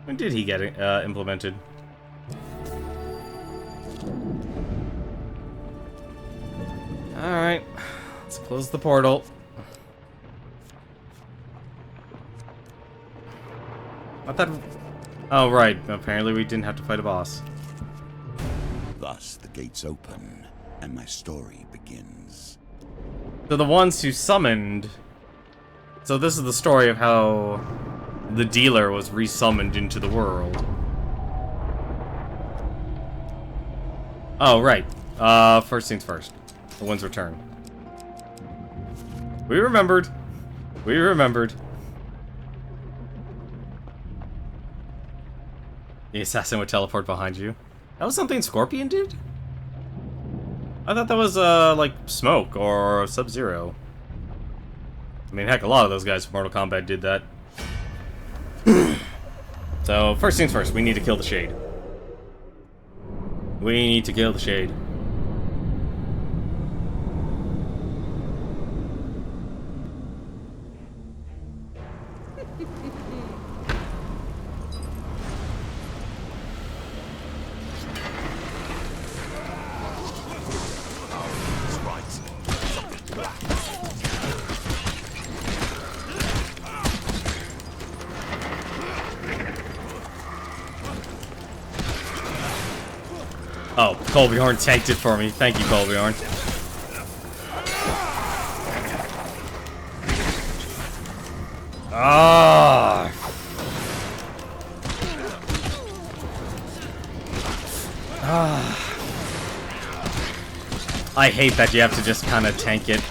When did he get implemented? Alright. Let's close the portal. I thought... Oh, right. Apparently we didn't have to fight a boss. Thus the gates open, and my story begins. So the ones who summoned... So this is the story of how the dealer was resummoned into the world. Oh, right. First things first. The Wind's Return. We remembered. We remembered. The assassin would teleport behind you. That was something Scorpion did? I thought that was, like, Smoke or Sub-Zero. I mean, heck, a lot of those guys from Mortal Kombat did that. So, first things first, we need to kill the Shade. We need to kill the Shade. Oh, Colbjorn tanked it for me. Thank you, Colbjorn. Ah! Ah! I hate that you have to just kind of tank it.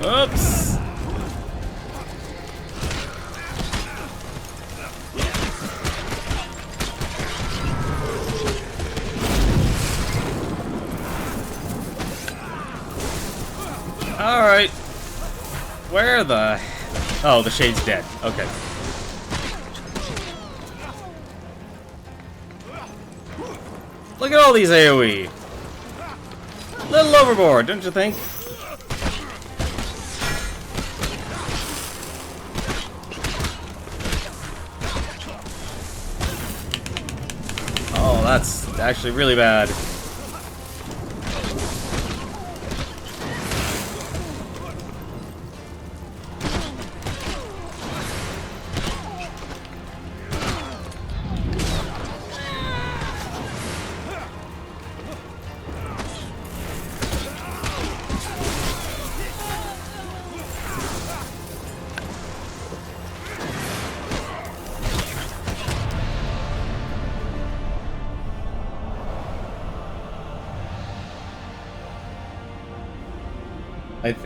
Oops! Alright. Where the... Oh, the Shade's dead. Okay. Look at all these AoE. Little overboard, don't you think? Oh, that's actually really bad.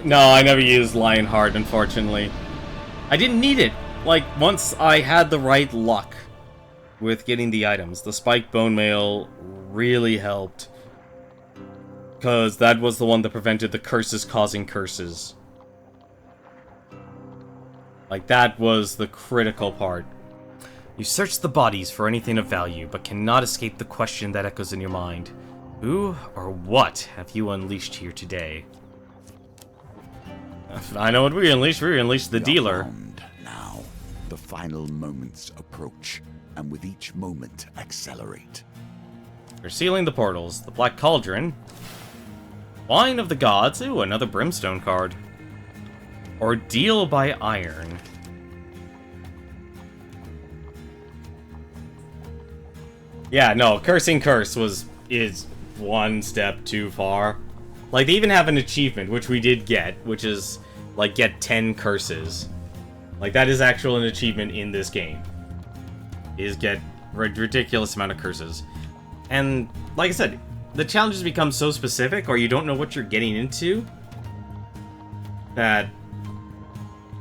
No, I never used Lionheart, unfortunately. I didn't need it. Like, once I had the right luck with getting the items, the Spiked Bone Mail really helped. Because that was the one that prevented the curses causing curses. Like, that was the critical part. You search the bodies for anything of value, but cannot escape the question that echoes in your mind. Who or what have you unleashed here today? I know what we unleashed. We unleashed the dealer. Now, the final moments approach, and with each moment accelerate. You're sealing the portals. The Black Cauldron. Wine of the Gods. Ooh, another Brimstone card. Ordeal by Iron. Yeah, no, Cursing Curse is one step too far. Like, they even have an achievement, which we did get, which is, like, get 10 curses. Like, that is actual an achievement in this game. Is get a ridiculous amount of curses. And, like I said, the challenges become so specific, or you don't know what you're getting into, that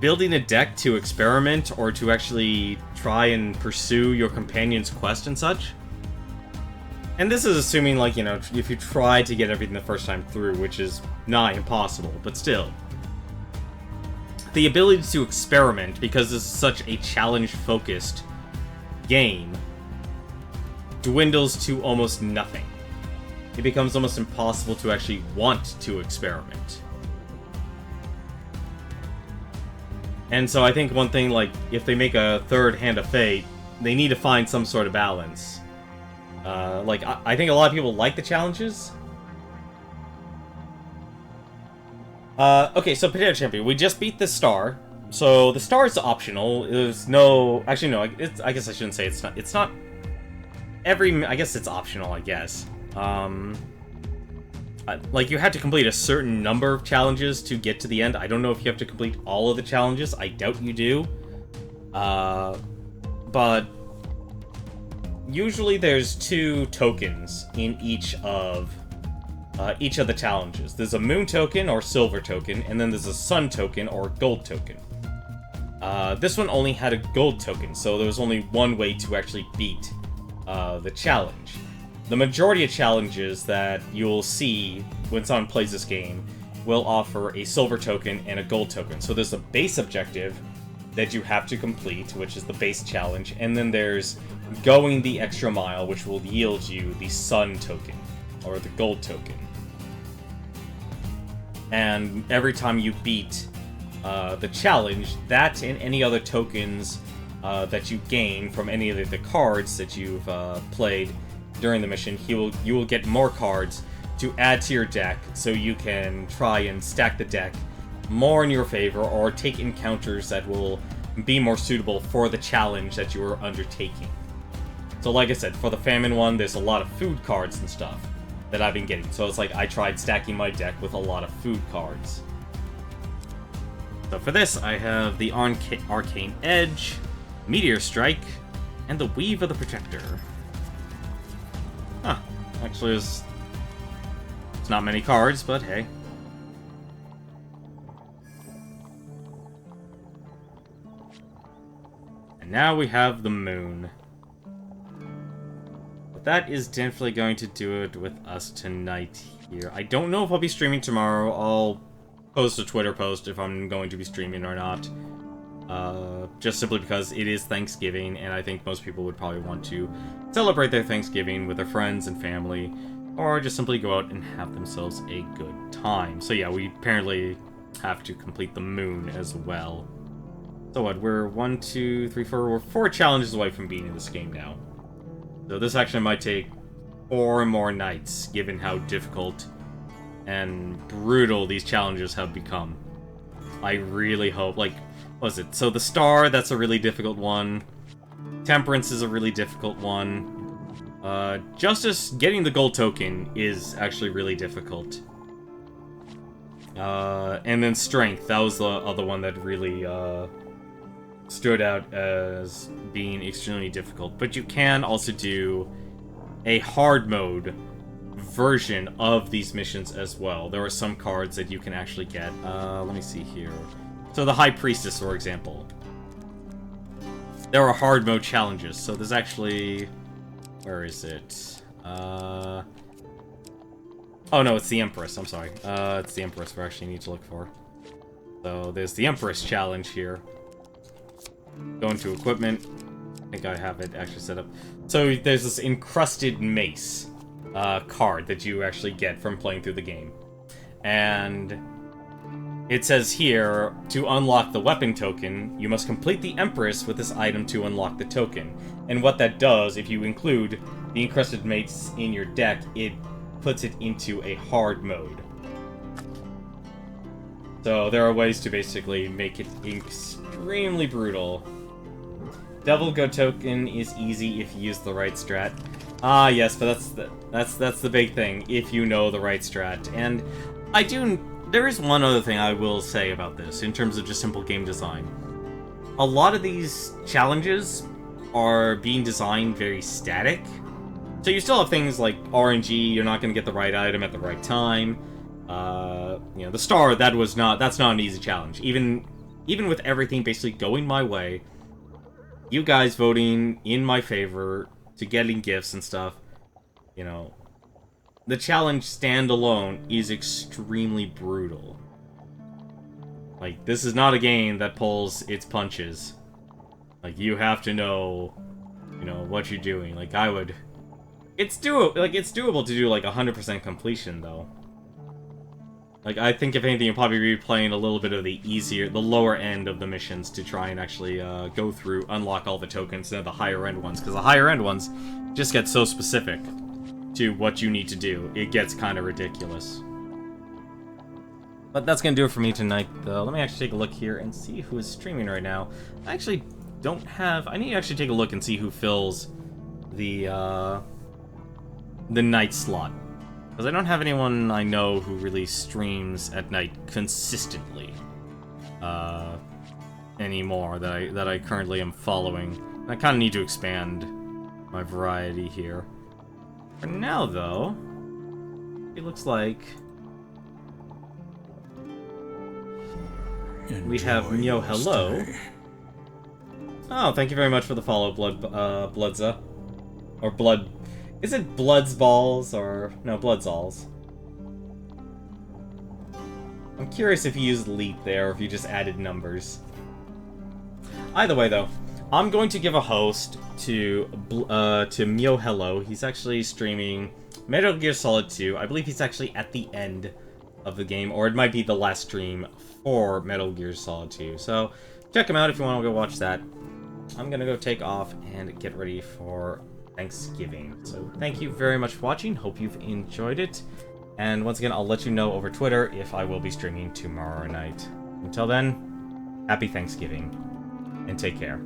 building a deck to experiment, or to actually try and pursue your companion's quest and such. And this is assuming, like, you know, if you try to get everything the first time through, which is nigh impossible, but still. The ability to experiment, because this is such a challenge-focused game, dwindles to almost nothing. It becomes almost impossible to actually want to experiment. And so I think one thing, like, if they make a third Hand of Fate, they need to find some sort of balance. Like, I think a lot of people like the challenges. Okay, so Potato Champion, we just beat the star. So the star is optional. There's no... Actually, no, I guess I shouldn't say it's not. It's not... I guess it's optional, I guess. Like, you have to complete a certain number of challenges to get to the end. I don't know if you have to complete all of the challenges. I doubt you do. But... usually there's 2 tokens in each of the challenges. There's a moon token or silver token, and then there's a sun token or gold token. This one only had a gold token, so there was only one way to actually beat the challenge. The majority of challenges that you'll see when someone plays this game will offer a silver token and a gold token. So there's a base objective that you have to complete, which is the base challenge, and then there's going the extra mile, which will yield you the sun token, or the gold token. And every time you beat the challenge, that and any other tokens that you gain from any of the cards that you've played during the mission, you will get more cards to add to your deck, so you can try and stack the deck more in your favor, or take encounters that will be more suitable for the challenge that you are undertaking. So like I said, for the famine one, there's a lot of food cards and stuff that I've been getting. So it's like I tried stacking my deck with a lot of food cards. So for this, I have the Arcane Edge, Meteor Strike, and the Weave of the Protector. Huh. Actually, it's not many cards, but hey. And now we have the Moon. But that is definitely going to do it with us tonight here. I don't know if I'll be streaming tomorrow. I'll post a Twitter post if I'm going to be streaming or not. Just simply because it is Thanksgiving, and I think most people would probably want to celebrate their Thanksgiving with their friends and family, or just simply go out and have themselves a good time. So yeah, we apparently have to complete the Moon as well. So what, we're 1, 2, 3, 4, we're 4 challenges away from beating this game now. So this actually might take 4 more nights, given how difficult and brutal these challenges have become. I really hope, like, what was it? So the Star, that's a really difficult one. Temperance is a really difficult one. Justice, getting the gold token is actually really difficult. And then Strength, that was the other one that really, stood out as being extremely difficult. But you can also do a hard mode version of these missions as well. There are some cards that you can actually get. Let me see here. So the High Priestess, for example. There are hard mode challenges. So there's actually... where is it? Oh no, it's the Empress, I'm sorry. It's the Empress we actually need to look for. So there's the Empress challenge here. Go into equipment. I think I have it actually set up. So there's this encrusted mace card that you actually get from playing through the game. And it says here, to unlock the weapon token, you must complete the Empress with this item to unlock the token. And what that does, if you include the encrusted mace in your deck, it puts it into a hard mode. So there are ways to basically make it extremely brutal. Devil Go token is easy if you use the right strat. Ah, yes, but that's the big thing, if you know the right strat. And there is one other thing I will say about this, in terms of just simple game design. A lot of these challenges are being designed very static. So you still have things like RNG, you're not going to get the right item at the right time. You know, the star, that's not an easy challenge. Even with everything basically going my way, you guys voting in my favor to getting gifts and stuff, you know, the challenge standalone is extremely brutal. Like, this is not a game that pulls its punches. Like, you have to know, you know, what you're doing. Like, it's doable to do, like, 100% completion, though. Like, I think if anything, you'll probably be playing a little bit of the lower end of the missions to try and actually go through, unlock all the tokens, instead of the higher end ones. Because the higher end ones just get so specific to what you need to do. It gets kind of ridiculous. But that's going to do it for me tonight, though. Let me actually take a look here and see who is streaming right now. I actually don't have... I need to actually take a look and see who fills the night slot. Because I don't have anyone I know who really streams at night consistently anymore that I currently am following. I kind of need to expand my variety here. For now, though, it looks like we have Mio Hello. Oh, thank you very much for the follow, Bloodza. Or Blood... Is it Blood's Balls, or... No, Bloodsalls. I'm curious if you used Leap there, or if you just added numbers. Either way, though, I'm going to give a host to Mio Hello. He's actually streaming Metal Gear Solid 2. I believe he's actually at the end of the game, or it might be the last stream for Metal Gear Solid 2. So, check him out if you want to go watch that. I'm gonna go take off and get ready for Thanksgiving. So thank you very much for watching. Hope you've enjoyed it. And once again, I'll let you know over Twitter if I will be streaming tomorrow night. Until then, happy Thanksgiving and take care.